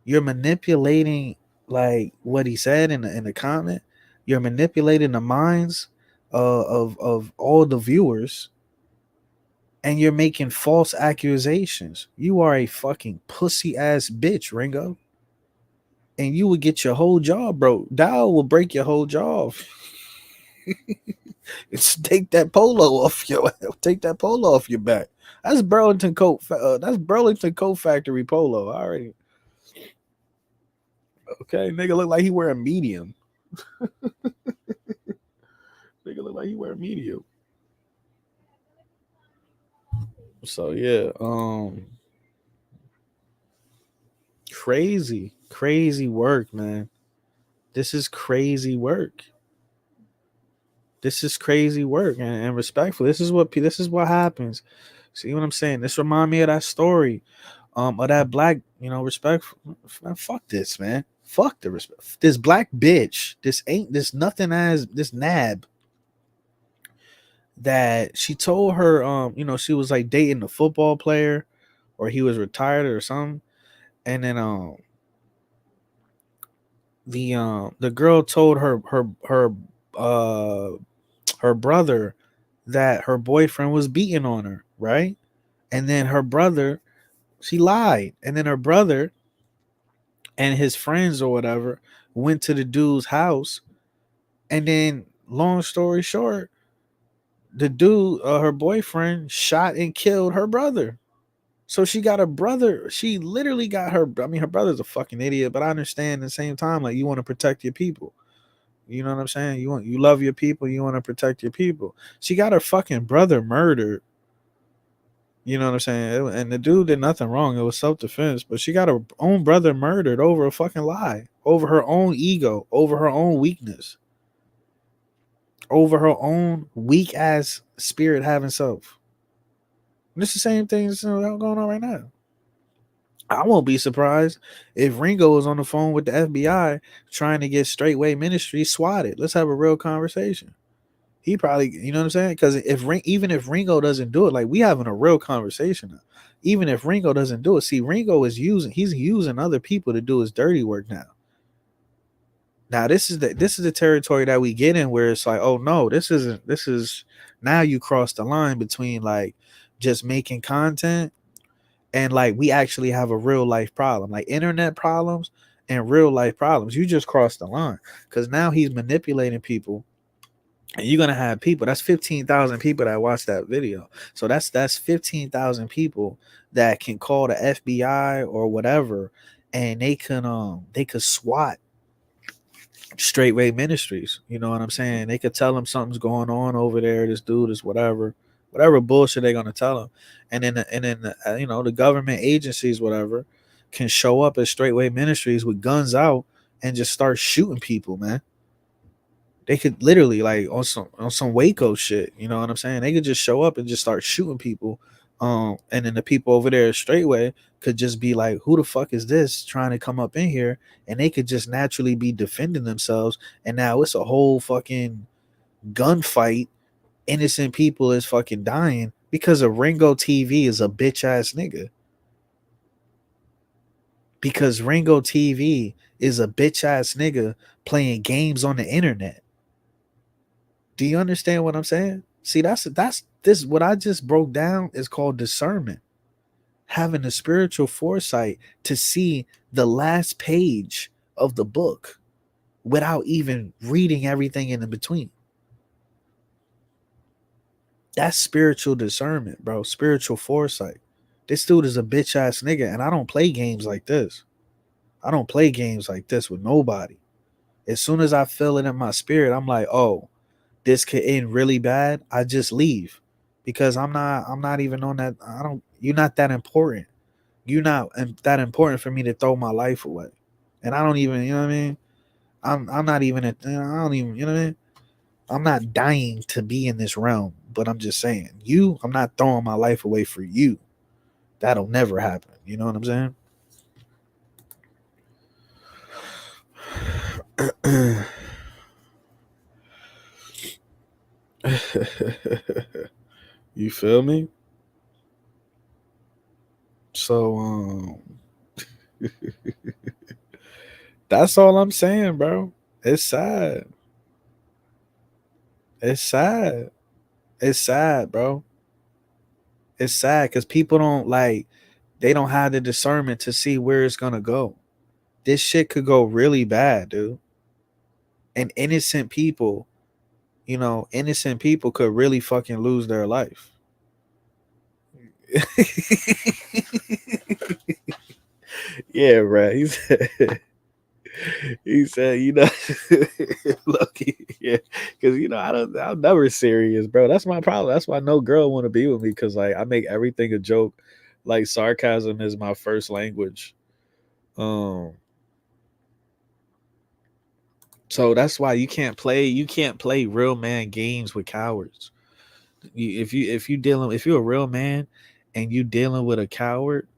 You're manipulating like what he said in the comment. You're manipulating the minds of all the viewers, and you're making false accusations. You are a fucking pussy ass bitch, Ringo. And you would get your whole job, bro. Dow will break your whole jaw. Take that polo off your back. That's Burlington Coat. That's Burlington Coat Factory polo. All right. Okay, nigga look like he wearing medium. Nigga look like he wearing medium. So yeah, crazy work, man. This is crazy work. And respectful. This is what happens. See what I'm saying? This remind me of that story, of that black, respectful. Man, fuck this, man. Fuck the respect. This black bitch. This nothing as this nab. That she told her, she was like dating a football player, or he was retired or something, and then the girl told her brother that her boyfriend was beating on her, right? And then her brother, she lied, and then her brother and his friends or whatever went to the dude's house, and then long story short, the dude, her boyfriend, shot and killed her brother. So she got a brother. She literally got her. I mean, her brother's a fucking idiot, but I understand at the same time, like, you want to protect your people. You know what I'm saying? You love your people. You want to protect your people. She got her fucking brother murdered. You know what I'm saying? And the dude did nothing wrong. It was self defense. But she got her own brother murdered over a fucking lie, over her own ego, over her own weakness, over her own weak ass spirit having self. And it's the same thing that's going on right now. I won't be surprised if Ringo is on the phone with the FBI trying to get Straightway Ministries swatted. Let's have a real conversation. He probably, you know what I'm saying? Because even if Ringo doesn't do it, like, we having a real conversation now. Even if Ringo doesn't do it, see, Ringo is he's using other people to do his dirty work now. Now this is the territory that we get in, where it's like, oh no, this is now you cross the line between like just making content and like we actually have a real life problem, like internet problems and real life problems. You just crossed the line, because now he's manipulating people, and you're gonna have people. That's 15,000 people that watch that video. So that's 15,000 people that can call the FBI or whatever, and they could SWAT Straightway Ministries. You know what I'm saying? They could tell them something's going on over there. This dude is whatever bullshit they're gonna tell them, and then the government agencies, whatever, can show up at Straightway Ministries with guns out and just start shooting people, man. They could literally, like, on some Waco shit. You know what I'm saying? They could just show up and just start shooting people. And then the people over there Straightway could just be like, who the fuck is this trying to come up in here? And they could just naturally be defending themselves. And now it's a whole fucking gunfight. Innocent people is fucking dying because of Ringo TV is a bitch ass nigga. Because Ringo TV is a bitch ass nigga playing games on the internet. Do you understand what I'm saying? See, that's this what I just broke down is called discernment. Having the spiritual foresight to see the last page of the book without even reading everything in between. That's spiritual discernment, bro. Spiritual foresight. This dude is a bitch ass nigga, and I don't play games like this. I don't play games like this with nobody. As soon as I feel it in my spirit, I'm like, oh, this could end really bad. I just leave, because I'm not even on that. You're not that important. You're not that important for me to throw my life away. And I don't even, you know what I mean? I'm not even, I don't even, you know what I mean? I'm not dying to be in this realm, but I'm just saying, I'm not throwing my life away for you. That'll never happen. You know what I'm saying? You feel me? So that's all I'm saying, bro. It's sad. It's sad. It's sad, bro. It's sad because people they don't have the discernment to see where it's gonna go. This shit could go really bad, dude. And innocent people could really fucking lose their life. Yeah, bro. He said, lucky, yeah, because I'm never serious, bro. That's my problem. That's why no girl want to be with me, because like I make everything a joke. Like, sarcasm is my first language. So that's why you can't play real man games with cowards. If you're a real man and you dealing with a coward,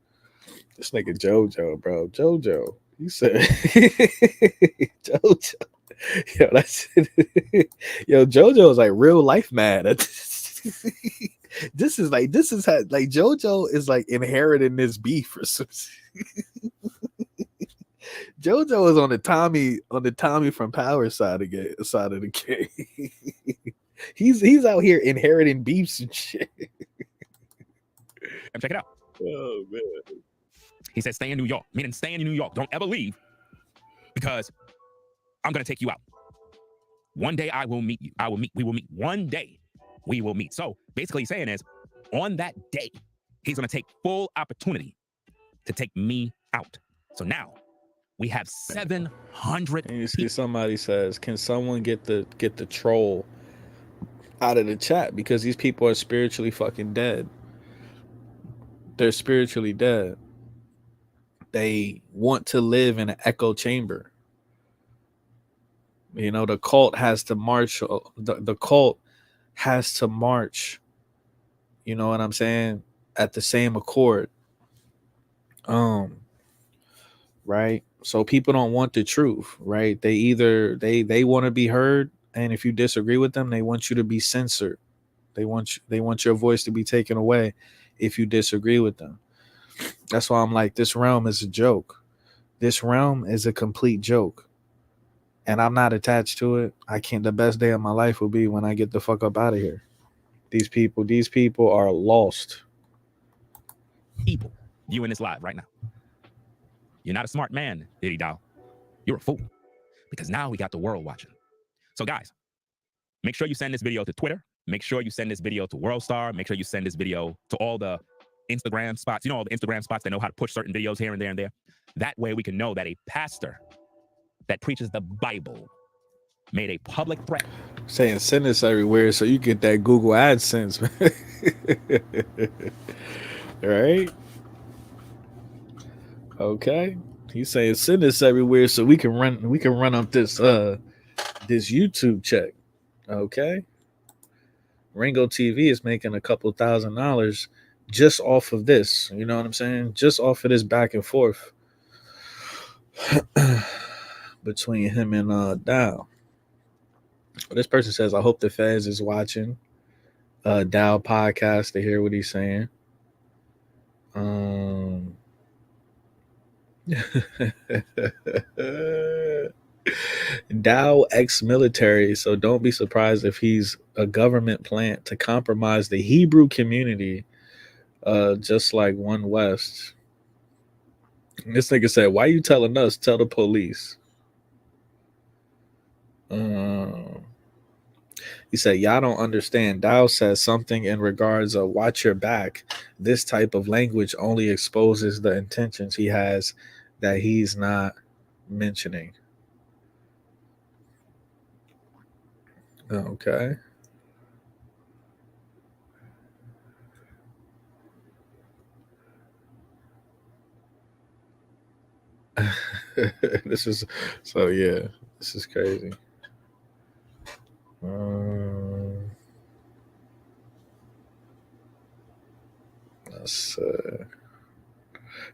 this nigga JoJo, bro. JoJo. You said JoJo. Yo, that's yo, JoJo is like real life mad. This is how like JoJo is like inheriting this beef or something. JoJo is on the Tommy from Power side of the game. he's out here inheriting beefs and shit. Check it out. Oh man. He said, stay in New York, meaning stay in New York. Don't ever leave because I'm going to take you out. One day I will meet you. We will meet. One day we will meet. So basically he's saying is on that day, he's going to take full opportunity to take me out. So now we have 700. And you see somebody says, can someone get the troll out of the chat? Because these people are spiritually fucking dead. They're spiritually dead. They want to live in an echo chamber. You know, the cult has to march. The cult has to march. You know what I'm saying? At the same accord. Right. So people don't want the truth, right? They either they want to be heard, and if you disagree with them, they want you to be censored. They want your voice to be taken away if you disagree with them. That's why I'm like, this realm is a joke. This realm is a complete joke. And I'm not attached to it. I can't. The best day of my life will be when I get the fuck up out of here. These people are lost. People viewing this live right now. You're not a smart man, Diddy Dow. You're a fool. Because now we got the world watching. So guys, make sure you send this video to Twitter. Make sure you send this video to WorldStar. Make sure you send this video to all the Instagram spots. You know, all the Instagram spots that know how to push certain videos here and there and there. That way we can know that a pastor that preaches the Bible made a public threat. Saying send this everywhere so you get that Google AdSense, man. Right? Okay. He's saying send this everywhere so we can run up this YouTube check. Okay. Ringo TV is making a couple $1,000 just off of this. You know what I'm saying? Just off of this back and forth between him and Dow. This person says, I hope the Feds is watching Dow podcast to hear what he's saying. Dow ex-military, so don't be surprised if he's a government plant to compromise the Hebrew community, just like One West. And this nigga said, why you telling us? Tell the police. He said, y'all don't understand. Dow says something in regards of watch your back. This type of language only exposes the intentions he has that he's not mentioning. Okay. This is crazy.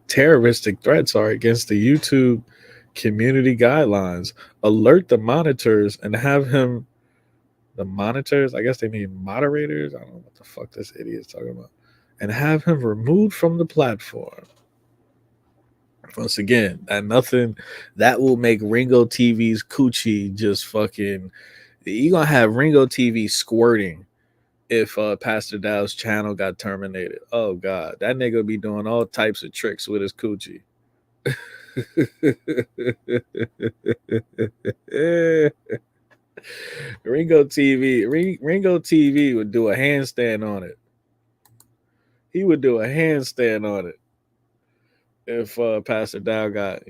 Terroristic threats are against the YouTube community guidelines. Alert the monitors and have him. The monitors, I guess they mean moderators. I don't know what the fuck this idiot is talking about. And have him removed from the platform. Once again, that will make Ringo TV's coochie just fucking. You're gonna have Ringo TV squirting if Pastor Dow's channel got terminated. Oh god, that nigga be doing all types of tricks with his coochie. Ringo TV would do a handstand on it. He would do a handstand on it if Pastor Dow got,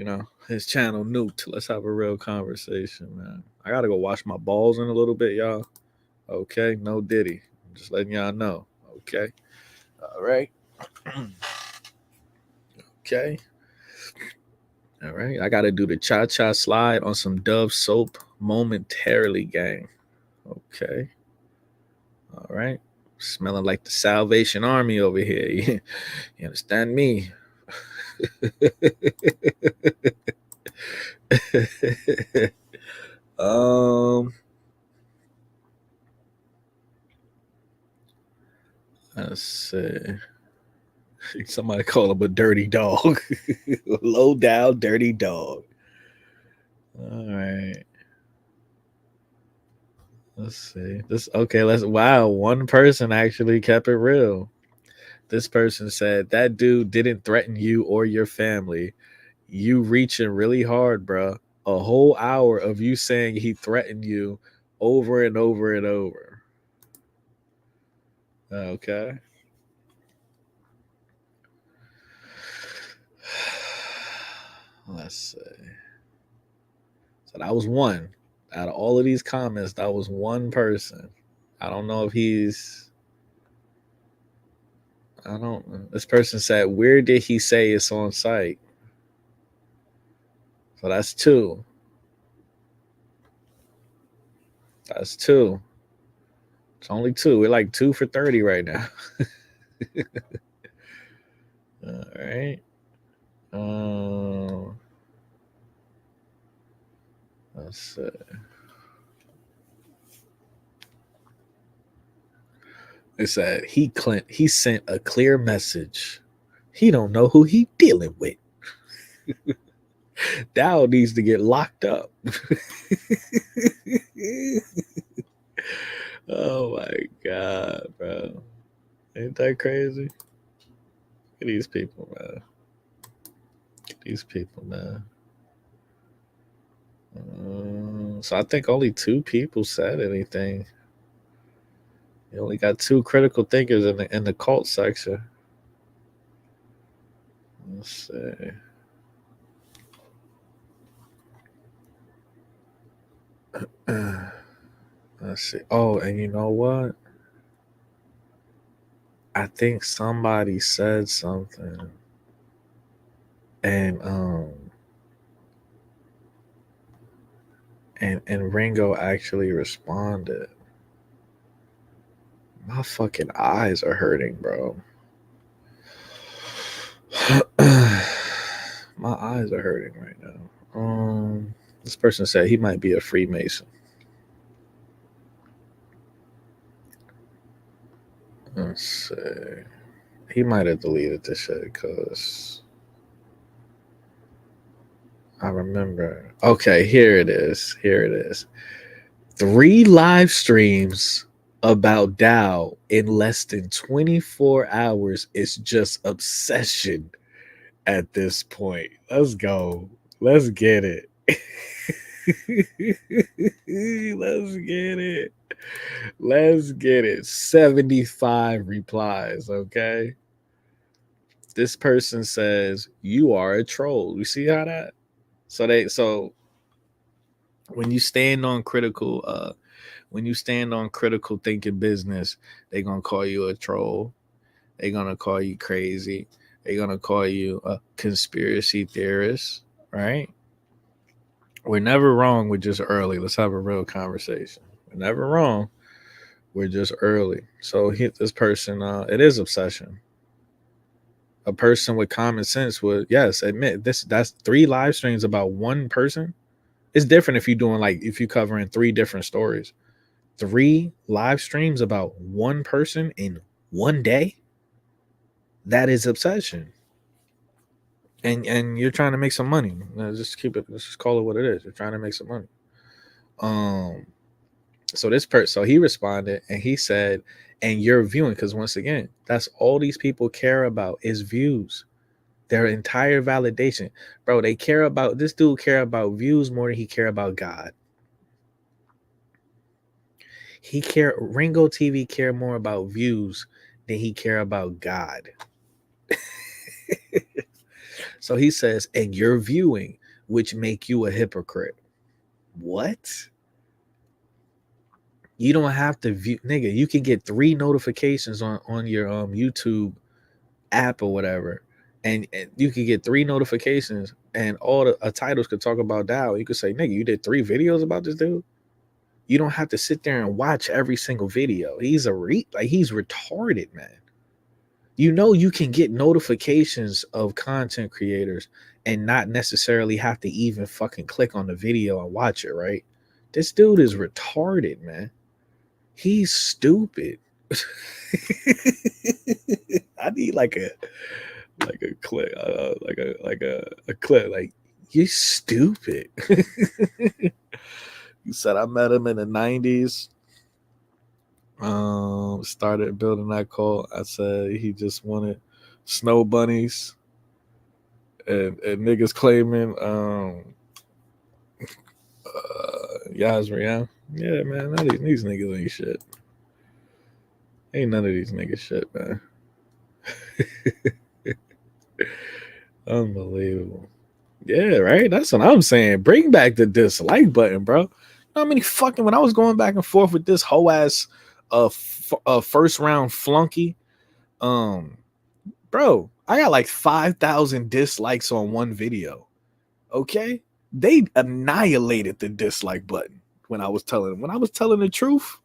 his channel nuked. Let's have a real conversation, man. I gotta go wash my balls in a little bit, y'all. Okay, no Diddy. I'm just letting y'all know. Okay. All right. Okay. All right. I gotta do the cha-cha slide on some Dove soap momentarily, gang. Okay. All right. Smelling like the Salvation Army over here. You understand me? Let's see. Somebody call him a dirty dog. Low down dirty dog. All right. Let's see. Wow, one person actually kept it real. This person said that dude didn't threaten you or your family. You reaching really hard, bro. A whole hour of you saying he threatened you over and over and over. Okay. Let's see. So that was one. Out of all of these comments, that was one person. I don't know if he's. I don't. This person said, "Where did he say it's on site?" So that's two. That's two. It's only two. We're like 2 for 30 right now. All right. Let's see. It said he sent a clear message. He don't know who he dealing with. Dow needs to get locked up. Oh my god, bro. Ain't that crazy? Look at these people, man. Look at these people, man. So I think only 2 people said anything. You only got 2 critical thinkers in the cult section. Let's see. Let's see. Oh, and you know what? I think somebody said something, and and Ringo actually responded. My fucking eyes are hurting, bro. My eyes are hurting right now. This person said he might be a Freemason. Let's see. He might have deleted this shit because I remember. Okay, here it is. Here it is. 3 live streams about Dow in less than 24 hours is just obsession at this point. Let's go. Let's get it. Let's get it. Let's get it. 75 replies, okay? This person says, "You are a troll." You see how that? So when you stand on critical thinking business, they're gonna call you a troll. They're gonna call you crazy. They're gonna call you a conspiracy theorist, right? We're never wrong. We're just early. Let's have a real conversation. We're never wrong. We're just early. So this person, it is obsession. A person with common sense would, yes, admit this. That's 3 live streams about one person. It's different if you're covering 3 different stories. 3 live streams about one person in one day. That is obsession. And you're trying to make some money. Let's just call it what it is. You're trying to make some money. So he responded and he said, and you're viewing, because once again, that's all these people care about is views. Their entire validation. Bro, this dude care about views more than he care about God. Ringo TV care more about views than he care about God. So he says, and you're viewing, which make you a hypocrite. What? You don't have to view, nigga. You can get 3 notifications on your YouTube app or whatever, and you can get 3 notifications, and all the titles could talk about Dow. You could say, nigga, you did 3 videos about this dude. You don't have to sit there and watch every single video. He's he's retarded, man. You know, you can get notifications of content creators and not necessarily have to even fucking click on the video and watch it, right? This dude is retarded, man. He's stupid. I need like a clip, a clip. Like, You stupid. He said I met him in the 90s. Started building that cult. I said he just wanted snow bunnies. And niggas claiming Yazriel. Yeah, man, none of these niggas ain't shit. Ain't none of these niggas shit, man. Unbelievable. Yeah, right. That's what I'm saying. Bring back the dislike button, bro. You know how many fucking when I was going back and forth with this whole ass first round flunky, bro, I got like 5,000 dislikes on one video. Okay, they annihilated the dislike button when I was telling the truth.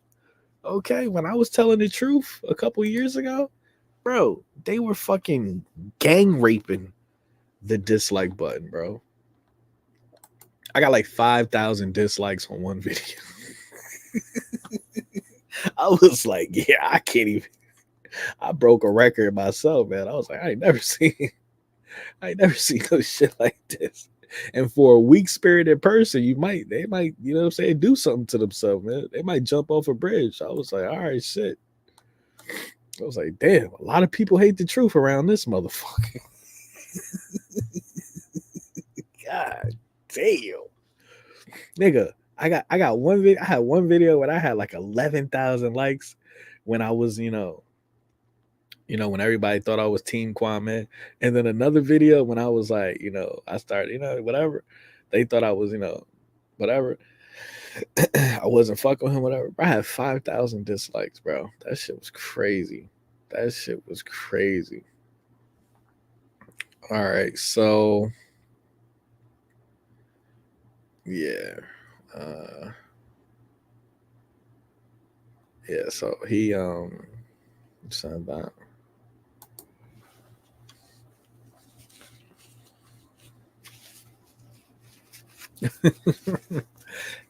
Okay, when I was telling the truth a couple years ago, bro, they were fucking gang raping the dislike button, bro. I got like 5,000 dislikes on one video. I was like, yeah, I can't even. I broke a record myself, man. I was like, I ain't never seen no shit like this. And for a weak spirited person, they might, you know what I'm saying, do something to themselves, man. They might jump off a bridge. I was like, all right, shit. I was like, damn, a lot of people hate the truth around this motherfucker. God damn. Nigga, I got one video. I had one video where I had like 11,000 likes when I was, when everybody thought I was Team Kwame. And then another video when I was like, I started, whatever. They thought I was, whatever. I wasn't fucking with him, whatever. I had 5,000 dislikes, bro. That shit was crazy. All right, so yeah. Yeah, so he said that.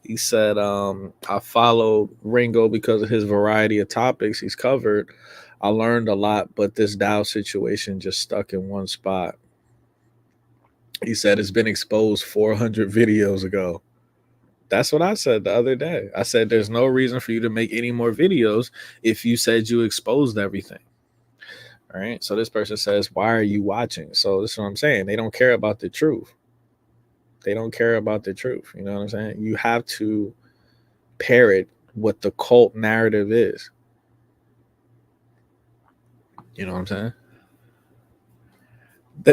He said, I follow Ringo because of his variety of topics he's covered. I learned a lot, but this Dow situation just stuck in one spot. He said it's been exposed 400 videos ago. That's what I said the other day. I said there's no reason for you to make any more videos if you said you exposed everything. All right. So this person says, why are you watching? So this is what I'm saying. They don't care about the truth. They don't care about the truth. You know what I'm saying? You have to parrot what the cult narrative is. You know what I'm saying?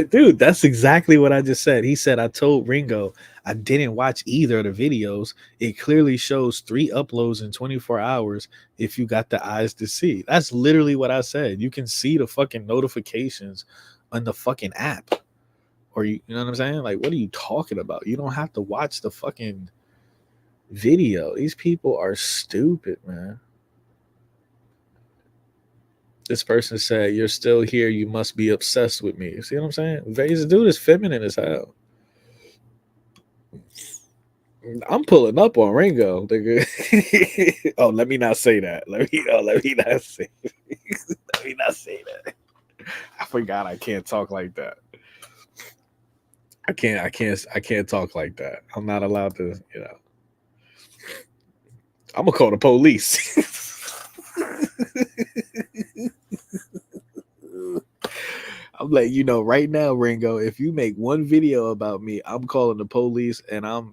Dude, that's exactly what I just said. He said, I told Ringo I didn't watch either of the videos. It clearly shows 3 uploads in 24 hours if you got the eyes to see. That's literally what I said. You can see the fucking notifications on the fucking app. Or you know what I'm saying? Like, what are you talking about? You don't have to watch the fucking video. These people are stupid, man. This person said, you're still here. You must be obsessed with me. You see what I'm saying? This dude is feminine as hell. I'm pulling up on Ringo. Oh, let me not say that. Let me not say let me not say that. I forgot I can't talk like that. I can't talk like that. I'm not allowed to, I'm gonna call the police. I'm letting you know right now, Ringo. If you make one video about me, I'm calling the police, and I'm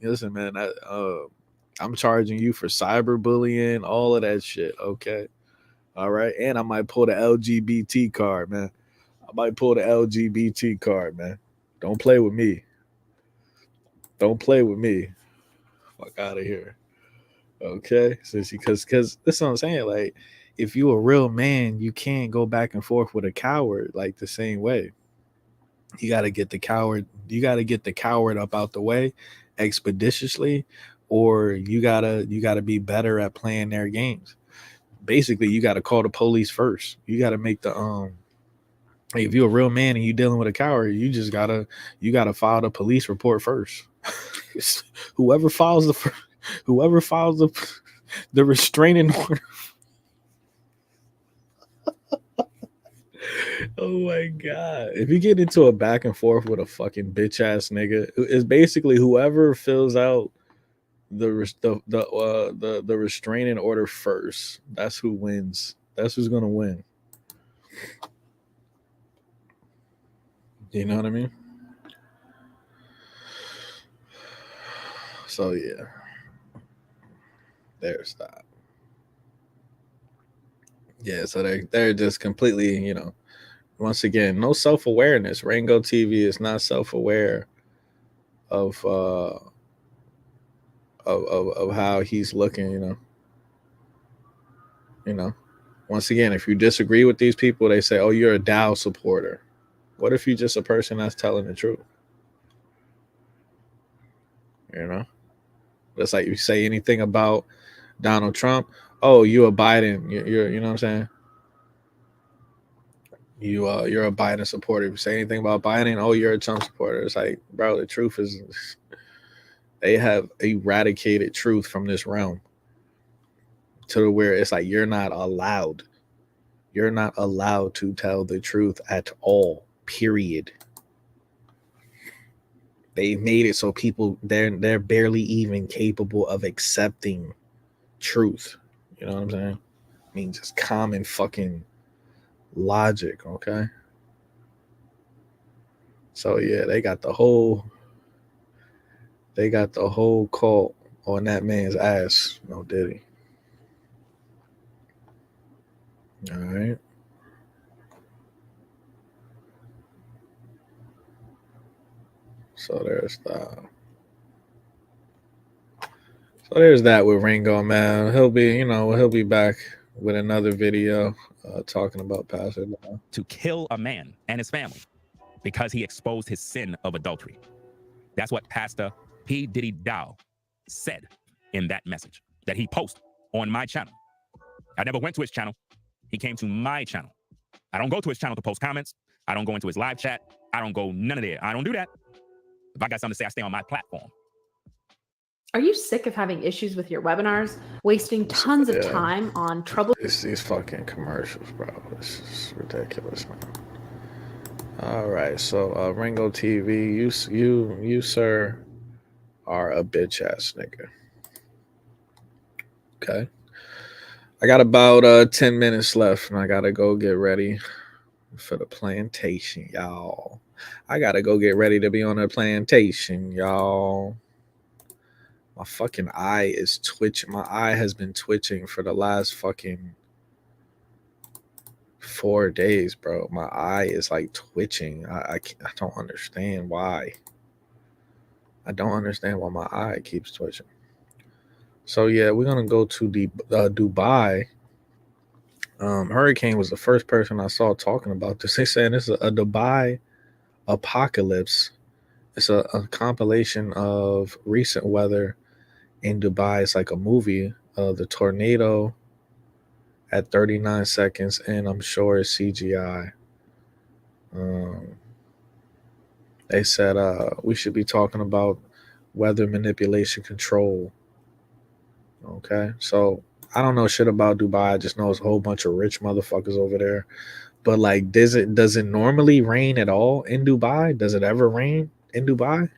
listen, man. I'm charging you for cyberbullying, all of that shit. Okay, all right, and I might pull the LGBT card, man. I might pull the LGBT card, man. Don't play with me. Don't play with me. Fuck out of here. Okay, so because that's what I'm saying. Like, if you a real man, you can't go back and forth with a coward like the same way. You got to get the coward. You got to get the coward up out the way expeditiously, or you gotta be better at playing their games. Basically, you got to call the police first. You got to make the like, if you're a real man and you dealing with a coward, you gotta file the police report first. Whoever files the restraining order. Oh my god! If you get into a back and forth with a fucking bitch ass nigga, it's basically whoever fills out the restraining order first. That's who wins. That's who's gonna win. You know what I mean? So yeah, there's that. Yeah, so they're just completely, once again, no self awareness. Rango TV is not self aware of of how he's looking. Once again, if you disagree with these people, they say, "Oh, you're a Dow supporter." What if you're just a person that's telling the truth? It's like you say anything about Donald Trump. Oh, you a Biden. You're you know what I'm saying? You're a Biden supporter. If you say anything about Biden, oh, you're a Trump supporter. It's like, bro, the truth is they have eradicated truth from this realm to where it's like you're not allowed to tell the truth at all, period. They made it so people they're barely even capable of accepting truth. You know what I'm saying? I mean, just common fucking logic, okay? So yeah, they got the whole cult on that man's ass. No Diddy. All right. So there's that. So there's that with Ringo, man. He'll be back with another video talking about Pastor Dow. To kill a man and his family because he exposed his sin of adultery. That's what Pastor P. Diddy Dow said in that message that he posted on my channel. I never went to his channel. He came to my channel. I don't go to his channel to post comments. I don't go into his live chat. I don't go none of there. I don't do that. If I got something to say, I stay on my platform. Are you sick of having issues with your webinars, wasting tons of time on trouble? It's these fucking commercials, bro. This is ridiculous, man. All right, so Ringo TV, you sir are a bitch ass nigga. Okay, I got about 10 minutes left, and I gotta go get ready for the plantation, y'all. I gotta go get ready to be on the plantation, y'all. My fucking eye is twitching. My eye has been twitching for the last fucking 4 days, bro. My eye is like twitching. I don't understand why. I don't understand why my eye keeps twitching. So yeah, we're gonna go to the Dubai. Hurricane was the first person I saw talking about this. They saying this is a Dubai apocalypse. It's a compilation of recent weather in Dubai. It's like a movie. The tornado at 39 seconds, and I'm sure it's CGI. They said we should be talking about weather manipulation control. Okay, so I don't know shit about Dubai. I just know it's a whole bunch of rich motherfuckers over there. But like, does it normally rain at all in Dubai? Does it ever rain in Dubai?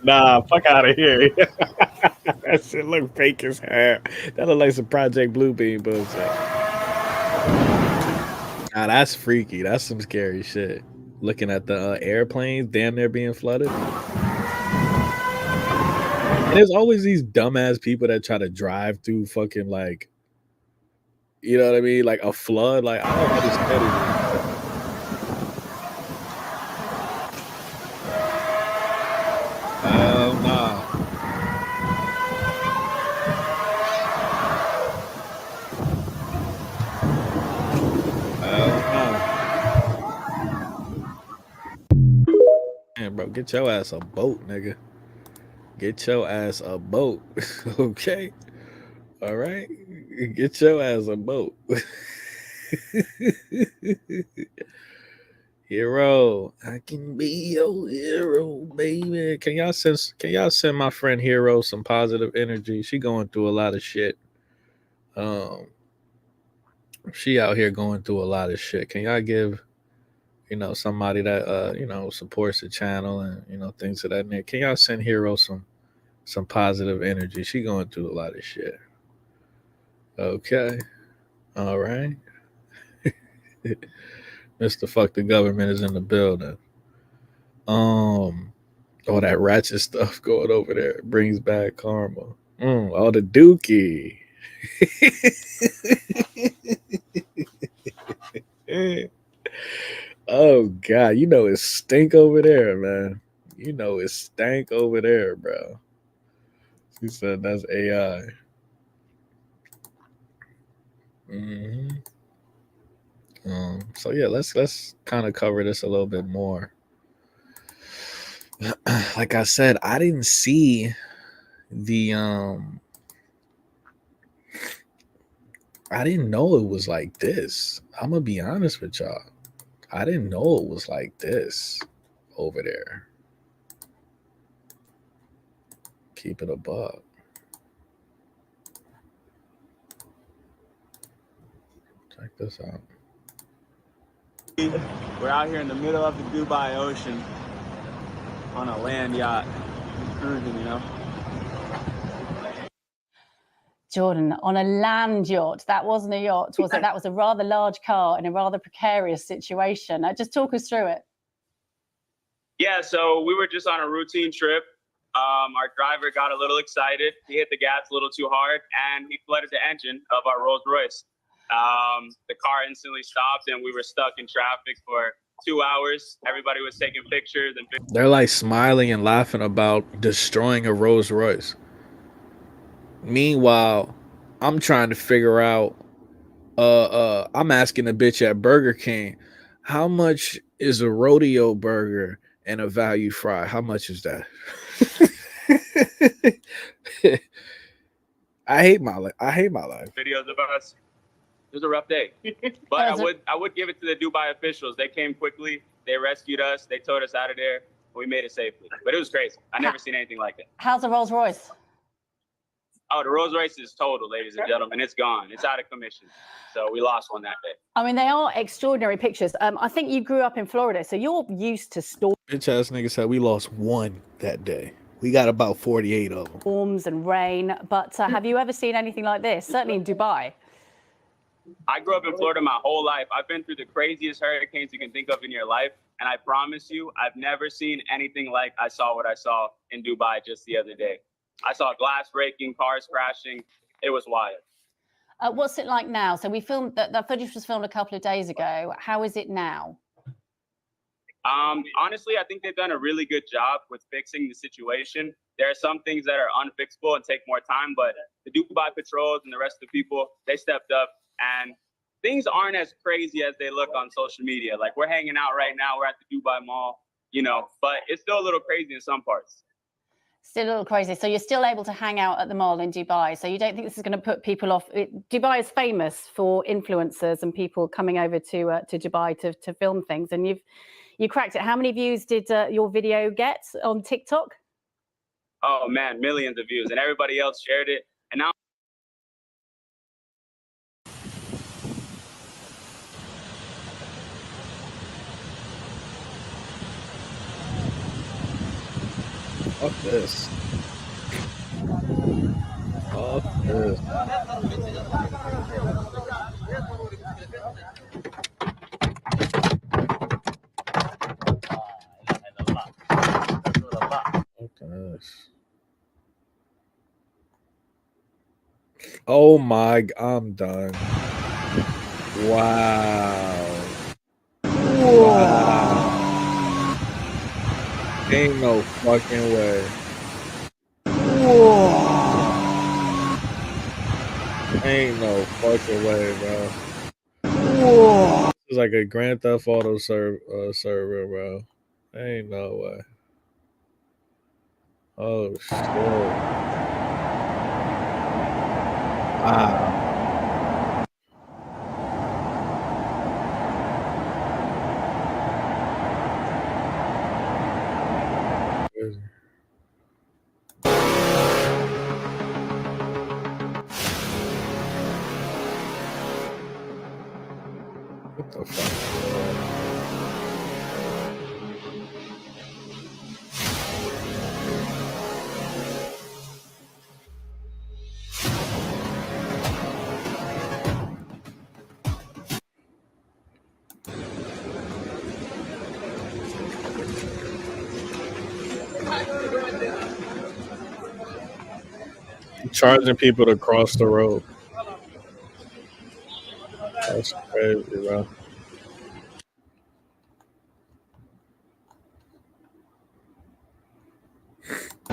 Nah, fuck out of here. That shit look fake as hell. That look like some Project Bluebeam bullshit. Nah, that's freaky. That's some scary shit. Looking at the airplanes, damn near being flooded. And there's always these dumbass people that try to drive through fucking like, you know what I mean? Like a flood. Like, I don't understand it. Get your ass a boat, nigga. Get your ass a boat. Okay? All right? Get your ass a boat. Hero, I can be your hero, baby. Can y'all send my friend Hero some positive energy? She going through a lot of shit. She out here going through a lot of shit. Can y'all give somebody that supports the channel and things of that nature? Can y'all send Hero some positive energy? She going through a lot of shit. Okay. All right. Mr. Fuck the Government is in the building. All that ratchet stuff going over there. It brings back karma. All the dookie. Oh God, it stink over there, man. It stank over there, bro. He said that's AI. So yeah, let's kind of cover this a little bit more. Like I said, I didn't see the I didn't know it was like this. I'm gonna be honest with y'all. I didn't know it was like this over there. Keep it a buck. Check this out. We're out here in the middle of the Dubai Ocean on a land yacht, cruising, Jordan, on a land yacht. That wasn't a yacht, was it? That was a rather large car in a rather precarious situation. Just talk us through it. Yeah, so we were just on a routine trip. Our driver got a little excited. He hit the gas a little too hard, and he flooded the engine of our Rolls Royce. The car instantly stopped, and we were stuck in traffic for 2 hours. Everybody was taking pictures and they're like smiling and laughing about destroying a Rolls Royce. Meanwhile, I'm trying to figure out. I'm asking a bitch at Burger King, how much is a rodeo burger and a value fry? How much is that? I hate my life. videos of us. It was a rough day, but I would give it to the Dubai officials. They came quickly. They rescued us. They towed us out of there. We made it safely, but it was crazy. I never seen anything like it. How's the Rolls Royce? Oh, the Rolls Royce is total, ladies and gentlemen. It's gone. It's out of commission. So we lost one that day. I mean, they are extraordinary pictures. I think you grew up in Florida, so you're used to storms. Bitch ass nigga said we lost one that day. We got about 48 of them. Storms and rain. But have you ever seen anything like this? Certainly in Dubai. I grew up in Florida my whole life. I've been through the craziest hurricanes you can think of in your life. And I promise you, I've never seen anything like I saw what I saw in Dubai just the other day. I saw glass breaking, cars crashing. It was wild. What's it like now? So we filmed that footage was filmed a couple of days ago. How is it now? Honestly, I think they've done a really good job with fixing the situation. There are some things that are unfixable and take more time, but the Dubai patrols and the rest of the people, they stepped up, and things aren't as crazy as they look on social media. Like, we're hanging out right now, we're at the Dubai Mall, but it's still a little crazy in some parts. Still a little crazy. So you're still able to hang out at the mall in Dubai. So you don't think this is going to put people off? Dubai is famous for influencers and people coming over to Dubai to film things. And you cracked it. How many views did your video get on TikTok? Oh man, millions of views, and everybody else shared it. And now. Fuck this. Fuck this. Oh my, I'm done. Wow. Wow. Ain't no fucking way. Whoa. Ain't no fucking way, bro. Whoa. This is like a Grand Theft Auto server, bro. Ain't no way. Oh shit! Wow. What the fuck? Charging people to cross the road. That's crazy, bro.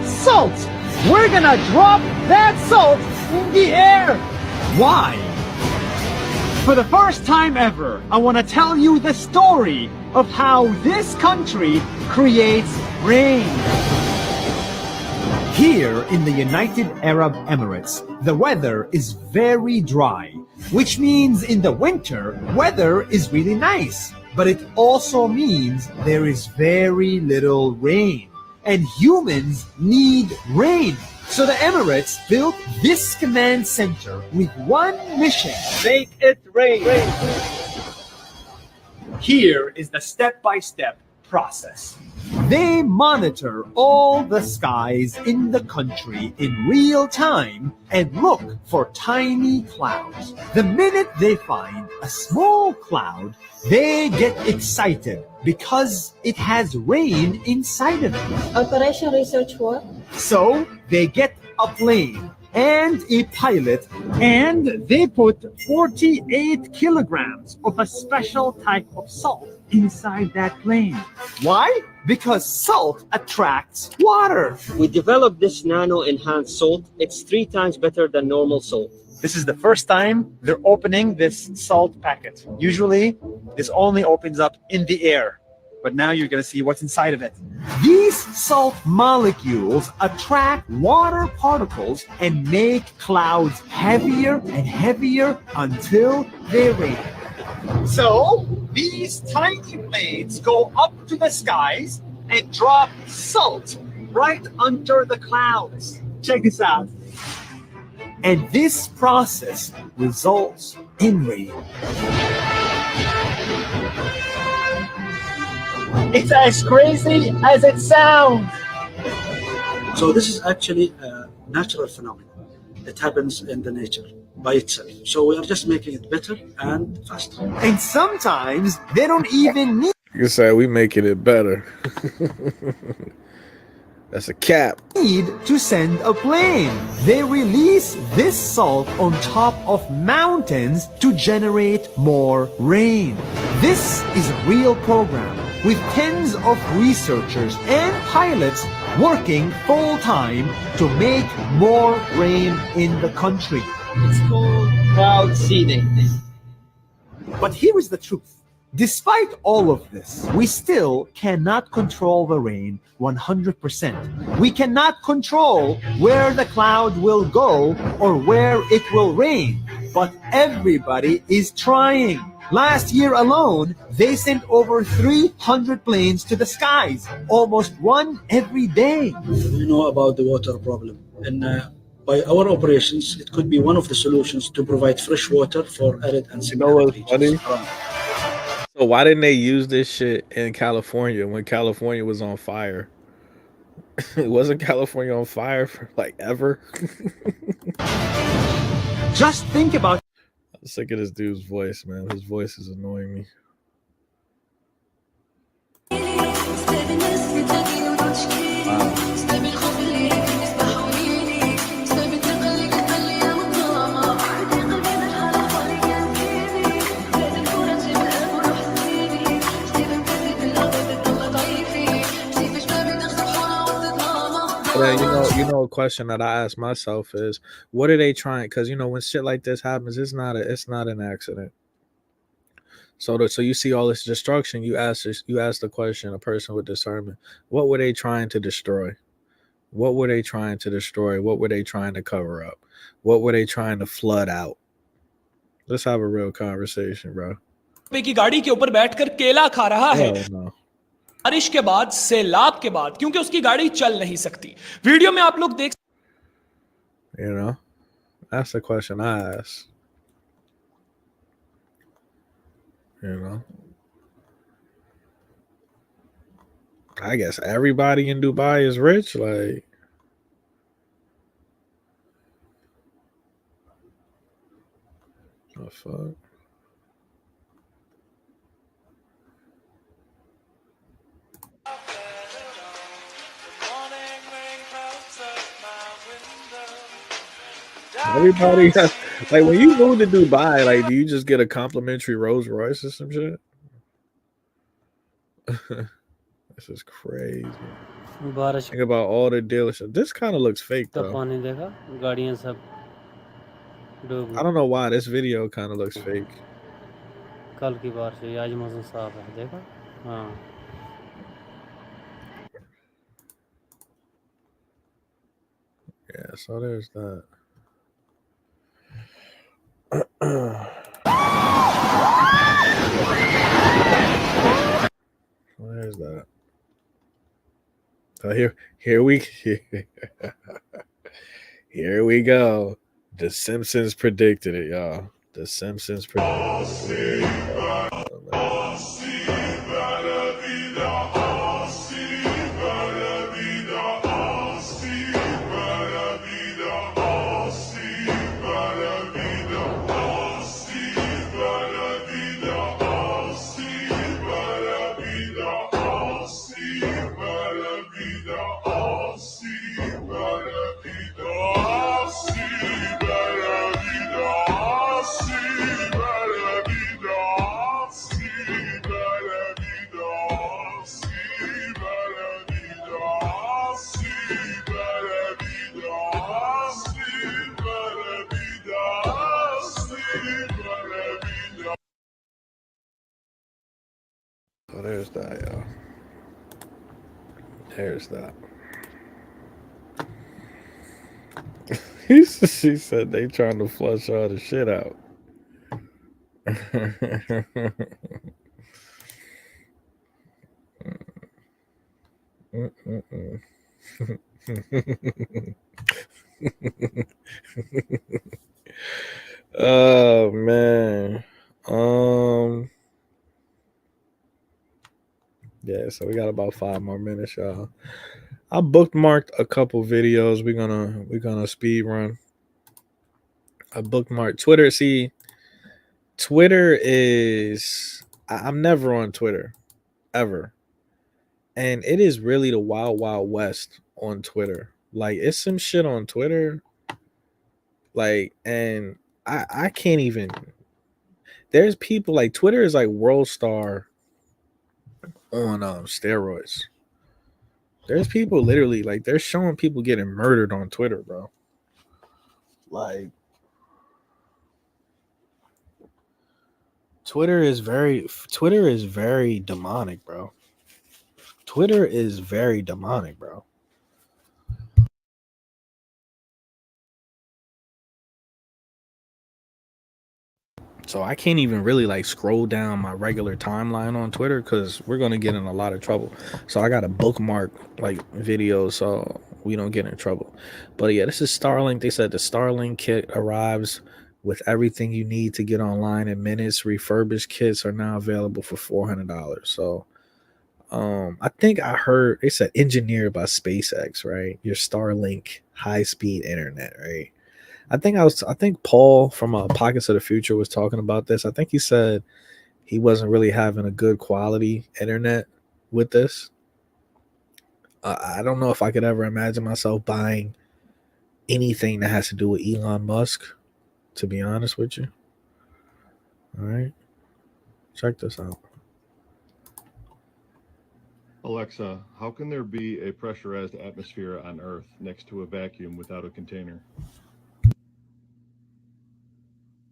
Salt! We're gonna drop that salt in the air! Why? For the first time ever, I want to tell you the story of how this country creates rain. Here in the United Arab Emirates, the weather is very dry, which means in the winter, weather is really nice. But it also means there is very little rain. And humans need rain. So the Emirates built this command center with one mission: make it rain. Here is the step-by-step process. They monitor all the skies in the country in real time and look for tiny clouds. The minute they find a small cloud, they get excited because it has rain inside of it. Operation Research Work. So they get a plane and a pilot, and they put 48 kilograms of a special type of salt inside that plane. Why? Because salt attracts water. We developed this nano-enhanced salt. It's 3 times better than normal salt. This is the first time they're opening this salt packet. Usually, this only opens up in the air, but now you're going to see what's inside of it. These salt molecules attract water particles and make clouds heavier and heavier until they rain. So these tiny blades go up to the skies and drop salt right under the clouds. Check this out. And this process results in rain. It's as crazy as it sounds. So this is actually a natural phenomenon. It happens in the nature by itself. So we are just making it better and faster. And sometimes they don't even need You say we making it better. That's a cap. to send a plane. They release this salt on top of mountains to generate more rain. This is a real program with tens of researchers and pilots working full-time to make more rain in the country. It's called cloud seeding. But here is the truth. Despite all of this, we still cannot control the rain 100%. We cannot control where the cloud will go or where it will rain, but everybody is trying. Last year alone, they sent over 300 planes to the skies, almost one every day. We know about the water problem. And by our operations, it could be one of the solutions to provide fresh water for arid and semi-arid regions. So why didn't they use this shit in California when California was on fire? Wasn't California on fire for like ever? Just think about. I'm sick of this dude's voice, man. His voice is annoying me. You know, a question that I ask myself is, what are they trying? Because when shit like this happens, it's not an accident. So you see all this destruction. You ask the question, a person with discernment, what were they trying to destroy? What were they trying to destroy? What were they trying to cover up? What were they trying to flood out? Let's have a real conversation, bro. की गाड़ी के ऊपर बैठकर केला खा रहा है No. बारिश के बाद, सैलाब के बाद, क्योंकि उसकी गाड़ी चल नहीं सकती। वीडियो में आप लोग देख You know, that's the question I ask. You know, I guess everybody in Dubai is rich. Like, the fuck? Everybody, like when you move to Dubai, like, do you just get a complimentary Rolls Royce or some shit? This is crazy. Think about all the dealerships. This kind of looks fake though. I don't know why this video kind of looks fake. Yeah, so there's that. There's that. So here we go. The Simpsons predicted it, y'all. The Simpsons predicted it. So there's that, y'all. There's that. She said they trying to flush all the shit out. Oh man. Yeah, so we got about 5 more minutes, y'all. I bookmarked a couple videos. We're gonna speed run. I bookmarked Twitter. See, Twitter is I'm never on Twitter ever. And it is really the wild wild west on Twitter. Like, it's some shit on Twitter. Like, and I can't even. There's people like Twitter is like World Star on steroids. There's people literally like they're showing people getting murdered on Twitter, bro. Like, Twitter is very demonic, bro. Twitter is very demonic, bro. So I can't even really like scroll down my regular timeline on Twitter because we're gonna get in a lot of trouble. So I gotta bookmark like videos so we don't get in trouble. But yeah, this is Starlink. They said the Starlink kit arrives with everything you need to get online in minutes. Refurbished kits are now available for $400. So I think I heard they said engineered by SpaceX, right? Your Starlink high-speed internet, right? I think Paul from Pockets of the Future was talking about this. I think he said he wasn't really having a good quality internet with this. I don't know if I could ever imagine myself buying anything that has to do with Elon Musk, to be honest with you. All right. Check this out. Alexa, how can there be a pressurized atmosphere on Earth next to a vacuum without a container?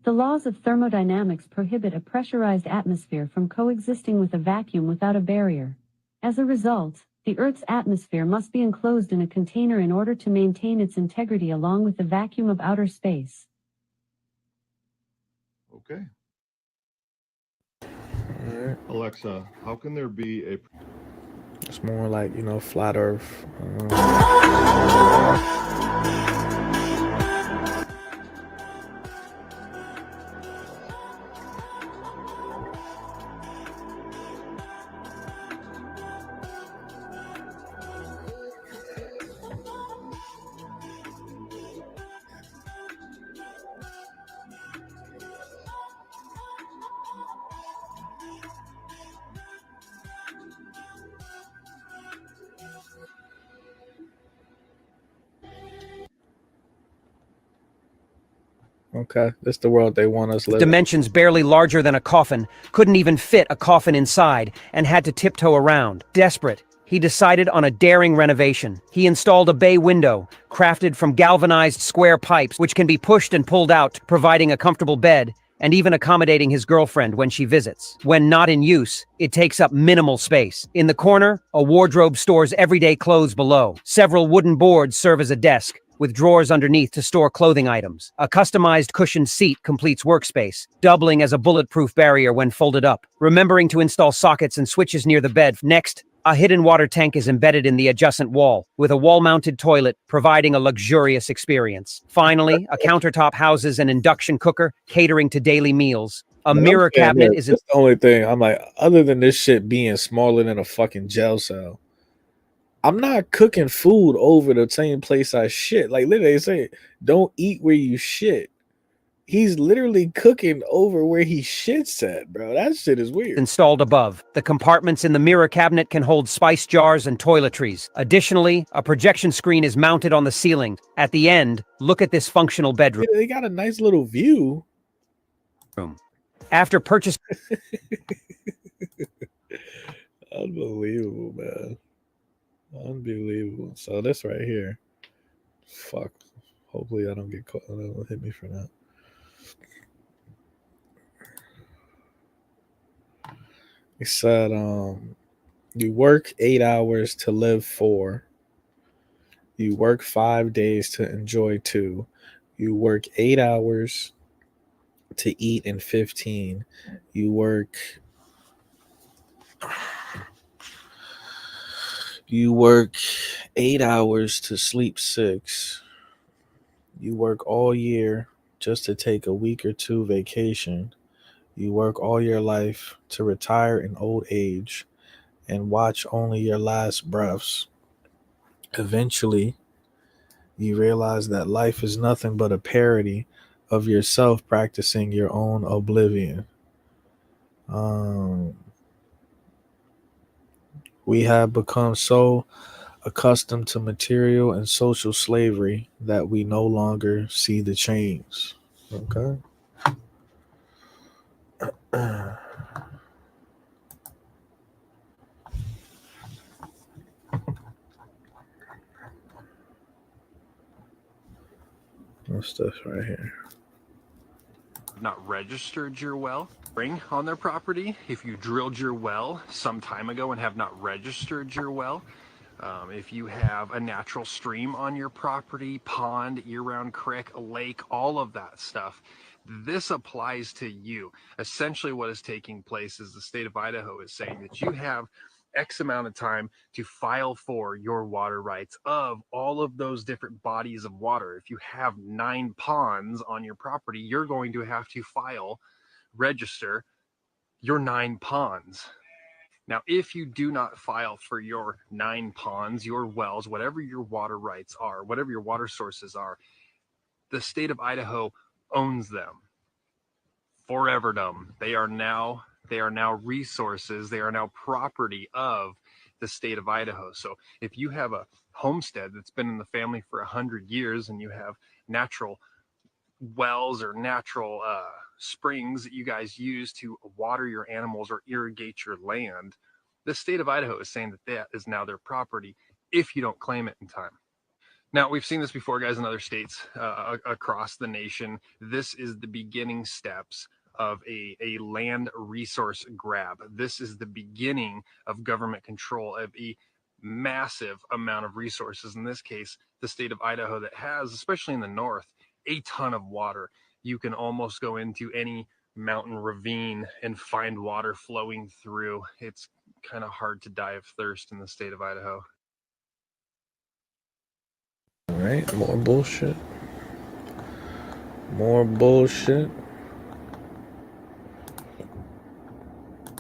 The laws of thermodynamics prohibit a pressurized atmosphere from coexisting with a vacuum without a barrier. As a result, The Earth's atmosphere must be enclosed in a container in order to maintain its integrity along with the vacuum of outer space. Okay. Alexa, how can there be a... It's more like, flat Earth. Okay, this is the world they want us living. Dimensions barely larger than a coffin, couldn't even fit a coffin inside, and had to tiptoe around. Desperate, he decided on a daring renovation. He installed a bay window, crafted from galvanized square pipes, which can be pushed and pulled out, providing a comfortable bed, and even accommodating his girlfriend when she visits. When not in use, it takes up minimal space. In the corner, a wardrobe stores everyday clothes below. Several wooden boards serve as a desk, with drawers underneath to store clothing items. A customized cushioned seat completes workspace, doubling as a bulletproof barrier when folded up. Remembering to install sockets and switches near the bed. Next, a hidden water tank is embedded in the adjacent wall, with a wall-mounted toilet providing a luxurious experience. Finally, a countertop houses an induction cooker, catering to daily meals. A mirror cabinet is... That's the only thing. I'm like, other than this shit being smaller than a fucking jail cell, I'm not cooking food over the same place I shit. Like literally they say, don't eat where you shit. He's literally cooking over where he shits at, bro. That shit is weird. Installed above. The compartments in the mirror cabinet can hold spice jars and toiletries. Additionally, a projection screen is mounted on the ceiling. At the end, look at this functional bedroom. They got a nice little view. After purchase... Unbelievable, man. Unbelievable. So this right here, fuck. Hopefully I don't get caught. They don't hit me for that. He said, you work 8 hours to live 4. You work 5 days to enjoy 2. You work 8 hours to eat in 15. You work 8 hours to sleep 6. You work all year just to take a week or 2 vacation. You work all your life to retire in old age and watch only your last breaths. Eventually, you realize that life is nothing but a parody of yourself practicing your own oblivion. We have become so accustomed to material and social slavery that we no longer see the change. Okay. What's this right here? Not registered your well ring on their property. If you drilled your well some time ago and have not registered your well, if you have a natural stream on your property, pond, year-round creek, a lake, all of that stuff, this applies to you. Essentially what is taking place is the state of Idaho is saying that you have X amount of time to file for your water rights of all of those different bodies of water. If you have 9 ponds on your property, you're going to have to register your 9 ponds. Now, if you do not file for your 9 ponds, your wells, whatever your water rights are, whatever your water sources are, the state of Idaho owns them. Foreverdom. They are now resources. They are now property of the state of Idaho. So if you have a homestead that's been in the family for 100 years and you have natural wells or natural springs that you guys use to water your animals or irrigate your land, the state of Idaho is saying that that is now their property if you don't claim it in time. Now, we've seen this before, guys, in other states across the nation. This is the beginning steps of a land resource grab. This is the beginning of government control, of a massive amount of resources. In this case, the state of Idaho that has, especially in the north, a ton of water. You can almost go into any mountain ravine and find water flowing through. It's kind of hard to die of thirst in the state of Idaho. All right, more bullshit. More bullshit.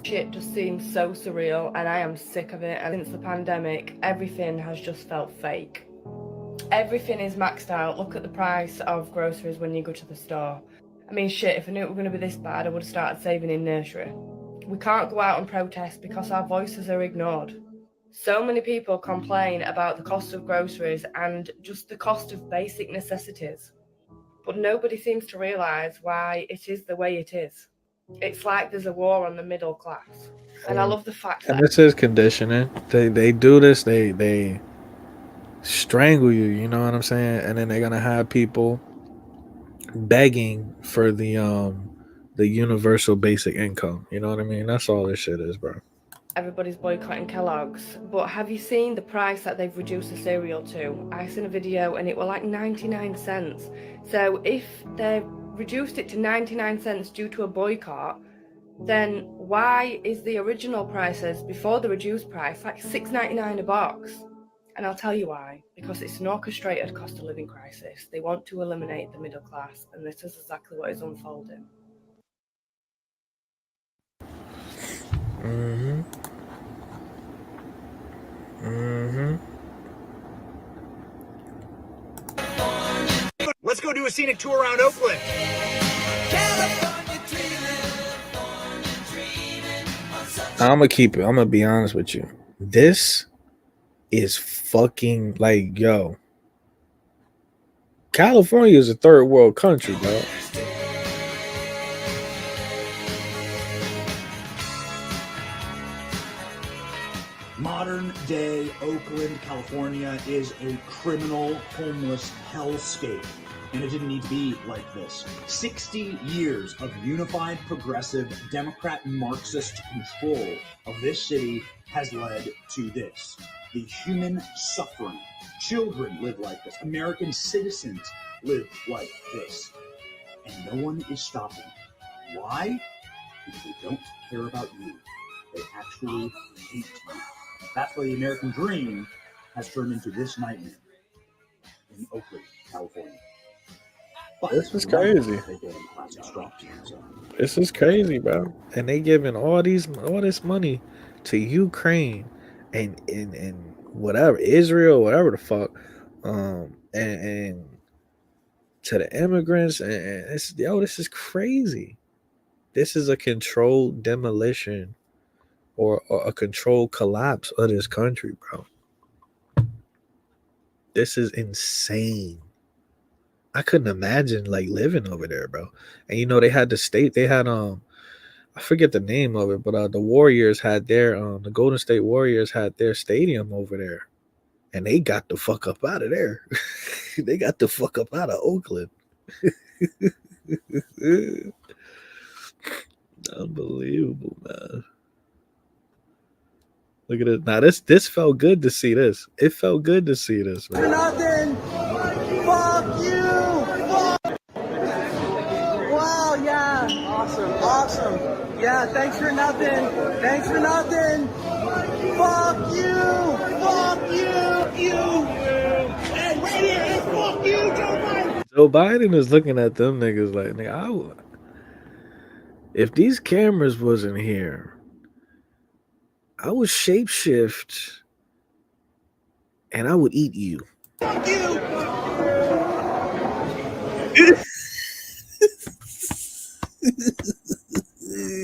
Shit just seems so surreal, and I am sick of it. And since the pandemic, everything has just felt fake. Everything is maxed out. Look at the price of groceries when you go to the store. I mean, shit, if I knew it were going to be this bad, I would have started saving in nursery. We can't go out and protest because our voices are ignored. So many people complain about the cost of groceries and just the cost of basic necessities. But nobody seems to realise why it is the way it is. It's like there's a war on the middle class. And I love the fact And that this is conditioning. They do this, they strangle you, you know what I'm saying? And then they're gonna have people begging for the universal basic income. You know what I mean? That's all this shit is, bro. everybody's boycotting Kellogg's, but have you seen the price that they've reduced the cereal to? I seen a video and it were like 99 cents. So if they've reduced it to 99 cents due to a boycott, then why is the original prices before the reduced price like $6.99 a box? And I'll tell you why. Because it's an orchestrated cost of living crisis. They want to eliminate the middle class, and this is exactly what is unfolding. Mm-hmm. Mm-hmm. Let's go do a scenic tour around Oakland. I'm gonna be honest with you. This is fucking like, yo, California is a third world country, bro. Modern day Oakland, California is a criminal, homeless hellscape. And it didn't need to be like this. 60 years of unified, progressive, Democrat, Marxist control of this city has led to this. The human suffering. Children live like this. American citizens live like this. And no one is stopping. Why? Because they don't care about you. They actually hate you. That's why the American dream has turned into this nightmare in Oakland, California. This is crazy. This is crazy, bro. And they giving all this money to Ukraine and whatever, Israel, whatever the fuck, and to the immigrants, and it's, yo, this is crazy. This is a controlled demolition or a controlled collapse of this country, bro. This is insane. I couldn't imagine like living over there, bro. And you know, they had I forget the name of it, but the Warriors had their the Golden State Warriors had their stadium over there. And they got the fuck up out of there. They got the fuck up out of Oakland. Unbelievable, man. Look at it. Now this felt good to see this. It felt good to see this, man. Nothing. Fuck you. Fuck. Wow, yeah. Awesome. Yeah, thanks for nothing. Fuck you. And right here, fuck you, Joe Biden. Joe Biden is looking at them niggas like, nigga, if these cameras wasn't here, I would shapeshift and I would eat you. Fuck you.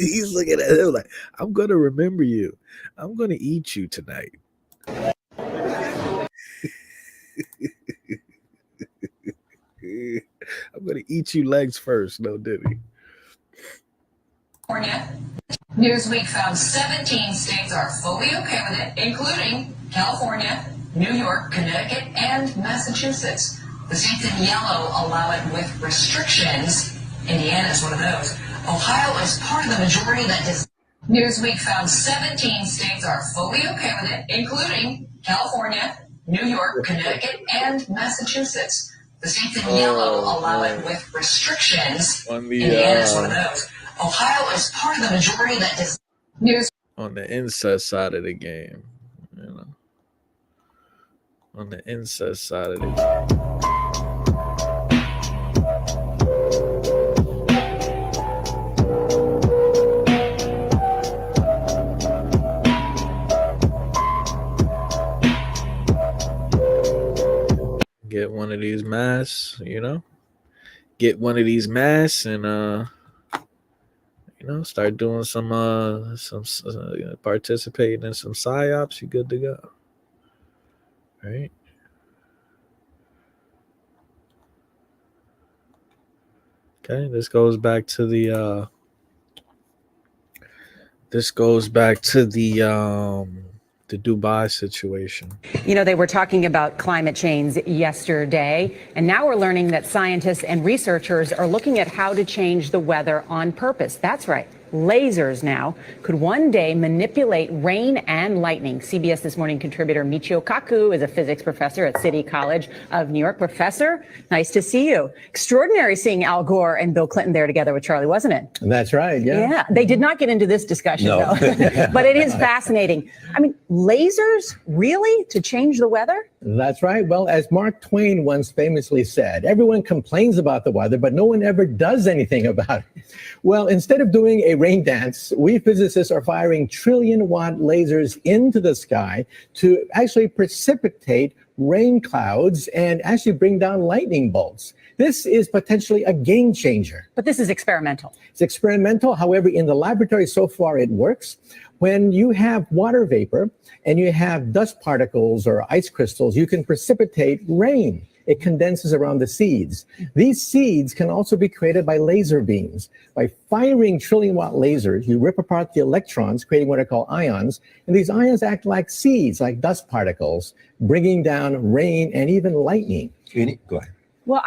He's looking at him like, I'm gonna remember you. I'm gonna eat you tonight. I'm gonna eat you legs first, no Diddy. California. Newsweek found 17 states are fully okay with it, including California, New York, Connecticut, and Massachusetts. The states in yellow allow it with restrictions. Indiana is one of those. Ohio is part of the majority that does. Newsweek found 17 states are fully okay with it, including California, New York, Connecticut, and Massachusetts. The states in yellow allow it with restrictions. Indiana is one of those. Ohio is part of the majority that does. News. On the incest side of the game, you know. On the incest side of the game. Get one of these masks, you know. Get one of these masks and you know, start doing some participating in some psyops. You good to go, right? Okay, this goes back to the Dubai situation. You know, they were talking about climate change yesterday, and now we're learning that scientists and researchers are looking at how to change the weather on purpose. That's right. Lasers now could one day manipulate rain and lightning. CBS This Morning contributor Michio Kaku is a physics professor at City College of New York. Professor, nice to see you. Extraordinary seeing Al Gore and Bill Clinton there together with Charlie, wasn't it? That's right, yeah. Yeah, they did not get into this discussion, No. though. But it is fascinating. I mean, lasers, really, to change the weather? That's right. Well, as Mark Twain once famously said, everyone complains about the weather, but no one ever does anything about it. Well, instead of doing a rain dance, we physicists are firing trillion-watt lasers into the sky to actually precipitate rain clouds and actually bring down lightning bolts. This is potentially a game changer. But this is experimental. It's experimental. However, in the laboratory so far, it works. When you have water vapor and you have dust particles or ice crystals, you can precipitate rain. It condenses around the seeds. These seeds can also be created by laser beams. By firing trillion-watt lasers, you rip apart the electrons, creating what are called ions, and these ions act like seeds, like dust particles, bringing down rain and even lightning. Go ahead. Well,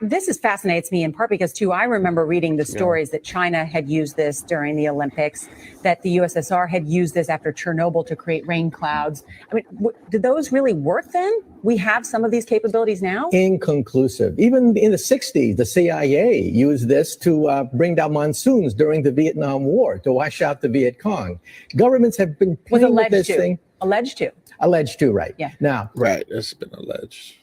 this fascinates me in part because, too, I remember reading the stories that China had used this during the Olympics, that the USSR had used this after Chernobyl to create rain clouds. I mean, did those really work then? We have some of these capabilities now? Inconclusive. Even in the 60s, the CIA used this to bring down monsoons during the Vietnam War, to wash out the Viet Cong. Governments have been playing with this thing. Alleged to. Alleged to, right. Yeah. Now, right, it's been alleged.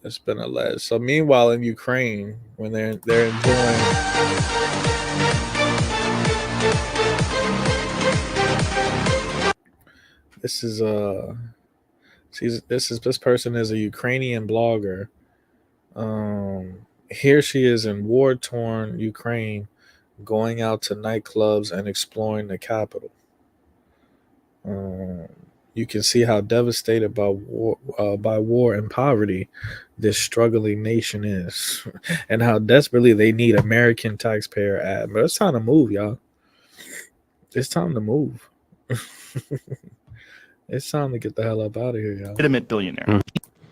It's been alleged. So meanwhile, in Ukraine, when they're enjoying, this person is a Ukrainian blogger. Here she is in war-torn Ukraine, going out to nightclubs and exploring the capital. You can see how devastated by war and poverty this struggling nation is, and how desperately they need American taxpayer ad. But it's time to move, y'all. It's time to move. It's time to get the hell up out of here, y'all. Legitimate billionaire.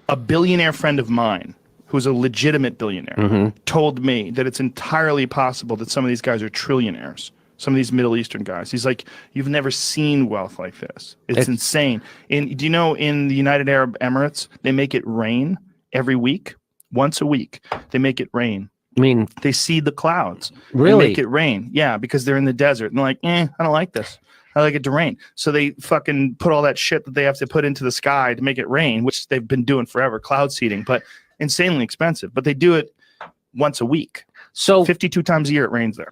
A billionaire friend of mine, who's a legitimate billionaire, told me that it's entirely possible that some of these guys are trillionaires. Some of these Middle Eastern guys. He's like, you've never seen wealth like this. It's insane. Do you know in the United Arab Emirates, they make it rain every week? Once a week, they make it rain. I mean, they seed the clouds. Really? And make it rain. Yeah, because they're in the desert. And they're like, I don't like this. I like it to rain. So they fucking put all that shit that they have to put into the sky to make it rain, which they've been doing forever, cloud seeding, but insanely expensive. But they do it once a week. So 52 times a year it rains there.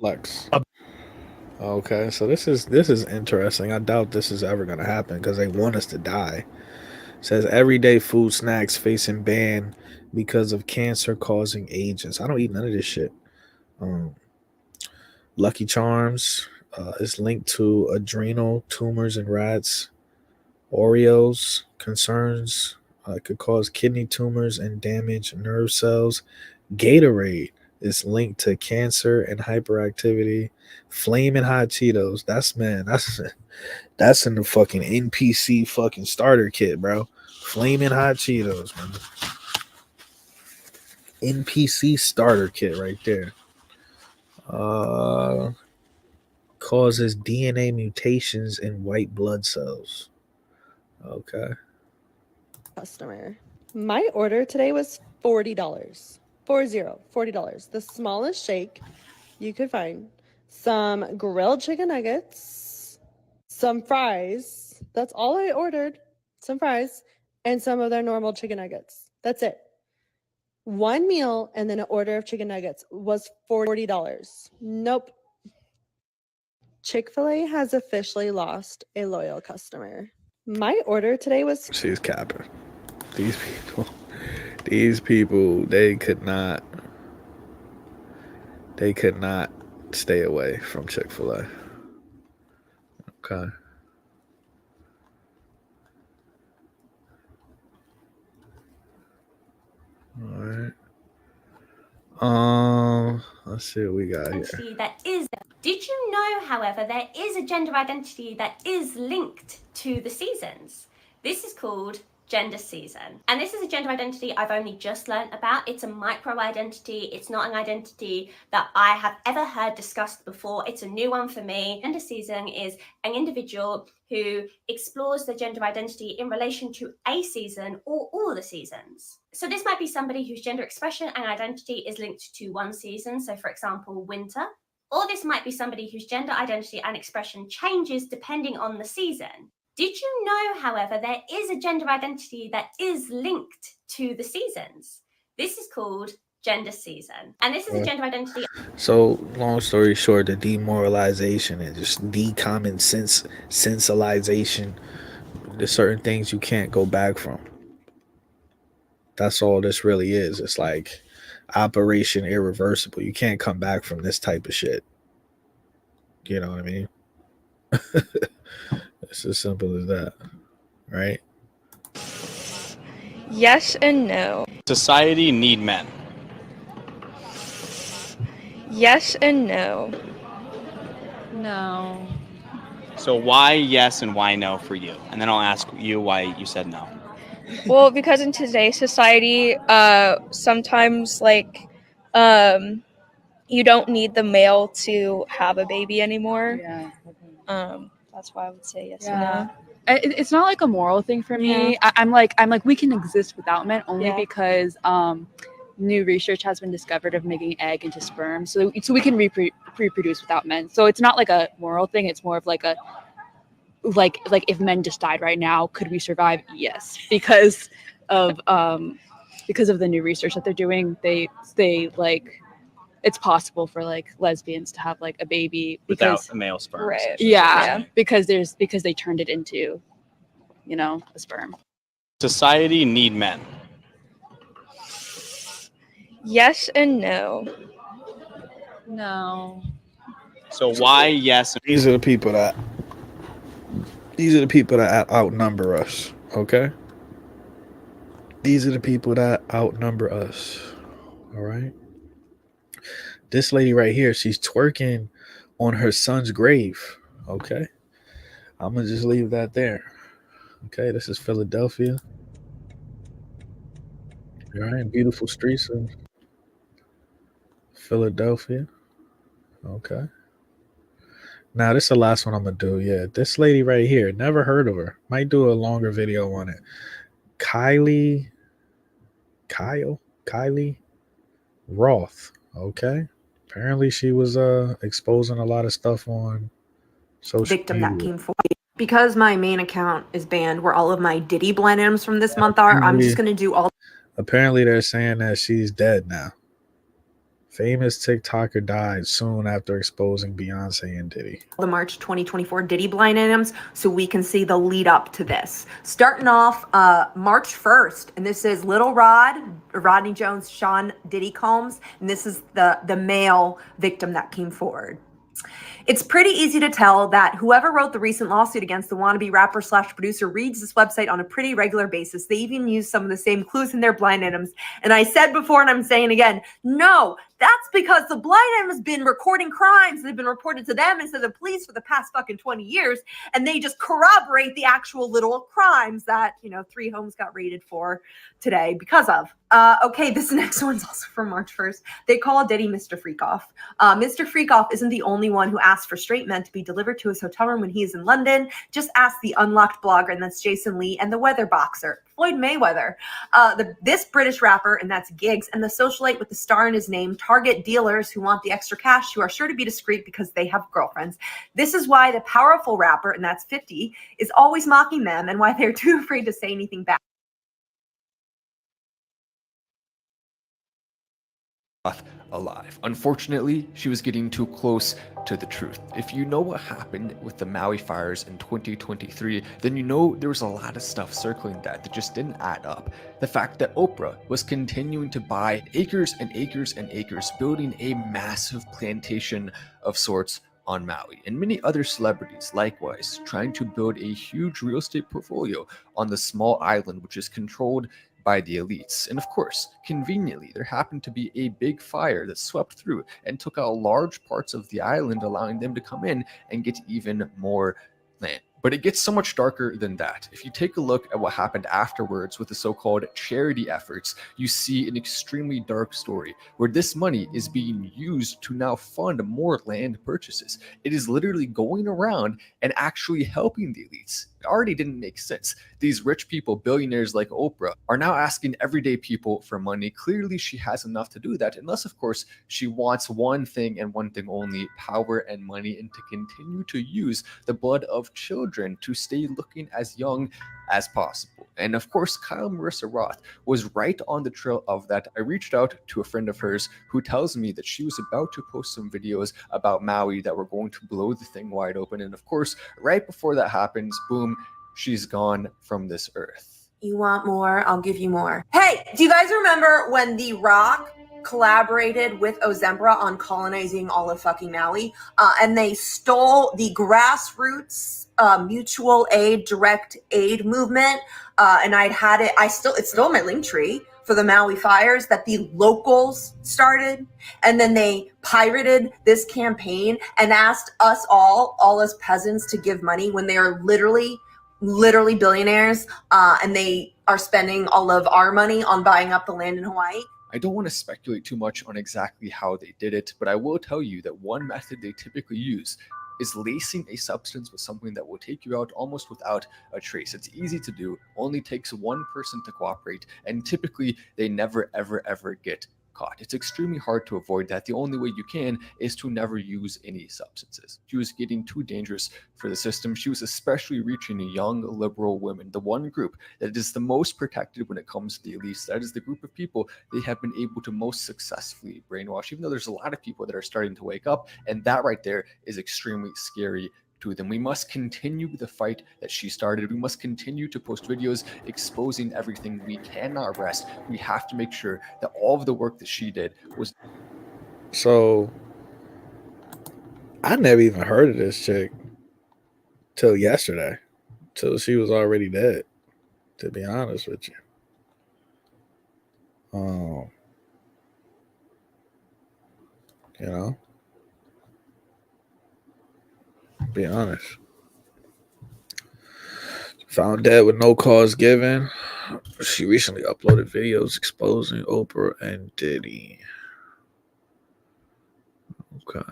Okay, so this is interesting. I doubt this is ever gonna happen because they want us to die. It says everyday food snacks facing ban because of cancer causing agents. I don't eat none of this shit. Lucky Charms is linked to adrenal tumors in rats. Oreos concerns could cause kidney tumors and damage nerve cells. Gatorade is linked to cancer and hyperactivity. Flamin' Hot Cheetos. That's in the fucking NPC fucking starter kit, bro. Flamin' Hot Cheetos, man. NPC starter kit right there. Causes DNA mutations in white blood cells. Okay. Customer. My order today was $40. $40. The smallest shake you could find. Some grilled chicken nuggets, some fries. That's all I ordered. Some fries and some of their normal chicken nuggets. That's it. One meal and then an order of chicken nuggets was $40. Nope. Chick-fil-A has officially lost a loyal customer. My order today was... She's capping. These people, they could not stay away from Chick-fil-A. Okay. All right. Let's see what we got here. That is. Did you know, however, there is a gender identity that is linked to the seasons? This is called gender season. And this is a gender identity I've only just learned about. It's a micro identity. It's not an identity that I have ever heard discussed before. It's a new one for me. Gender season is an individual who explores their gender identity in relation to a season or all the seasons. So this might be somebody whose gender expression and identity is linked to one season. So for example, winter. Or this might be somebody whose gender identity and expression changes depending on the season. Did you know, however, there is a gender identity that is linked to the seasons? This is called gender season. And this is a gender identity. So, long story short, the demoralization and just common sense sensialization, there's certain things you can't go back from. That's all this really is. It's like Operation Irreversible. You can't come back from this type of shit. You know what I mean? It's as simple as that, right? Yes and no. Society need men. Yes and no. No. So why yes and why no for you? And then I'll ask you why you said no. Well, because in today's society, sometimes you don't need the male to have a baby anymore. Yeah. That's why I would say yes Yeah. and It's not like a moral thing for me. Yeah. I'm like we can exist without men only Yeah. because new research has been discovered of making egg into sperm, so we can reproduce without men. So it's not like a moral thing. It's more of like a like if men just died right now, could we survive? Yes, because of the new research that they're doing. They like it's possible for like lesbians to have like a baby Without a male sperm. Right. Yeah, because they turned it into, a sperm. Society need men. Yes and no. No. So why yes? These are the people that outnumber us, okay? These are the people that outnumber us, all right? This lady right here, she's twerking on her son's grave, okay? I'm going to just leave that there, okay? This is Philadelphia. All right, beautiful streets of Philadelphia, okay? Now, this is the last one I'm going to do. Yeah, this lady right here, never heard of her. Might do a longer video on it. Kylie Roth, okay? Apparently, she was exposing a lot of stuff on social Victim media. that came forward. Because my main account is banned where all of my Diddy blind items from this month are, I'm just going to do all. Apparently, they're saying that she's dead now. Famous TikToker died soon after exposing Beyonce and Diddy. The March 2024 Diddy blind items so we can see the lead up to this. Starting off March 1st, and this is Little Rodney Jones, Sean Diddy Combs, and this is the male victim that came forward. It's pretty easy to tell that whoever wrote the recent lawsuit against the wannabe rapper/producer reads this website on a pretty regular basis. They even use some of the same clues in their blind items. And I said before, and I'm saying again, no, That's because the blind item has been recording crimes that have been reported to them instead of the police for the past fucking 20 years. And they just corroborate the actual literal crimes that, 3 homes got raided for today because of. Okay, this next one's also from March 1st. They call Diddy Mr. Freakoff. Mr. Freakoff isn't the only one who asked for straight men to be delivered to his hotel room when he is in London. Just ask the unlocked blogger, and that's Jason Lee, and the weather boxer, Floyd Mayweather. This British rapper, and that's Giggs, and the socialite with the star in his name target dealers who want the extra cash, who are sure to be discreet because they have girlfriends. This is why the powerful rapper, and that's 50, is always mocking them, and why they're too afraid to say anything back. Alive. Unfortunately, she was getting too close to the truth. If you know what happened with the Maui fires in 2023, then you know there was a lot of stuff circling that just didn't add up. The fact that Oprah was continuing to buy acres and acres and acres, building a massive plantation of sorts on Maui, and many other celebrities likewise trying to build a huge real estate portfolio on the small island, which is controlled by the elites. And of course, conveniently, there happened to be a big fire that swept through and took out large parts of the island, allowing them to come in and get even more land. But it gets so much darker than that. If you take a look at what happened afterwards with the so-called charity efforts, you see an extremely dark story where this money is being used to now fund more land purchases. It is literally going around and actually helping the elites. It already didn't make sense. These rich people, billionaires like Oprah, are now asking everyday people for money. Clearly, she has enough to do that, unless, of course, she wants one thing and one thing only: power and money, and to continue to use the blood of children to stay looking as young as possible. And of course, Kyle Marissa Roth was right on the trail of that. I reached out to a friend of hers who tells me that she was about to post some videos about Maui that were going to blow the thing wide open. And of course, right before that happens, boom, she's gone from this earth. You want more? I'll give you more. Hey, do you guys remember when The Rock collaborated with Ozembra on colonizing all of fucking Maui? And they stole the grassroots mutual aid, direct aid movement. And it's still in my link tree for the Maui fires that the locals started. And then they pirated this campaign and asked us all as peasants, to give money when they are literally billionaires, and they are spending all of our money on buying up the land in Hawaii. I don't want to speculate too much on exactly how they did it, but I will tell you that one method they typically use is lacing a substance with something that will take you out almost without a trace. It's easy to do, only takes one person to cooperate, and typically they never ever get caught. It's extremely hard to avoid that. The only way you can is to never use any substances. She was getting too dangerous for the system. She was especially reaching young liberal women, the one group that is the most protected when it comes to the elites. That is the group of people they have been able to most successfully brainwash, even though there's a lot of people that are starting to wake up, and that right there is extremely scary to them. We must continue the fight that she started. We must continue to post videos exposing everything. We cannot rest. We have to make sure that all of the work that she did was. So I never even heard of this chick till yesterday, till she was already dead, to be honest with you. You know, be honest. Found dead with no cause given. She recently uploaded videos exposing Oprah and Diddy. Okay.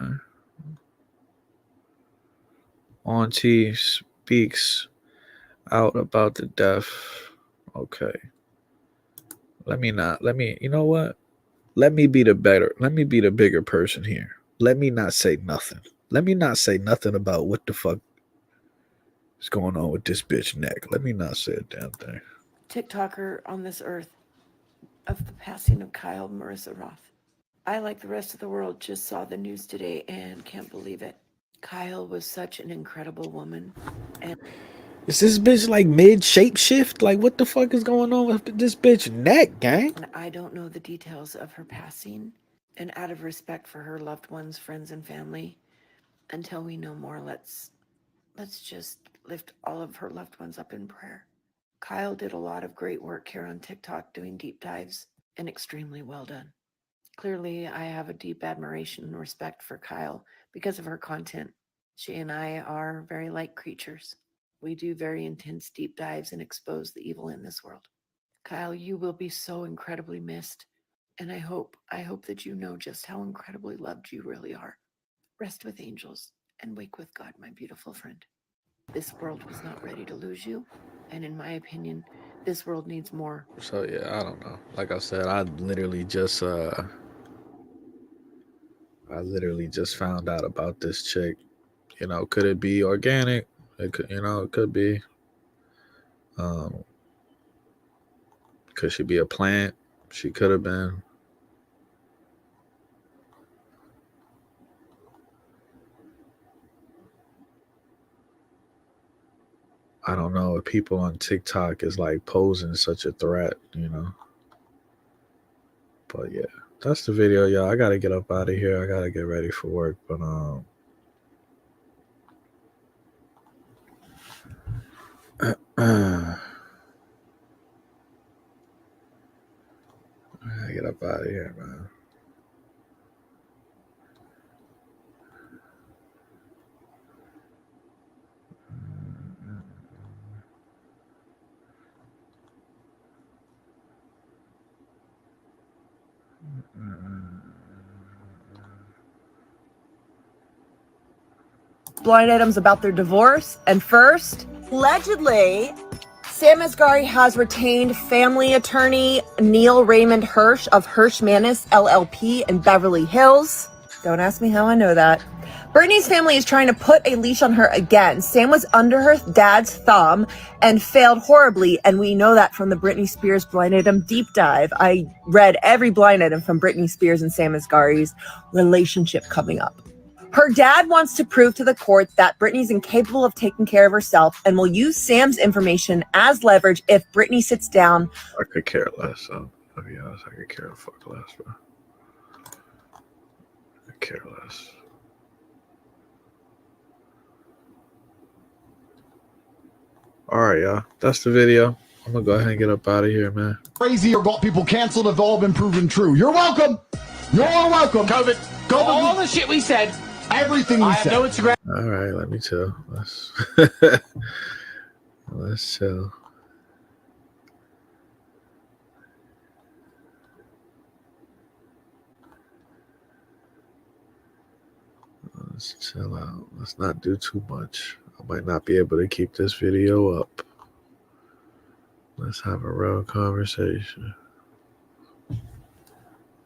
Auntie speaks out about the death. Okay. You know what? Let me be the bigger person here. Let me not say nothing. Let me not say nothing about what the fuck is going on with this bitch neck. Let me not say a damn thing. TikToker on this earth of the passing of Kyle Marissa Roth. I, like the rest of the world, just saw the news today and can't believe it. Kyle was such an incredible woman. And is this bitch like mid shape shift? Like, what the fuck is going on with this bitch neck, gang? I don't know the details of her passing, and out of respect for her loved ones, friends, and family, until we know more, let's just lift all of her loved ones up in prayer. Kyle did a lot of great work here on TikTok doing deep dives, and extremely well done. Clearly, I have a deep admiration and respect for Kyle because of her content. She and I are very like creatures. We do very intense deep dives and expose the evil in this world. Kyle, you will be so incredibly missed. And I hope that you know just how incredibly loved you really are. Rest with angels and wake with God, my beautiful friend. This world was not ready to lose you. And in my opinion, this world needs more. So yeah, I don't know. Like I said, I literally just found out about this chick. You know, could it be organic? It could, it could be. Could she be a plant? She could have been. I don't know if people on TikTok is like posing such a threat, But yeah, that's the video, y'all. I gotta get up out of here. I gotta get ready for work. But I gotta get up out of here, man. Blind items about their divorce. And first, allegedly, Sam Asghari has retained family attorney Neil Raymond Hirsch of Hirsch Manus LLP in Beverly Hills. Don't ask me how I know that. Britney's family is trying to put a leash on her again. Sam was under her dad's thumb and failed horribly, and we know that from the Britney Spears blind item deep dive. I read every blind item from Britney Spears and Sam Asghari's relationship coming up. Her dad wants to prove to the court that Britney's incapable of taking care of herself and will use Sam's information as leverage if Britney sits down. I could care less. I'll be honest. I could care the fuck less, bro. I could care less. All right, y'all. That's the video. I'm gonna go ahead and get up out of here, man. Crazy or got people canceled have all been proven true. You're welcome. You're all welcome. COVID. All the shit we said. Everything we said. No Instagram. All right, let me chill. Let's chill. Let's chill out. Let's not do too much. I might not be able to keep this video up. Let's have a real conversation.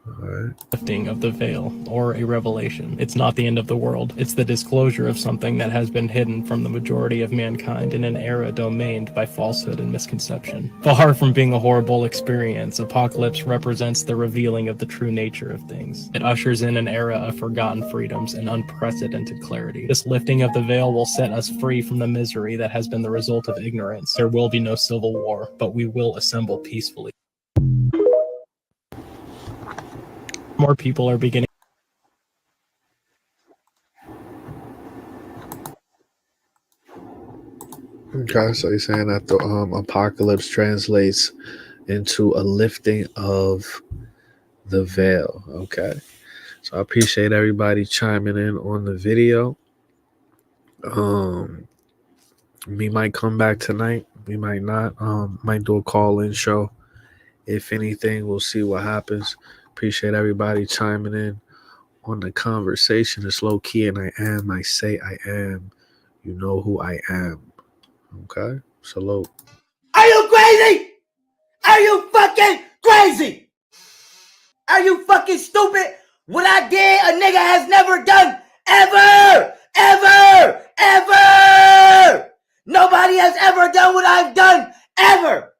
All right. Lifting of the veil or a revelation. It's not the end of the world. It's the disclosure of something that has been hidden from the majority of mankind in an era domained by falsehood and misconception. Far from being a horrible experience, Apocalypse represents the revealing of the true nature of things. It ushers in an era of forgotten freedoms and unprecedented clarity. This lifting of the veil will set us free from the misery that has been the result of ignorance. There will be no civil war, but we will assemble peacefully. More people are beginning. Okay, so you're saying that the apocalypse translates into a lifting of the veil. Okay, so I appreciate everybody chiming in on the video. We might come back tonight. We might not. Might do a call-in show. If anything, we'll see what happens. Appreciate everybody chiming in on the conversation. It's low key, and I say I am. You know who I am. Okay? Salute. Are you crazy? Are you fucking crazy? Are you fucking stupid? What I did, a nigga has never done. Ever! Ever! Ever! Nobody has ever done what I've done. Ever!